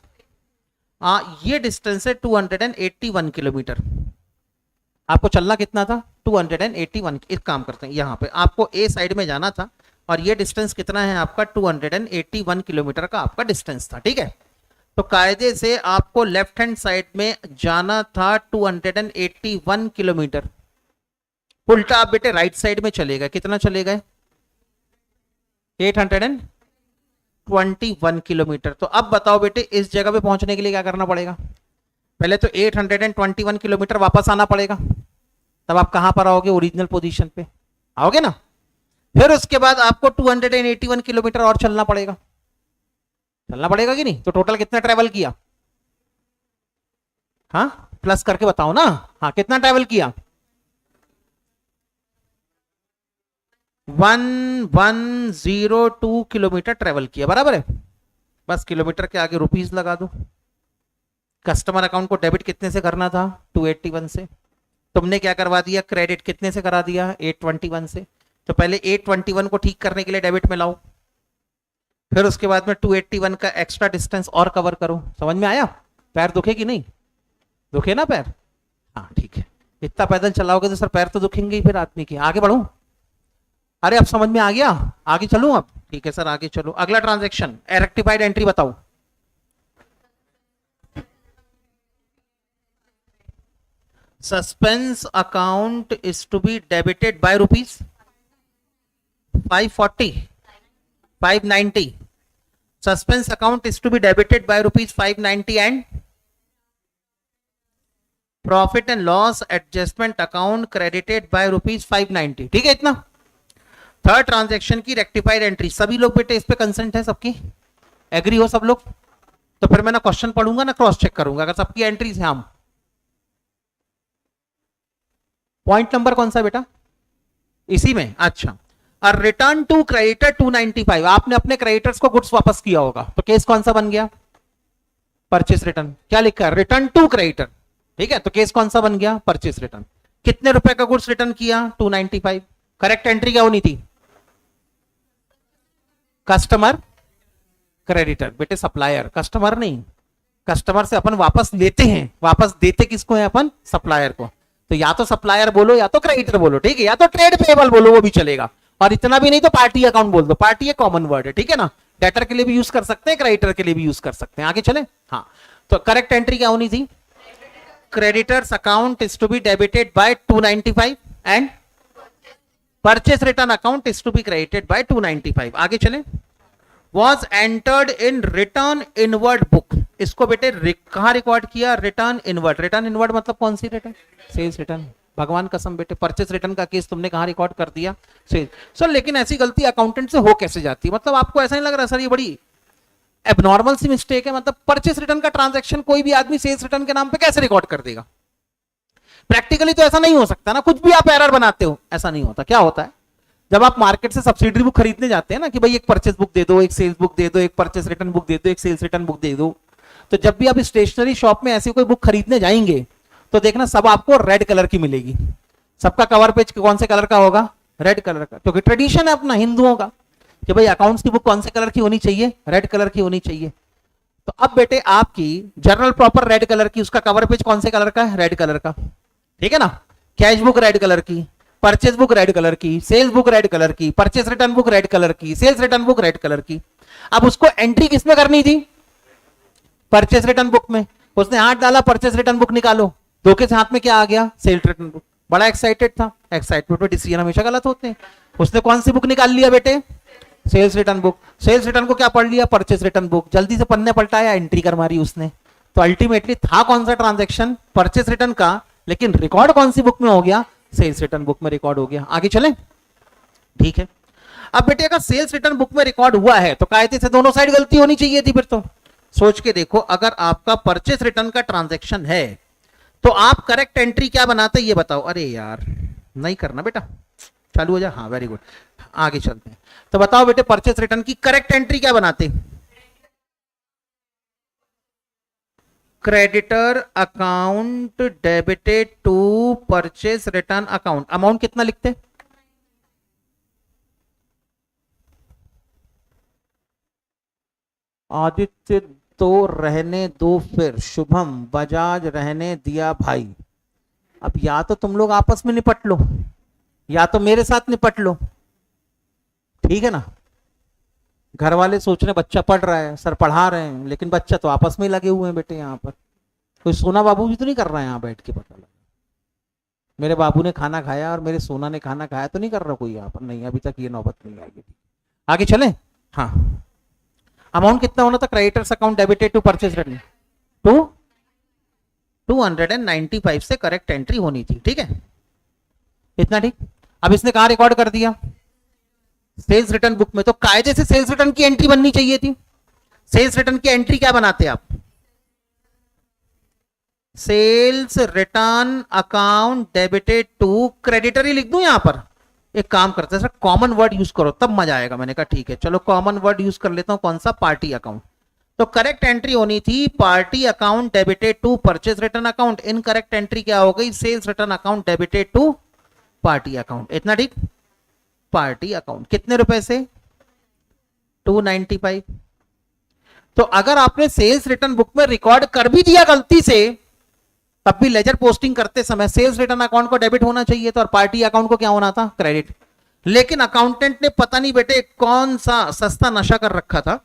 ये डिस्टेंस है 281 किलोमीटर, आपको चलना कितना था 281। एक काम करते हैं, यहां पे आपको ए साइड में जाना था और ये डिस्टेंस कितना है आपका 281 किलोमीटर का आपका डिस्टेंस था, ठीक है। तो कायदे से आपको लेफ्ट हैंड साइड में जाना था 281 किलोमीटर, उल्टा आप बेटे राइट साइड में चले गए, कितना चले गए 821 किलोमीटर। तो अब बताओ बेटे इस जगह पे पहुंचने के लिए क्या करना पड़ेगा, पहले तो 821 किलोमीटर वापस आना पड़ेगा, तब आप कहां पर आओगे, ओरिजिनल पोजीशन पे आओगे ना। फिर उसके बाद आपको 281 किलोमीटर और चलना पड़ेगा कि नहीं। तो टोटल कितना ट्रेवल किया, हाँ प्लस करके बताओ ना, हाँ कितना ट्रेवल किया 1102 किलोमीटर ट्रेवल किया, बराबर है। बस किलोमीटर के आगे रुपीस लगा दो। कस्टमर अकाउंट को डेबिट कितने से करना था 281 से, तुमने क्या करवा दिया क्रेडिट कितने से करा दिया 821 से। तो पहले 821 को ठीक करने के लिए डेबिट में लाओ, फिर उसके बाद में 281 का एक्स्ट्रा डिस्टेंस और कवर करो। समझ में आया, पैर दुखे कि नहीं, दुखे ना पैर, हाँ ठीक है। इतना पैदल चलाओगे तो सर पैर तो दुखेंगे ही फिर आदमी के। आगे बढ़ू, अरे अब समझ में आ गया, आगे चलूं अब, ठीक है सर आगे चलो। अगला ट्रांजैक्शन रेक्टिफाइड एंट्री बताओ। Suspense account is to be debited by rupees 540 590, suspense account is to be debited by rupees 590 and profit and loss adjustment account credited by rupees 590, ठीक है इतना। थर्ड ट्रांजैक्शन की rectified entry, सभी लोग बेटे इस पे कंसेंट है, सबकी एग्री हो सब लोग, तो फिर मैं ना क्वेश्चन पढ़ूंगा ना क्रॉस चेक करूंगा अगर सबकी एंट्रीज है। हम पॉइंट नंबर कौन सा बेटा, इसी में, अच्छा। और रिटर्न टू क्रेडिटर 295, आपने अपने क्रेडिटर्स को गुड्स वापस किया होगा, तो केस कौन सा बन गया परचेस रिटर्न। क्या लिखा है रिटर्न टू क्रेडिटर, ठीक है, तो केस कौन सा बन गया परचेस रिटर्न। कितने रुपए का गुड्स रिटर्न किया 295, करेक्ट एंट्री क्या होनी थी कस्टमर क्रेडिटर, बेटे सप्लायर, कस्टमर नहीं, कस्टमर से अपन वापस लेते हैं, वापस देते किसको है अपन सप्लायर को, तो या तो सप्लायर बोलो या तो क्रेडिटर बोलो, ठीक है, या तो ट्रेड पेबल बोलो वो भी चलेगा, और इतना भी नहीं तो पार्टी अकाउंट बोल दो, पार्टी एक कॉमन वर्ड है, ठीक है ना, डेटर के लिए भी यूज कर सकते हैं क्रेडिटर के लिए भी यूज कर सकते हैं। आगे चले, हाँ तो करेक्ट एंट्री क्या होनी थी, creditors account is to be debited by 295 and purchase return account is to be credited by 295। आगे चले, was entered in return inward book, इसको बेटे कहां रिकॉर्ड किया रिटर्न इनवर्ड। रिटर्न इनवर्ड मतलब कौन सी रिटर्न, सेल्स रिटर्न, भगवान कसम बेटे परचेस रिटर्न का केस तुमने कहां रिकॉर्ड कर दिया सेल्स। सर लेकिन ऐसी गलती अकाउंटेंट से हो कैसे जाती है, मतलब आपको ऐसा नहीं लग रहा सर ये बड़ी एबनॉर्मल सी मिस्टेक है, मतलब परचेस रिटर्न का ट्रांजैक्शन कोई भी आदमी सेल्स रिटर्न के नाम पे कैसे रिकॉर्ड कर देगा। प्रैक्टिकली तो ऐसा नहीं हो सकता ना, कुछ भी आप एरर बनाते हो ऐसा नहीं होता। क्या होता है जब आप मार्केट से सब्सिडरी बुक खरीदने जाते हैं ना कि भाई एक परचेस बुक दे दो, एक सेल्स बुक दे दो, एक परचेस रिटर्न बुक दे दो, एक सेल्स रिटर्न बुक दे दो, तो जब भी आप स्टेशनरी शॉप में ऐसी कोई बुक खरीदने जाएंगे तो देखना सब आपको रेड कलर की मिलेगी। सबका कवर पेज कौन से कलर का होगा? रेड कलर का, क्योंकि ट्रेडिशन है अपना हिंदुओं का कि भाई अकाउंट्स की बुक कौन से कलर की होनी चाहिए? रेड कलर की होनी चाहिए। तो अब बेटे आपकी जर्नल प्रॉपर रेड कलर की, उसका कवर पेज कौन से कलर का है? रेड कलर का, ठीक है ना। कैश बुक रेड कलर की, परचेज बुक रेड कलर की, सेल्स बुक रेड कलर की, purchase return book red colour की, sales return book red colour की। अब उसको एंट्री किसमें करनी थी? परचेज रिटर्न बुक में। उसने हाथ डाला, परचेज रिटर्न बुक निकालो, धोखे से हाथ में क्या आ गया? Sales return book. बड़ा एक्साइटेड था, एक्साइटमेंट में डिसीजन हमेशा गलत होते हैं। उसने कौन सी बुक निकाल लिया बेटे? Sales return book. Sales return को क्या पढ़ लिया? Purchase return book. जल्दी से पन्ने पलटाया, एंट्री कर मारी उसने। तो अल्टीमेटली था कौन सा ट्रांजैक्शन? परचेज रिटर्न का, लेकिन रिकॉर्ड कौन सी बुक में हो गया? सेल्स रिटर्न बुक में रिकॉर्ड हो गया। आगे चले, ठीक है। अब बेटे अगर सेल्स रिटर्न बुक में रिकॉर्ड हुआ है तो कायदे से दोनों साइड गलती होनी चाहिए थी। फिर तो सोच के देखो, अगर आपका परचेज रिटर्न का ट्रांजैक्शन है तो आप करेक्ट एंट्री क्या बनाते ये बताओ। अरे यार नहीं करना बेटा, चालू हो जा। हाँ वेरी गुड, आगे चलते हैं। तो बताओ बेटे परचेज रिटर्न की करेक्ट एंट्री क्या बनाते? Creditor account debited to purchase return account. Amount कितना लिखते? आदित्य तो रहने दो, फिर शुभम बजाज रहने दिया भाई। अब या तो तुम लोग आपस में निपट लो या तो मेरे साथ निपट लो, ठीक है ना। घर वाले सोच रहे बच्चा पढ़ रहा है, सर पढ़ा रहे हैं, लेकिन बच्चा तो आपस में लगे हुए हैं बेटे। यहाँ पर कोई सोना बाबू भी तो नहीं कर रहा है यहाँ बैठ के, पता लगा मेरे बाबू ने खाना खाया और मेरे सोना ने खाना खाया तो नहीं कर रहा कोई यहाँ पर। नहीं, अभी तक ये नौबत नहीं आएगी। आगे चले। हाँ, अमाउंट कितना होना था creditors account debited to purchase return? 295 से करेक्ट एंट्री होनी थी, ठीक है, इतना ठीक। अब इसने कहा रिकॉर्ड कर दिया? सेल्स रिटर्न बुक में। तो कायदे से सेल्स रिटर्न की एंट्री बननी चाहिए थी। सेल्स रिटर्न की एंट्री क्या बनाते आप? Sales return account debited to creditor ही लिख दूं यहां पर? एक काम करते हैं सर, कॉमन वर्ड यूज करो तब मजा आएगा। मैंने कहा ठीक है, चलो कॉमन वर्ड यूज कर लेता हूं। कौन सा? Party account. तो करेक्ट एंट्री होनी थी party account debited to purchase return account. Incorrect entry क्या हो गई? Sales return account debited to party account. इतना ठीक। पार्टी अकाउंट कितने रुपए से? 295। तो अगर आपने सेल्स रिटर्न बुक में रिकॉर्ड कर भी दिया गलती से, तब भी लेजर पोस्टिंग करते समय सेल्स रिटर्न अकाउंट को डेबिट होना चाहिए था और पार्टी अकाउंट को क्या होना था? क्रेडिट। लेकिन अकाउंटेंट ने पता नहीं बेटे कौन सा सस्ता नशा कर रखा था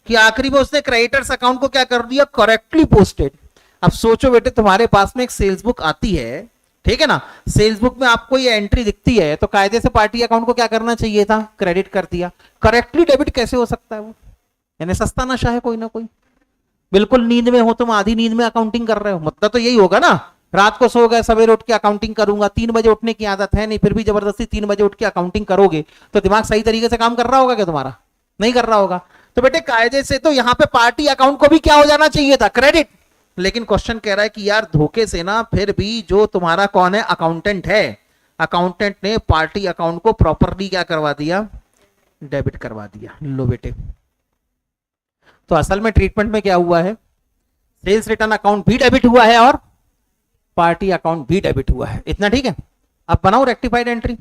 कि आखिरी में उसने क्रेडिटर्स अकाउंट को क्या कर दिया? Correctly posted. अब सोचो बेटे, तुम्हारे पास में एक सेल्स बुक आती है, ठीक है ना, सेल्स बुक में आपको ये एंट्री दिखती है, तो कायदे से पार्टी अकाउंट को क्या करना चाहिए था? क्रेडिट कर दिया। करेक्टली डेबिट कैसे हो सकता है वो? यानी सस्ता नशा है कोई ना कोई। बिल्कुल नींद में हो तुम, आधी नींद में अकाउंटिंग कर रहे हो, मतलब तो यही होगा ना। रात को सो गए, सवेरे उठ के अकाउंटिंग करूंगा। 3 बजे उठने की आदत है नहीं, फिर भी जबरदस्ती 3 बजे उठ के अकाउंटिंग करोगे तो दिमाग सही तरीके से काम कर रहा होगा क्या तुम्हारा? नहीं कर रहा होगा। तो बेटे कायदे से तो यहां पे पार्टी अकाउंट को भी क्या हो जाना चाहिए था? क्रेडिट। लेकिन क्वेश्चन कह रहा है कि यार धोखे से ना, फिर भी जो तुम्हारा कौन है? अकाउंटेंट है। अकाउंटेंट ने पार्टी अकाउंट को प्रॉपरली क्या करवा दिया? डेबिट करवा दिया। लो बेटे, तो असल में ट्रीटमेंट में क्या हुआ है? सेल्स रिटर्न अकाउंट भी डेबिट हुआ है और पार्टी अकाउंट भी डेबिट हुआ है। इतना ठीक है। अब बनाओ रेक्टिफाइड एंट्री।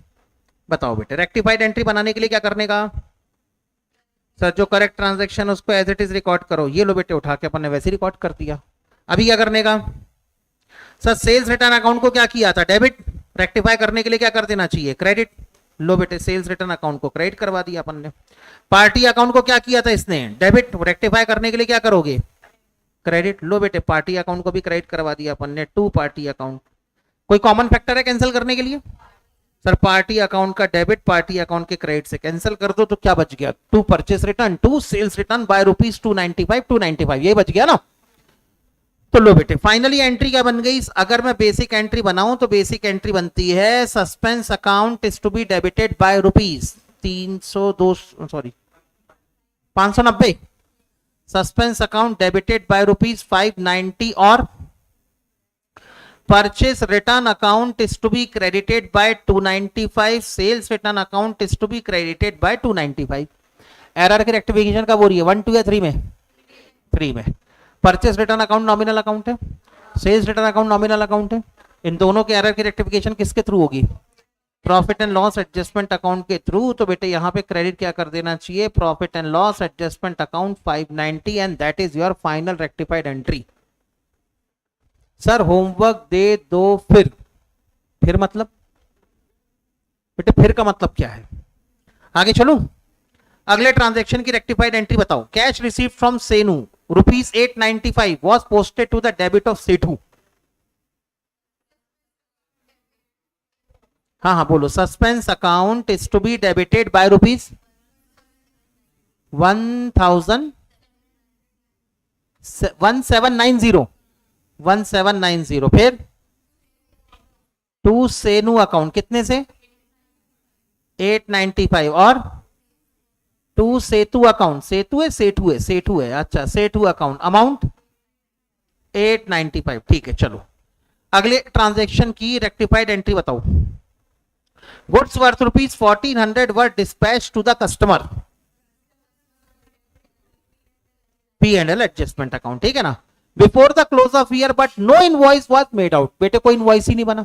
बताओ बेटे रेक्टिफाइड एंट्री बनाने के लिए क्या करने का? सर जो करेक्ट ट्रांजैक्शन उसको एज इट इज रिकॉर्ड करो। ये लो बेटे, उठा के अपन ने वैसे रिकॉर्ड कर दिया। अभी क्या करने का? सर सेल्स रिटर्न अकाउंट को क्या किया था? डेबिट। रेक्टिफाई करने के लिए क्या कर देना चाहिए? क्रेडिट। लो बेटे, सेल्स रिटर्न अकाउंट को क्रेडिट करवा दिया अपन ने। पार्टी अकाउंट को क्या किया था इसने? डेबिट। रेक्टिफाई करने के लिए क्या करोगे? क्रेडिट। लो बेटे, पार्टी अकाउंट को भी क्रेडिट करवा दिया अपन ने। To party account. कोई कॉमन फैक्टर है कैंसिल करने के लिए? सर पार्टी अकाउंट का डेबिट पार्टी अकाउंट के क्रेडिट से कैंसिल कर दो तो क्या बच गया? To purchase return to sales return by rupees 295 ये बच गया ना। तो लो बेटे, फाइनली एंट्री क्या बन गई? अगर मैं बेसिक एंट्री बनाऊं तो बेसिक एंट्री बनती है suspense account is to be debited by rupees 590। Suspense account debited by rupees 590 और purchase return account is to be credited by 295, sales return account is to be credited by 295. Error की rectification कब हो रही है, 1 2 या 3 में? 3 में. Purchase return account nominal account है, sales return account nominal account है. इन दोनों के एरर की रेक्टिफिकेशन किसके थ्रू होगी? Profit and loss adjustment account के थ्रू. तो बेटे यहाँ पे क्रेडिट क्या कर देना चाहिए? Profit and loss adjustment account 590 and that is your final rectified entry. Sir homework दे दो फिर मतलब बेटे फिर का मतलब क्या है? आगे चलूं. अगले ट्रांजैक्शन की रेक्टिफाइड एंट्री बताओ. Cash receive from Senu ₹895 was posted to the debit of Sethu. हाँ बोलो. Suspense account is to be debited by ₹1790 फिर टू सेनू अकाउंट कितने से? 895 और टू सेतु अकाउंट. सेतु है. अच्छा सेठू अकाउंट अमाउंट 895. ठीक है चलो. अगले ट्रांजैक्शन की रेक्टिफाइड एंट्री बताओ. Goods worth ₹1400 were dispatch to the customer. P&L adjustment account. ठीक है ना. Before the close of year but no invoice was made out. बेटे कोई इनवॉइस ही नहीं बना.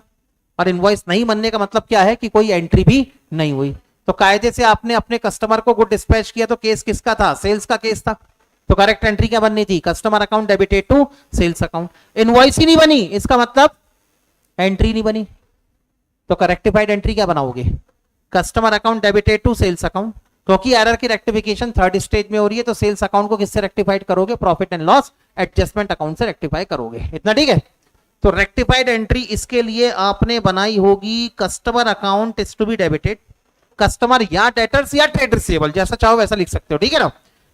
और इनवॉइस नहीं बनने का मतलब क्या है? कि कोई एंट्री भी नहीं हुई. तो कायदे से आपने अपने कस्टमर को गुड डिस्पैच किया तो केस किसका था? सेल्स का केस था. तो करेक्ट एंट्री क्या बननी थी? Customer account debited to sales account. Invoice ही नहीं बनी, इसका मतलब एंट्री नहीं बनी. तो करेक्टिफाइड एंट्री क्या बनाओगे? Customer account debited to sales account. क्योंकि एरर की रेक्टिफिकेशन थर्ड स्टेज में हो रही है तो सेल्स अकाउंट को किससे रेक्टिफाइड करोगे? Profit and loss adjustment account से रेक्टिफाई करोगे. इतना ठीक है. तो रेक्टिफाइड एंट्री इसके लिए आपने बनाई होगी. Customer account is to be debited. Customer या डेटर्स या ट्रेड रिसीवेबल, जैसा चाहो वैसा लिख सकते हो. ठीक है ना.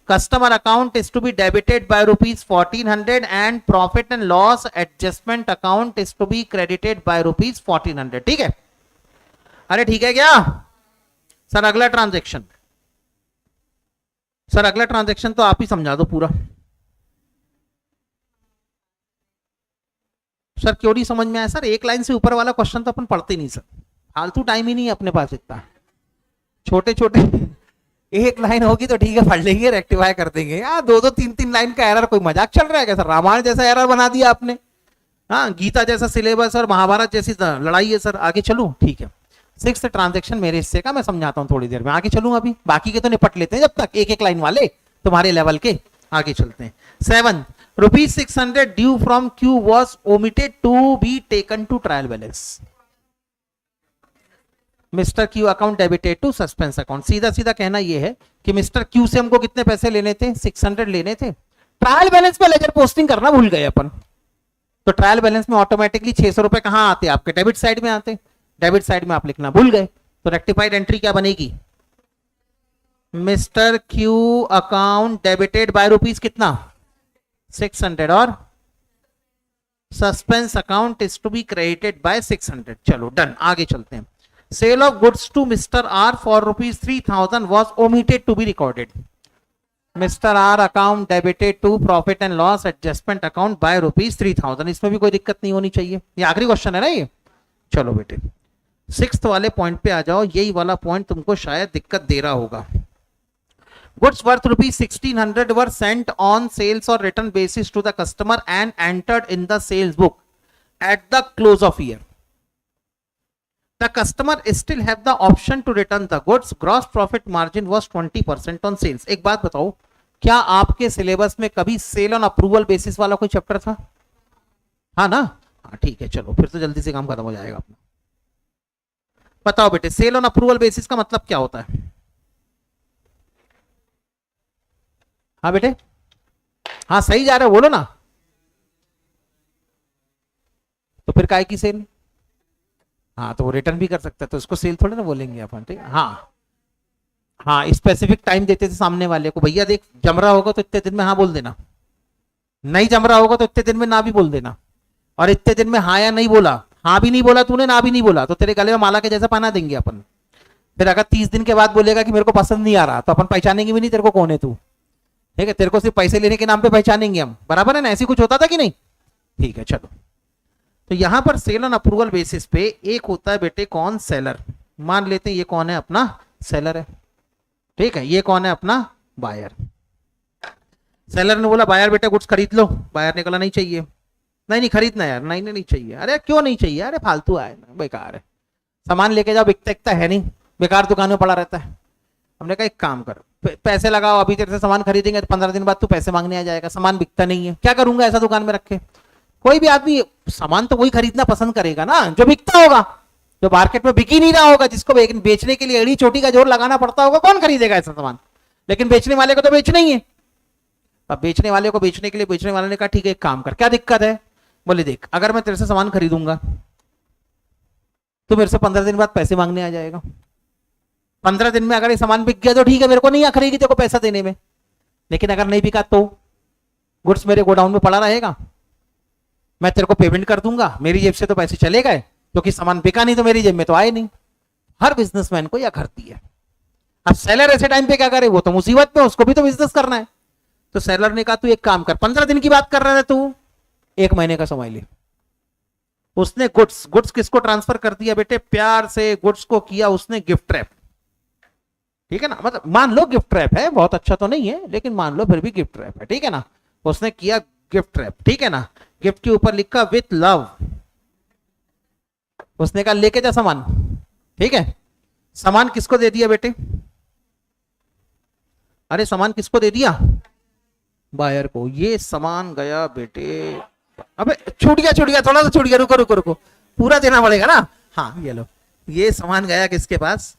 Customer account is to be debited by ₹1400 and profit and loss adjustment account is to be credited by ₹1400. ठीक है. अरे ठीक है क्या सर? अगला ट्रांजैक्शन. सर अगला ट्रांजैक्शन तो आप ही समझा दो पूरा. सर क्यों नहीं समझ में आया? सर एक लाइन से ऊपर वाला क्वेश्चन तो अपन पढ़ते नहीं सर. फालतू टाइम ही नहीं है अपने पास इतना. छोटे छोटे एक लाइन होगी तो ठीक है पढ़ लेंगे, रेक्टिफाई कर देंगे. यार 2-2 3-3 लाइन का एरर कोई मजाक चल रहा है क्या सर? रामायण जैसा एरर बना दिया आपने. हाँ गीता जैसा सिलेबस और महाभारत जैसी लड़ाई है सर. आगे चलूं? ठीक है. 6th ट्रांजैक्शन मेरे हिस्से का मैं समझाता हूं थोड़ी देर में. आगे चलूं अभी, बाकी के तो निपट लेते हैं जब तक. एक लाइन वाले तुम्हारे लेवल के. आगे चलते हैं. 7 ₹600 due from Q was omitted to be taken to trial balance. Mr Q account debited to suspense account. सीधा सीधा कहना यह है कि मिस्टर क्यू से हमको कितने पैसे लेने थे? 600 लेने थे. ट्रायल बैलेंस में लेजर पोस्टिंग करना भूल गए अपन. तो ट्रायल बैलेंस में ऑटोमेटिकली 600 रुपए कहां आते? आपके डेबिट साइड में आते. डेबिट साइड में आप लिखना भूल गए. तो रेक्टिफाइड एंट्री क्या बनेगी? Mister Q account debited by rupees कितना? 600 और suspense account is to be credited by 600. चलो डन. आगे चलते हैं. Sale of goods to mister R for ₹3000 was omitted to be recorded. Mister R account debited to profit and loss adjustment account by ₹3000. इसमें भी कोई दिक्कत नहीं होनी चाहिए. ये आखिरी क्वेश्चन है ना ये. चलो बेटे 6th वाले पॉइंट पे आ जाओ. यही वाला पॉइंट तुमको शायद दिक्कत दे रहा होगा. Goods worth ₹1600 were sent on sales or return basis to the customer and entered in the sales book at the close of year. The customer still have the option to return the goods. Gross profit margin was 20% on sales. एक बात बताओ, क्या आपके syllabus में कभी cell on approval basis वाला कोई chapter था? हाँ ना. हाँ ठीक है. चलो फिर तो जल्दी से काम खत्म हो जाएगा अपना. बताओ बेटे सेल ऑन अप्रूवल बेसिस का मतलब क्या होता है? हाँ बेटे. हाँ सही जा रहे हो, बोलो ना. तो फिर काय की सेल? हाँ तो वो रिटर्न भी कर सकता है तो इसको सेल थोड़े ना बोलेंगे अपन. ठीक. हाँ स्पेसिफिक टाइम देते थे सामने वाले को. भैया देख जम रहा होगा तो इतने दिन में हाँ बोल देना, नहीं जम रहा होगा तो इतने दिन में ना भी बोल देना. और इतने दिन में हाँ या नहीं बोला, हाँ भी नहीं बोला तूने ना भी नहीं बोला तो तेरे गले में माला के जैसा पहना देंगे अपन. फिर अगर 30 दिन के बाद बोलेगा कि मेरे को पसंद नहीं आ रहा तो अपन पहचानेंगे भी नहीं तेरे को कौन है तू. ठीक है. तेरे को सिर्फ पैसे लेने के नाम पे पहचानेंगे हम. बराबर है ना. ऐसी कुछ होता था कि नहीं? ठीक है. चलो तो यहां पर सेल ऑन अप्रूवल बेसिस पे एक होता है बेटे कौन, सेलर। मान लेते हैं ये कौन है, अपना सेलर है, ठीक है। ये कौन है, अपना बायर। सेलर ने बोला बायर बेटा गुड्स खरीद लो, बायर ने कहा नहीं चाहिए, नहीं खरीदना यार, नहीं चाहिए। अरे क्यों नहीं चाहिए, अरे फालतू आए, बेकार है, सामान लेके जाओ, बिकता है नहीं, बेकार दुकान में पड़ा रहता है। हमने कहा एक काम कर, पैसे लगाओ, अभी तेरे से सामान खरीदेंगे तो 15 दिन बाद तू पैसे मांगने आ जाएगा, सामान बिकता नहीं है, क्या करूंगा ऐसा दुकान में रखे। कोई भी आदमी सामान तो वही खरीदना पसंद करेगा ना जो बिकता होगा, जो मार्केट में बिक ही नहीं रहा होगा, जिसको बेचने के लिए एड़ी चोटी का जोर लगाना पड़ता होगा, कौन खरीदेगा ऐसा सामान। लेकिन बेचने वाले को तो बेचना ही है। अब बेचने वाले को बेचने के लिए बेचने वाले ने कहा ठीक है एक काम कर, क्या दिक्कत है। बोले देख अगर मैं तेरे से सामान खरीदूंगा तो मेरे से 15 दिन बाद पैसे मांगने आ जाएगा, 15 दिन में अगर ये सामान बिक गया तो ठीक है, मेरे को नहीं आखिरी तेरे को पैसा देने में, लेकिन अगर नहीं बिका तो गुड्स मेरे गोडाउन में पड़ा रहेगा, मैं तेरे को पेमेंट कर दूंगा, मेरी जेब से तो पैसे चले गए, क्योंकि सामान बिका नहीं तो मेरी जेब में तो आए नहीं। हर बिजनेसमैन को यह करती है। अब सेलर ऐसे टाइम पे क्या करे, वो तो मुसीबत में, उसको भी तो बिजनेस करना है। तो सेलर ने कहा तू एक काम कर, 15 दिन की बात कर रहा है तू, 1 महीने का समय ले। उसने गुड्स किसको ट्रांसफर कर दिया बेटे, प्यार से गुड्स को किया उसने गिफ्ट रैप, ठीक है ना। मतलब मान लो गिफ्ट रैप है, बहुत अच्छा तो नहीं है लेकिन मान लो फिर भी गिफ्ट रैप है, ठीक है ना। उसने किया गिफ्ट रैप, ठीक है ना। गिफ्ट के ऊपर लिखा विथ लव, उसने कहा लेके जा सामान, ठीक है। सामान किसको दे दिया बेटे, अरे सामान किसको दे दिया, बायर को। ये सामान गया बेटे, अबे छूट गया थोड़ा सा छूट गया, रुको पूरा देना पड़ेगा ना। हाँ ये लो, ये सामान गया किसके पास,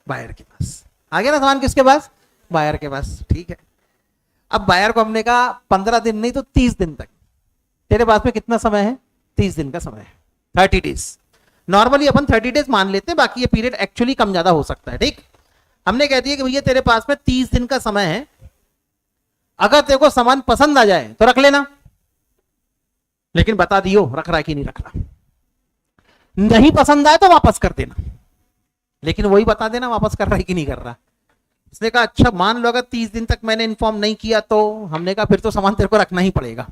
बायर के पास। आ गया ना सामान किसके पास, बायर के पास, ठीक है। अब बायर को हमने कहा 15 दिन नहीं तो 30 दिन तक, तेरे पास में कितना समय है, 30 दिन का समय है, 30 डेज। नॉर्मली अपन 30 डेज मान लेते हैं, बाकी ये पीरियड एक्चुअली कम ज्यादा हो सकता है, ठीक। हमने कह दिया कि भैया तेरे पास में 30 दिन का समय है, अगर तेरे को सामान पसंद आ जाए तो रख लेना, लेकिन बता दियो रख रहा है कि नहीं रख रहा। नहीं पसंद आए तो वापस कर देना, लेकिन वही बता देना वापस कर रहा है कि नहीं कर रहा। इसने कहा अच्छा मान लो अगर 30 दिन तक मैंने इन्फॉर्म नहीं किया तो, हमने कहा फिर तो सामान तेरे को रखना ही पड़ेगा,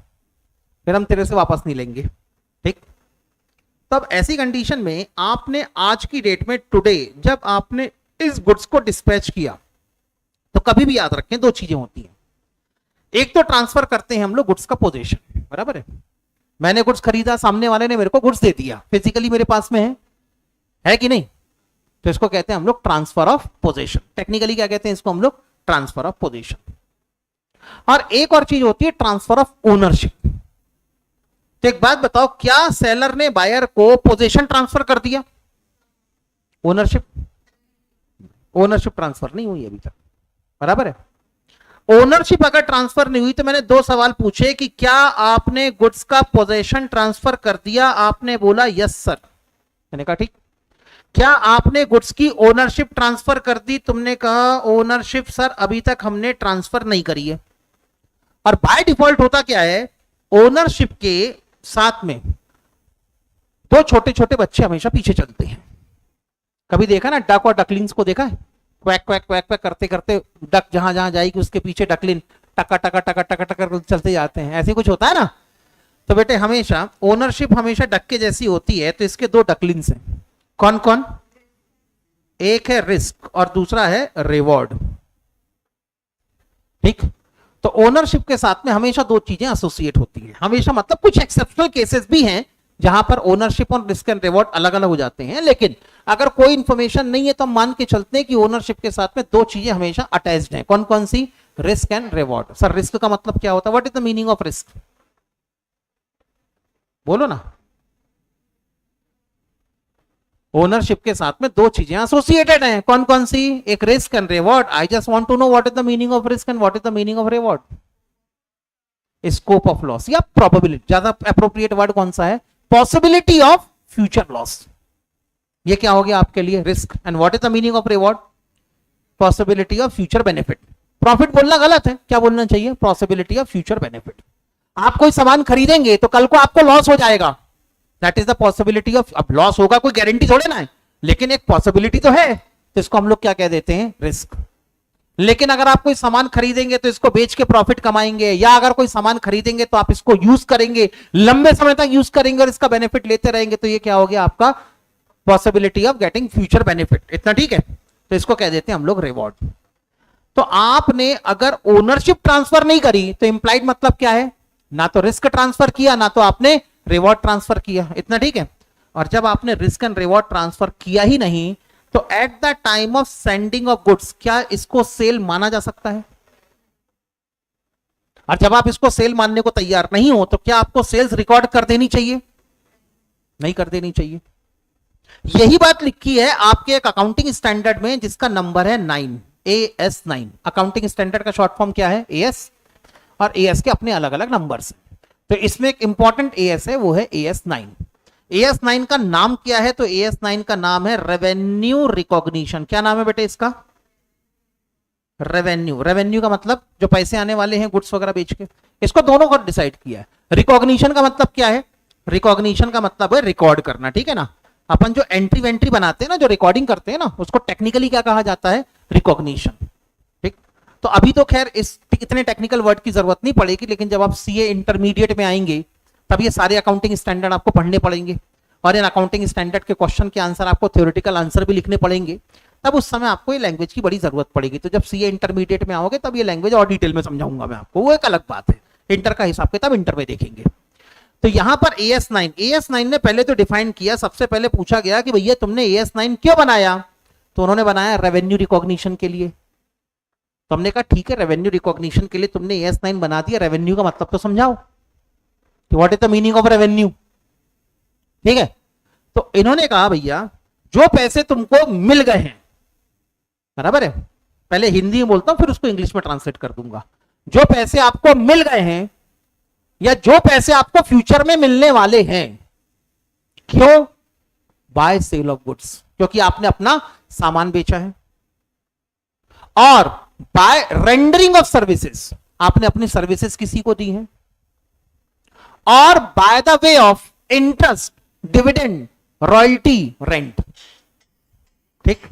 फिर हम तेरे से वापस नहीं लेंगे, ठीक। तब ऐसी कंडीशन में आपने आज की डेट में टुडे जब आपने इस गुड्स को डिस्पैच किया तो कभी भी याद रखें दो चीजें होती हैं। एक तो ट्रांसफर करते हैं हम लोग गुड्स का पोजीशन, बराबर है। मैंने गुड्स खरीदा, सामने वाले ने मेरे को गुड्स दे दिया, फिजिकली मेरे पास में है कि नहीं, तो इसको कहते हैं हम लोग ट्रांसफर ऑफ पोजीशन। टेक्निकली क्या कहते हैं इसको हम लोग, ट्रांसफर ऑफ पोजीशन। और एक और चीज होती है ट्रांसफर ऑफ ओनरशिप। तो एक बात बताओ, क्या सेलर ने बायर को पोजीशन ट्रांसफर कर दिया, ओनरशिप ट्रांसफर नहीं हुई अभी तक, बराबर है। ओनरशिप अगर ट्रांसफर नहीं हुई तो मैंने 2 सवाल पूछे कि क्या आपने गुड्स का पोजीशन ट्रांसफर कर दिया, आपने बोला यस सर, मैंने कहा ठीक। क्या आपने गुड्स की ओनरशिप ट्रांसफर कर दी, तुमने कहा ओनरशिप सर अभी तक हमने ट्रांसफर नहीं करी है। और बाय डिफॉल्ट होता क्या है, ओनरशिप के साथ में 2 छोटे छोटे बच्चे हमेशा पीछे चलते हैं। कभी देखा ना डक और डकलिंग्स को देखा है, क्वैक क्वैक क्वैक क्वैक करते करते डक जहां जहां जाएगी उसके पीछे डकलिन टका टका टका टका टका चलते जाते हैं, ऐसे कुछ होता है ना। तो बेटे हमेशा ओनरशिप हमेशा डक के जैसी होती है, तो इसके 2 डकलिन्स हैं। कौन कौन, एक है रिस्क और दूसरा है रिवॉर्ड, ठीक। तो ओनरशिप के साथ में हमेशा 2 चीजें एसोसिएट होती हैं, हमेशा मतलब कुछ एक्सेप्शनल केसेस भी हैं जहां पर ओनरशिप और रिस्क एंड रिवॉर्ड अलग अलग हो जाते हैं, लेकिन अगर कोई इंफॉर्मेशन नहीं है तो हम मान के चलते हैं कि ओनरशिप के साथ में 2 चीजें हमेशा अटैच्ड हैं। कौन कौन सी, risk and reward. Sir risk का मतलब क्या होता है, what is the meaning of risk, बोलो ना। ओनरशिप के साथ में 2 चीजें एसोसिएटेड हैं, कौन कौन सी, एक risk and reward. I just want to know what is the meaning of risk and what is the meaning of reward. Scope of loss या प्रोबेबिलिटी, ज्यादा अप्रोप्रिएट वर्ड कौन सा है, पॉसिबिलिटी ऑफ फ्यूचर लॉस। ये क्या हो गया आपके लिए, risk. And what is the meaning of reward, possibility of future benefit. Profit बोलना गलत है, क्या बोलना चाहिए, पॉसिबिलिटी ऑफ फ्यूचर बेनिफिट। आप कोई सामान खरीदेंगे तो कल को आपको लॉस हो जाएगा, that is the possibility of. अब लॉस होगा कोई गारंटी थोड़े ना है, लेकिन एक पॉसिबिलिटी तो है, तो इसको हम लोग क्या कह देते हैं, रिस्क। लेकिन अगर आप कोई सामान खरीदेंगे तो इसको बेच के प्रॉफिट कमाएंगे, या अगर कोई सामान खरीदेंगे तो आप इसको यूज करेंगे, लंबे समय तक यूज करेंगे और इसका बेनिफिट लेते रहेंगे, तो ये क्या हो गया आपका possibility of getting future benefit. इतना ठीक है, तो इसको कह देते हैं हम लोग रिवॉर्ड। तो आपने अगर ओनरशिप ट्रांसफर नहीं करी तो इंप्लाइड मतलब क्या है, ना तो रिस्क ट्रांसफर किया ना तो आपने रिवॉर्ड ट्रांसफर किया। इतना ठीक है। और जब आपने रिस्क एंड रिवॉर्ड ट्रांसफर किया ही नहीं तो at the time of sending of goods क्या इसको सेल माना जा सकता है? और जब आप इसको सेल मानने को तैयार नहीं हो तो क्या आपको सेल्स रिकॉर्ड कर देनी चाहिए? नहीं कर देनी चाहिए। यही बात लिखी है आपके एक अकाउंटिंग स्टैंडर्ड में जिसका नंबर है 9, AS9। अकाउंटिंग स्टैंडर्ड का शॉर्ट फॉर्म क्या है? AS। और AS के अपने अलग अलग नंबर्स। तो इसमें एक इंपॉर्टेंट AS है, वो है AS9। AS9 का नाम क्या है? तो AS9 का नाम है रेवेन्यू रिकॉग्निशन। क्या नाम है बेटे इसका? रेवेन्यू। रेवेन्यू का मतलब जो पैसे आने वाले हैं गुड्स वगैरह बेच के, इसको दोनों को डिसाइड किया है। रिकॉग्निशन का मतलब क्या है? रिकॉग्निशन का मतलब है रिकॉर्ड करना, ठीक है ना। अपन जो एंट्री वेंट्री बनाते हैं ना, जो रिकॉर्डिंग करते हैं ना, उसको टेक्निकली क्या कहा जाता है? रिकॉग्निशन। ठीक। तो अभी तो खैर इस इतने टेक्निकल वर्ड की जरूरत नहीं पड़ेगी, लेकिन जब आप सीए इंटरमीडिएट में आएंगे तब ये सारे अकाउंटिंग स्टैंडर्ड आपको पढ़ने पड़ेंगे, और इन अकाउंटिंग स्टैंडर्ड के क्वेश्चन के आंसर आपको थ्योरेटिकल आंसर भी लिखने पड़ेंगे। तब उस समय आपको ये लैंग्वेज की बड़ी जरूरत पड़ेगी। तो जब सीए इंटरमीडिएट में आओगे तब ये लैंग्वेज और डिटेल में समझाऊंगा मैं आपको, वो एक अलग बात है। इंटर का हिसाब किताब इंटर में देखेंगे। तो यहां पर AS9 ने पहले तो डिफाइन किया। सबसे पहले पूछा गया कि भैया तुमने AS9 क्यों बनाया? तो उन्होंने बनाया रेवेन्यू रिकॉग्निशन के लिए। तो हमने कहा ठीक है, रेवेन्यू रिकॉग्निशन के लिए तुमने AS9 बना दिया, रेवेन्यू का मतलब तो समझाओ कि what is the meaning of revenue. ठीक है। तो इन्होंने कहा भैया जो पैसे तुमको मिल गए हैं, बराबर है, पहले हिंदी में बोलता हूं फिर उसको इंग्लिश में ट्रांसलेट कर दूंगा। जो पैसे आपको मिल गए हैं या जो पैसे आपको फ्यूचर में मिलने वाले हैं, क्यों? बाय सेल ऑफ गुड्स, क्योंकि आपने अपना सामान बेचा है। और बाय रेंडरिंग ऑफ सर्विसेज, आपने अपनी सर्विसेज किसी को दी है। और by the way of interest, dividend, royalty, rent. ठीक।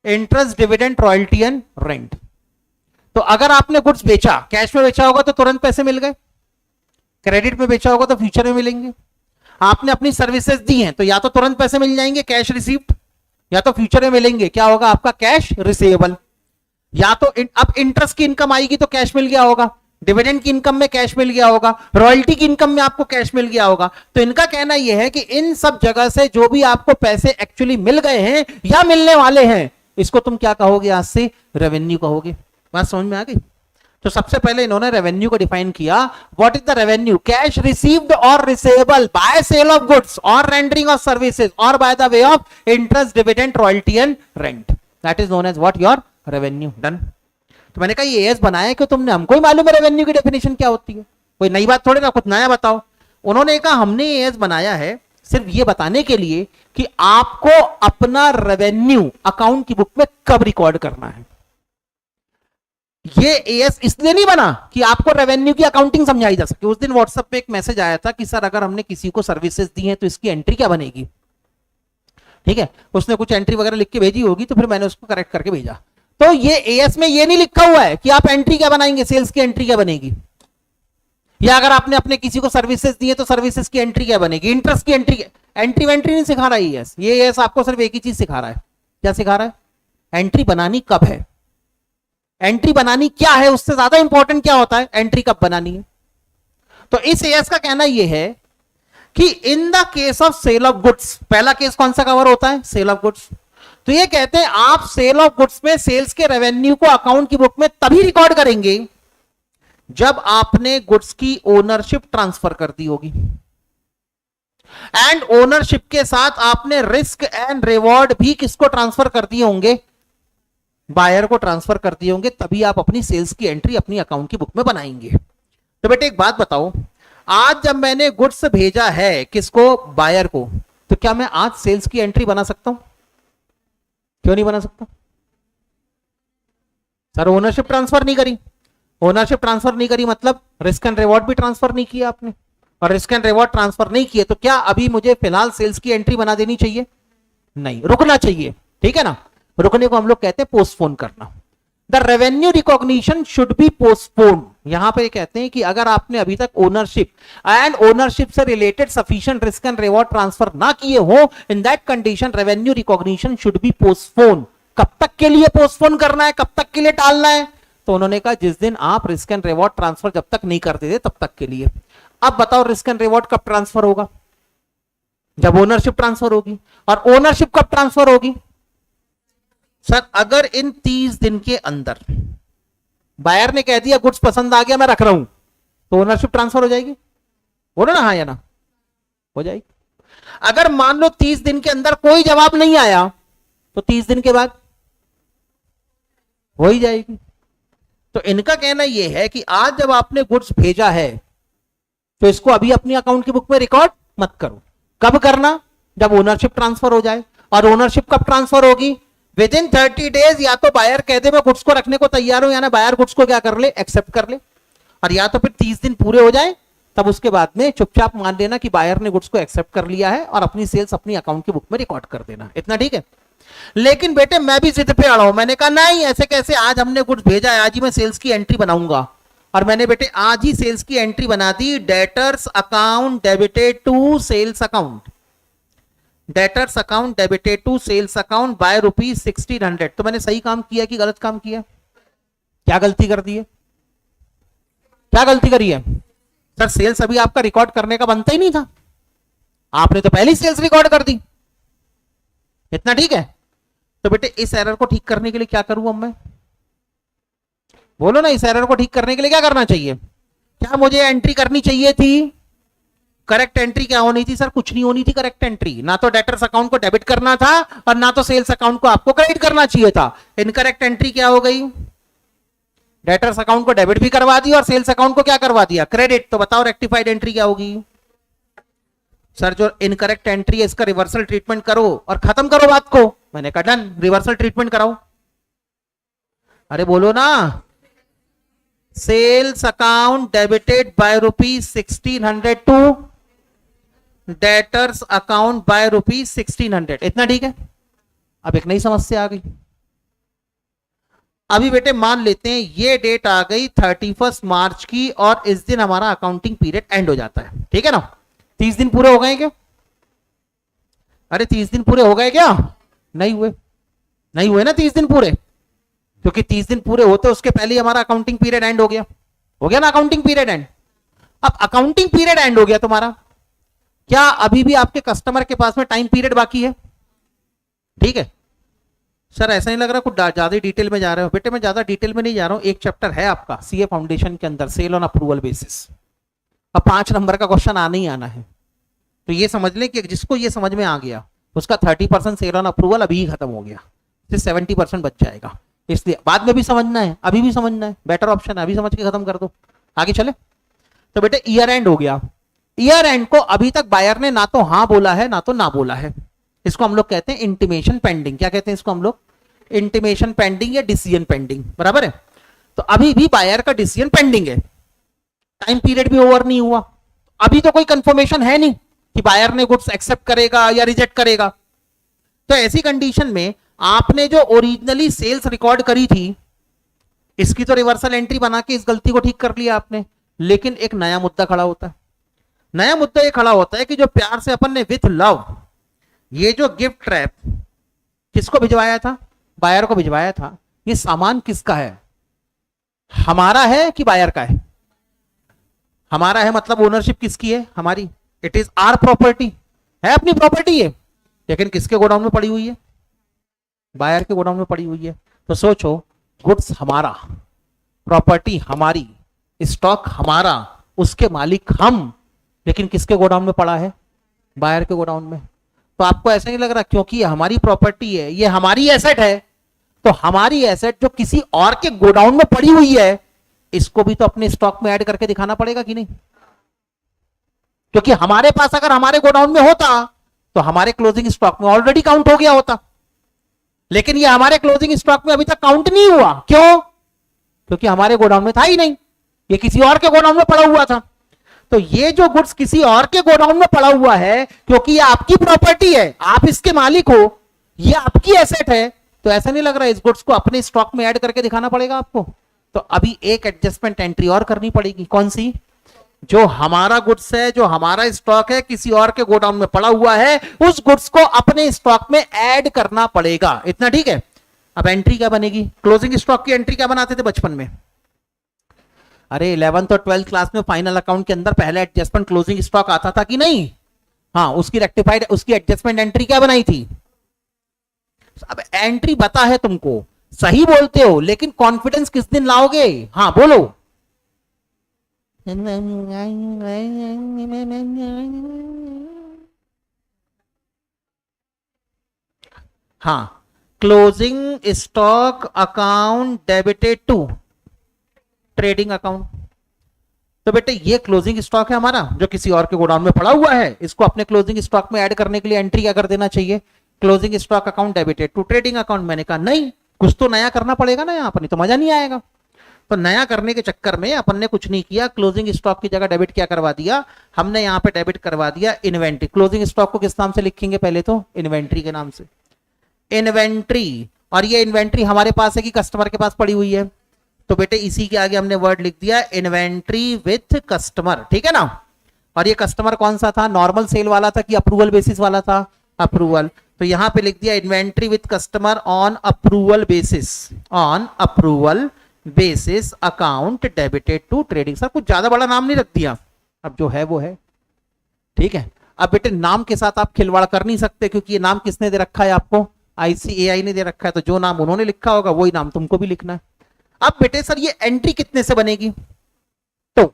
Interest, dividend, royalty and rent. तो अगर आपने गुड्स बेचा, कैश में बेचा होगा तो तुरंत पैसे मिल गए, क्रेडिट में बेचा होगा तो फ्यूचर में मिलेंगे। आपने अपनी सर्विसेज दी हैं तो या तो तुरंत पैसे मिल जाएंगे कैश रिसीव्ड, या तो फ्यूचर में मिलेंगे, क्या होगा आपका? Cash receivable. या तो अब इंटरेस्ट की इनकम आएगी तो कैश मिल गया होगा, डिविडेंड की इनकम में कैश मिल गया होगा, रॉयल्टी की इनकम में आपको कैश मिल गया होगा। तो इनका कहना यह है कि इन सब जगह से जो भी आपको पैसे एक्चुअली मिल गए हैं या मिलने वाले हैं, इसको तुम क्या कहोगे? आज से रेवेन्यू कहोगे। बात समझ में आ गई? तो सबसे पहले इन्होंने रेवेन्यू को डिफाइन किया। What is the revenue? Cash received और receivable by sale of goods और रेंडरिंग ऑफ सर्विसेज और by the way of interest, dividend, royalty and rent. That is known as what? Your revenue. Done. तो मैंने कहा ये S बनाया क्यों तुमने? हमको ही मालूम है रेवेन्यू की डेफिनेशन क्या होती है, कोई नई बात थोड़ी ना, कुछ नया बताओ। उन्होंने कहा हमने ये एस बनाया है सिर्फ ये बताने के लिए कि आपको अपना रेवेन्यू अकाउंट की बुक में कब रिकॉर्ड करना है। ये एएस इसलिए नहीं बना कि आपको रेवेन्यू की अकाउंटिंग समझाई जा सके। उस दिन व्हाट्सएप पे एक मैसेज आया था कि सर अगर हमने किसी को सर्विसेज दी हैं तो इसकी एंट्री क्या बनेगी। ठीक है, उसने कुछ एंट्री वगैरह लिख के भेजी होगी तो फिर मैंने उसको करेक्ट करके भेजा। तो ये एएस में ये नहीं लिखा हुआ है कि आप एंट्री क्या बनाएंगे, सेल्स की एंट्री क्या बनेगी, या अगर आपने अपने किसी को सर्विसेज दी है तो सर्विसेज की एंट्री क्या बनेगी, इंटरेस्ट की एंट्री, एंट्री वेंट्री नहीं सिखा रहा है ये एएस आपको सिर्फ एक ही चीज सिखा रहा है। क्या सिखा रहा है? एंट्री बनानी कब है, एंट्री बनानी क्या है, उससे ज्यादा इंपॉर्टेंट क्या होता है, एंट्री कब बनानी है। तो इस एएस का कहना यह है कि in the case of sale of goods, पहला केस कौन सा कवर होता है, सेल ऑफ गुड्स। तो ये कहते हैं आप सेल ऑफ गुड्स में सेल्स के रेवेन्यू को अकाउंट की बुक में तभी रिकॉर्ड करेंगे जब आपने गुड्स की ओनरशिप ट्रांसफर कर दी होगी, एंड ओनरशिप के साथ आपने रिस्क एंड रिवॉर्ड भी किसको ट्रांसफर कर दिए होंगे, बायर को ट्रांसफर कर दिए होंगे, तभी आप अपनी सेल्स की एंट्री अपनी अकाउंट की बुक में बनाएंगे। तो बेटे एक बात बताओ, आज जब मैंने गुड्स भेजा है किसको, बायर को, तो क्या मैं आज सेल्स की एंट्री बना सकता हूं? क्यों नहीं बना सकता? सर ओनरशिप ट्रांसफर नहीं करी। ओनरशिप ट्रांसफर नहीं करी मतलब रिस्क एंड रिवॉर्ड भी ट्रांसफर नहीं किया आपने, और रिस्क एंड रिवॉर्ड ट्रांसफर नहीं किए तो क्या अभी मुझे फिलहाल सेल्स की एंट्री बना देनी चाहिए? नहीं, रुकना चाहिए। ठीक है ना, रुकने को हम लोग कहते हैं पोस्टपोन करना। The revenue recognition should be postpone. यहां पे कहते हैं कि अगर आपने अभी तक ओनरशिप एंड ओनरशिप से related sufficient risk and reward transfer ना किए हो, in that condition revenue recognition should be postpone. कब तक के लिए पोस्टपोन करना है, कब तक के लिए टालना है? तो उन्होंने कहा जिस दिन आप रिस्क एंड रिवॉर्ड ट्रांसफर जब तक नहीं करते थे तब तक के लिए। अब बताओ रिस्क एंड रिवॉर्ड कब ट्रांसफर होगा? जब ओनरशिप ट्रांसफर होगी। और ओनरशिप कब ट्रांसफर होगी? सर अगर इन 30 दिन के अंदर बायर ने कह दिया गुड्स पसंद आ गया मैं रख रहा हूं, तो ओनरशिप ट्रांसफर हो जाएगी। बोलो ना हाँ या ना, हो जाएगी। अगर मान लो 30 दिन के अंदर कोई जवाब नहीं आया, तो 30 दिन के बाद हो ही जाएगी। तो इनका कहना यह है कि आज जब आपने गुड्स भेजा है तो इसको अभी अपनी अकाउंट की बुक में रिकॉर्ड मत करो। कब करना? जब ओनरशिप ट्रांसफर हो जाए। और ओनरशिप कब ट्रांसफर होगी? With in 30 days. या तो बायर कह दे मैं गुड्स को रखने को तैयार हूं, या ना बायर गुड्स को क्या कर ले, एक्सेप्ट कर ले। और या तो फिर 30 दिन पूरे हो जाए, तब उसके बाद में चुपचाप मान लेना कि बायर ने गुड्स को एक्सेप्ट कर लिया है और अपनी सेल्स अपनी अकाउंट की बुक में रिकॉर्ड कर देना। इतना ठीक है। लेकिन बेटे मैं भी जिद पे अड़ा हूं, मैंने कहा नहीं ऐसे कैसे, आज हमने गुड्स भेजा है, आज ही मैं सेल्स की एंट्री बनाऊंगा। और मैंने बेटे आज ही सेल्स की एंट्री बना दी, debtors account debited to sales account, debtors account debited to sales account by ₹1600। तो मैंने सही काम किया कि गलत काम किया? क्या गलती कर दी है? क्या गलती करी है? सर सेल्स अभी आपका रिकॉर्ड करने का बनता ही नहीं था, आपने तो पहले ही सेल्स रिकॉर्ड कर दी। इतना ठीक है। तो बेटे इस एरर को ठीक करने के लिए क्या करूं अब मैं? बोलो ना, इस एरर को ठीक करने के लिए क्या करना चाहिए? क्या मुझे एंट्री करनी चाहिए थी? करेक्ट एंट्री क्या होनी थी? सर कुछ नहीं होनी थी करेक्ट एंट्री। ना तो डेटर्स अकाउंट को डेबिट करना था और ना तो सेल्स अकाउंट को आपको क्रेडिट करना चाहिए था। इनकरेक्ट एंट्री क्या हो गई? डेटर्स अकाउंट को डेबिट भी करवा दिया और सेल्स अकाउंट को क्या करवा दिया, क्रेडिट। तो बताओ रेक्टिफाइड एंट्री क्या होगी? सर जो इनकरेक्ट एंट्री है इसका रिवर्सल ट्रीटमेंट करो और खत्म करो बात को। मैंने कहा डन, रिवर्सल ट्रीटमेंट कराओ। अरे बोलो ना, sales account debited by ₹1600 to debtors account by ₹1600। इतना ठीक है। अब एक नई समस्या आ गई। अभी बेटे मान लेते हैं ये डेट आ गई 31 मार्च की और इस दिन हमारा अकाउंटिंग पीरियड एंड हो जाता है, ठीक है ना? 30 दिन पूरे हो गए क्या? अरे 30 दिन पूरे हो गए क्या? नहीं हुए, नहीं हुए ना 30 दिन पूरे, क्योंकि 30 दिन पूरे होते उसके पहले ही हमारा अकाउंटिंग पीरियड एंड हो गया ना अकाउंटिंग पीरियड एंड। अब अकाउंटिंग पीरियड एंड हो गया तुम्हारा, क्या अभी भी आपके कस्टमर के पास में टाइम पीरियड बाकी है? ठीक है। सर ऐसा नहीं लग रहा कुछ ज्यादा डिटेल में जा रहे हो? बेटे मैं ज्यादा डिटेल में नहीं जा रहा हूं। एक चैप्टर है आपका सीए फाउंडेशन के अंदर, सेल ऑन अप्रूवल बेसिस। अब 5 नंबर का क्वेश्चन आना ही आना है। तो ये समझ लें कि जिसको ये समझ में आ गया उसका 30% सेल ऑन अप्रूवल अभी ही खत्म हो गया, फिर 70% बच जाएगा। इसलिए बाद में भी समझना है, अभी भी समझना है, बेटर ऑप्शन है, अभी समझ के खत्म कर दो। आगे चले। तो बेटे ईयर एंड हो गया। ईयर एंड को अभी तक बायर ने ना तो हाँ बोला है ना तो ना बोला है। इसको हम लोग कहते हैं इंटीमेशन पेंडिंग। क्या कहते हैं इसको हम लोग? इंटीमेशन पेंडिंग या डिसीजन पेंडिंग, बराबर है। तो अभी भी बायर का डिसीजन पेंडिंग है, टाइम पीरियड भी ओवर नहीं हुआ, अभी तो कोई कंफर्मेशन है नहीं कि बायर ने गुड्स एक्सेप्ट करेगा या रिजेक्ट करेगा। तो ऐसी कंडीशन में आपने जो ओरिजिनली सेल्स रिकॉर्ड करी थी इसकी तो रिवर्सल एंट्री बना के इस गलती को ठीक कर लिया आपने, लेकिन एक नया मुद्दा खड़ा होता है। नया मुद्दा ये खड़ा होता है कि जो प्यार से अपन ने विथ लव ये जो गिफ्ट रैप किसको भिजवाया था? बायर को भिजवाया था। ये सामान किसका है? हमारा है कि बायर का है? हमारा है, मतलब ओनरशिप किसकी है? हमारी। इट इज आर प्रॉपर्टी, है अपनी प्रॉपर्टी है, लेकिन किसके गोडाउन में पड़ी हुई है? बायर के गोडाउन में पड़ी हुई है। तो सोचो, गुड्स हमारा, प्रॉपर्टी हमारी, स्टॉक हमारा, उसके मालिक हम, लेकिन किसके गोडाउन में पड़ा है? बायर के गोडाउन में। तो आपको ऐसा नहीं लग रहा क्योंकि ये हमारी प्रॉपर्टी है, ये हमारी एसेट है, तो हमारी एसेट जो किसी और के गोडाउन में पड़ी हुई है इसको भी तो अपने स्टॉक में ऐड करके दिखाना पड़ेगा कि नहीं? क्योंकि हमारे पास अगर हमारे गोडाउन में होता तो हमारे क्लोजिंग स्टॉक में ऑलरेडी काउंट हो गया होता, लेकिन ये हमारे क्लोजिंग स्टॉक में अभी तक काउंट नहीं हुआ। क्यों? क्योंकि हमारे गोडाउन में था ही नहीं, ये किसी और के गोडाउन में पड़ा हुआ था। तो ये जो गुड्स किसी और के गोडाउन में पड़ा हुआ है, क्योंकि ये आपकी प्रॉपर्टी है, आप इसके मालिक हो, ये आपकी एसेट है, तो ऐसा नहीं लग रहा है इस गुड्स को अपने स्टॉक में ऐड करके दिखाना पड़ेगा आपको? तो अभी एक एडजस्टमेंट एंट्री और करनी पड़ेगी, कौन सी? जो हमारा गुड्स है, जो हमारा स्टॉक है, किसी और के गोडाउन में पड़ा हुआ है, उस गुड्स को अपने स्टॉक में ऐड करना पड़ेगा। इतना ठीक है? अब एंट्री क्या बनेगी? क्लोजिंग स्टॉक की एंट्री क्या बनाते थे बचपन में? अरे 11th और 12th क्लास में फाइनल अकाउंट के अंदर पहले एडजस्टमेंट क्लोजिंग स्टॉक आता था कि नहीं? हाँ, उसकी रेक्टिफाइड, उसकी एडजस्टमेंट एंट्री क्या बनाई थी? अब एंट्री बता है तुमको, सही बोलते हो, लेकिन कॉन्फिडेंस किस दिन लाओगे? हाँ बोलो। हाँ, closing stock account debited to trading account. तो बेटे ये क्लोजिंग स्टॉक है हमारा जो किसी और के गोडाउन में पड़ा हुआ है, इसको अपने क्लोजिंग स्टॉक में ऐड करने के लिए एंट्री क्या कर देना चाहिए? Closing stock account debited to trading account. मैंने कहा नहीं, कुछ तो नया करना पड़ेगा ना यहाँ पर, नहीं तो मजा नहीं आएगा। तो नया करने के चक्कर में अपन ने कुछ नहीं किया, क्लोजिंग स्टॉक की जगह डेबिट क्या करवा दिया हमने? यहाँ पे डेबिट करवा दिया इन्वेंट्री। क्लोजिंग स्टॉक को किस नाम से लिखेंगे? पहले तो इन्वेंट्री के नाम से, इन्वेंट्री। और ये इन्वेंट्री हमारे पास है कि कस्टमर के पास पड़ी हुई है? तो बेटे इसी के आगे हमने वर्ड लिख दिया इन्वेंट्री विथ कस्टमर, ठीक है ना? और ये कस्टमर कौन सा था? नॉर्मल सेल वाला था कि अप्रूवल बेसिस वाला था? अप्रूवल। तो यहां पे लिख दिया inventory with customer on approval basis, on approval basis account debited to trading. Sir कुछ ज्यादा बड़ा नाम नहीं रख दिया, अब जो है वो है, ठीक है? अब बेटे नाम के साथ आप खिलवाड़ कर नहीं सकते, क्योंकि ये नाम किसने दे रखा है आपको? ICAI ने दे रखा है। तो जो नाम उन्होंने लिखा होगा वही नाम तुमको भी लिखना है। अब बेटे सर ये एंट्री कितने से बनेगी? तो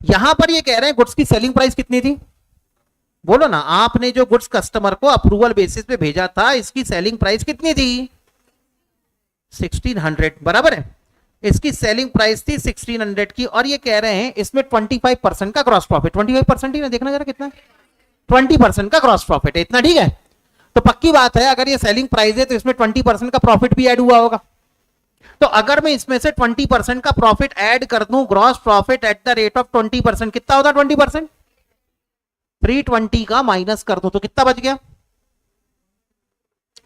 यहां पर ये कह रहे हैं गुड्स की सेलिंग प्राइस कितनी थी? बोलो ना, आपने जो गुड्स कस्टमर को अप्रूवल बेसिस पे भेजा था, इसकी सेलिंग प्राइस कितनी थी? 1600, बराबर है? इसकी सेलिंग प्राइस थी 1600 की, और ये कह रहे हैं इसमें 25% का ग्रॉस प्रॉफिट। 25% ही ना, देखना जरा कितना, 20% का ग्रॉस प्रॉफिट है। इतना ठीक है? तो पक्की बात है, अगर ये सेलिंग प्राइस है तो इसमें 20% का प्रॉफिट भी ऐड हुआ होगा। तो अगर मैं इसमें से 20% का प्रॉफिट ऐड कर दूं, gross profit at the rate of 20%, कितना होता? 20% 320 का माइनस कर दो तो कितना बच गया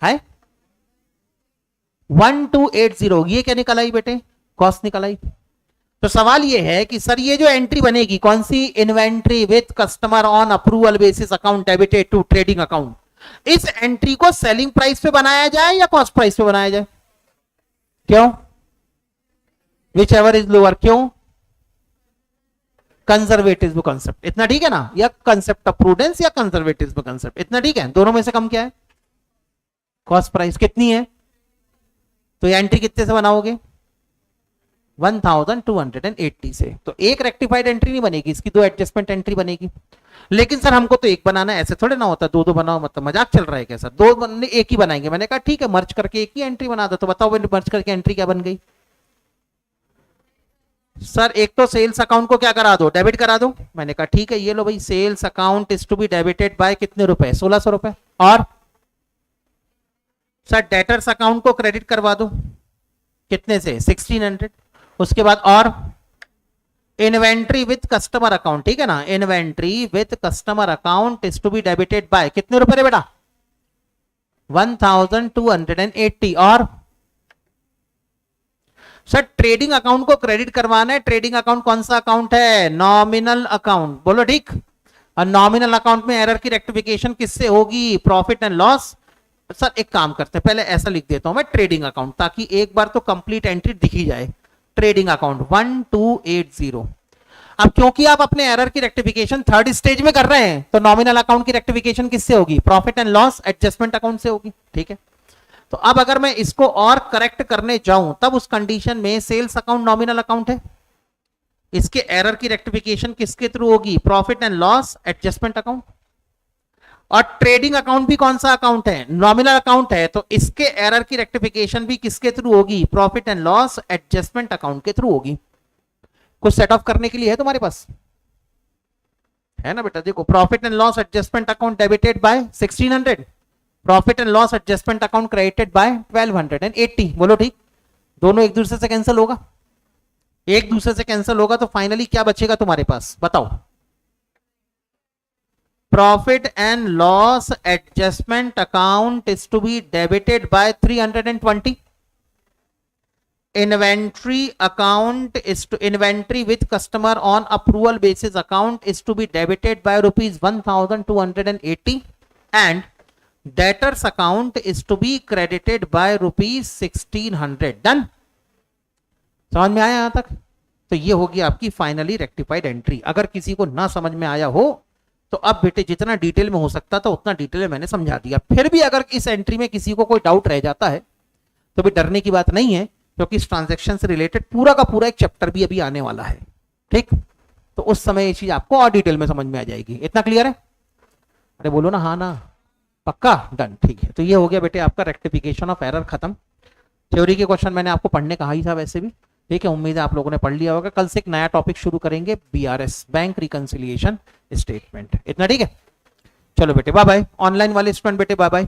है? 1280। ये क्या निकल आई बेटे? कॉस्ट निकल आई। तो सवाल ये है कि सर ये जो एंट्री बनेगी कौन सी? Inventory with customer on approval basis account debited to trading account. इस एंट्री को सेलिंग प्राइस पे बनाया जाए या कॉस्ट प्राइस पे बनाया जाए? क्यों? Whichever is lower. क्यों? Conservatism concept. इतना ठीक है ना? या कंसेप्ट ऑफ प्रूडेंस या कंजर्वेटिज्म कंसेप्ट। इतना ठीक है? दोनों में से कम क्या है? कॉस्ट प्राइस कितनी है? तो ये एंट्री कितने से बनाओगे? 1280 से। तो एक रेक्टिफाइड एंट्री नहीं बनेगी, इसकी दो एडजस्टमेंट एंट्री बनेगी। लेकिन सर हमको तो एक बनाना है, ऐसे थोड़े ना होता, दो दो बनाओ, मतलब मजाक चल रहा है क्या सर? दो बनने एक ही बनाएंगे। मैंने कहा ठीक है, मर्ज करके एक ही एंट्री बना दो। तो बताओ मर्ज करके एंट्री क्या बन गई? सर एक तो सेल्स अकाउंट को क्या करा दो? डेबिट करा दो। मैंने कहा ठीक है, ये लो भाई, sales account is to be debited by कितने रुपए? 1600 रुपए। और सर डेटर्स अकाउंट को क्रेडिट करवा दो, कितने से? 1600। उसके बाद और इन्वेंट्री विथ कस्टमर अकाउंट, ठीक है ना? Inventory with customer account is to be debited by कितने रुपए रे बेटा? 1280। और सर ट्रेडिंग अकाउंट को क्रेडिट करवाना है। ट्रेडिंग अकाउंट कौन सा अकाउंट है? Nominal account. बोलो ठीक। और नॉमिनल अकाउंट में एरर की रेक्टिफिकेशन किससे होगी? Profit and loss. सर एक काम करते हैं, पहले ऐसा लिख देता हूं मैं, ट्रेडिंग अकाउंट, ताकि एक बार तो कंप्लीट एंट्री दिखी जाए। Trading account 1280। अब क्योंकि आप अपने एरर की रेक्टिफिकेशन थर्ड स्टेज में कर रहे हैं, तो नॉमिनल अकाउंट की रेक्टिफिकेशन किससे होगी? Profit and loss adjustment account से होगी, ठीक है? तो अब अगर मैं इसको और करेक्ट करने जाऊं, तब उस कंडीशन में सेल्स अकाउंट नॉमिनल अकाउंट है, इसके एरर की रेक्टिफिकेशन किसके थ्रू होगी? Profit and loss adjustment account. और ट्रेडिंग अकाउंट भी कौन सा अकाउंट है? नॉमिनल अकाउंट है, तो इसके एरर की रेक्टिफिकेशन भी किसके थ्रू होगी? Profit and loss adjustment account के थ्रू होगी। कुछ सेट ऑफ करने के लिए है तुम्हारे पास? है ना बेटा? देखो, profit and loss adjustment account debited by 1600, profit and loss adjustment account credited bye 1280। बोलो ठीक। दोनों एक दूसरे से कैंसिल होगा, एक दूसरे से कैंसिल होगा, तो फाइनली क्या बचेगा तुम्हारे पास? बताओ। profit and loss adjustment account is to be debited by 320. Inventory account is to inventory with customer on approval basis account is to be debited by rupees 1280 and debtors account is to be credited by rupees 1600. Done, समझ में आया यहां तक? तो ये होगी आपकी finally rectified entry. अगर किसी को ना समझ में आया हो तो अब बेटे जितना डिटेल में हो सकता था उतना डिटेल में मैंने समझा दिया। फिर भी अगर इस एंट्री में किसी को कोई डाउट रह जाता है तो भी डरने की बात नहीं है, क्योंकि इस ट्रांजैक्शन से रिलेटेड पूरा का पूरा एक चैप्टर भी अभी आने वाला है। ठीक, तो उस समय ये चीज आपको और डिटेल में समझ में आ जाएगी। इतना क्लियर है? अरे बोलो ना हाँ ना, पक्का? डन, ठीक है। तो ये हो गया बेटे आपका रेक्टिफिकेशन ऑफ एरर खत्म। थ्योरी के क्वेश्चन मैंने आपको पढ़ने कहा ही था वैसे भी, ठीक है, उम्मीद है आप लोगों ने पढ़ लिया होगा। कल से एक नया टॉपिक शुरू करेंगे, बीआरएस, बैंक रिकंसिलिएशन स्टेटमेंट। इतना ठीक है? चलो बेटे बाय बाय। ऑनलाइन वाले स्टूडेंट बेटे बाय बाय।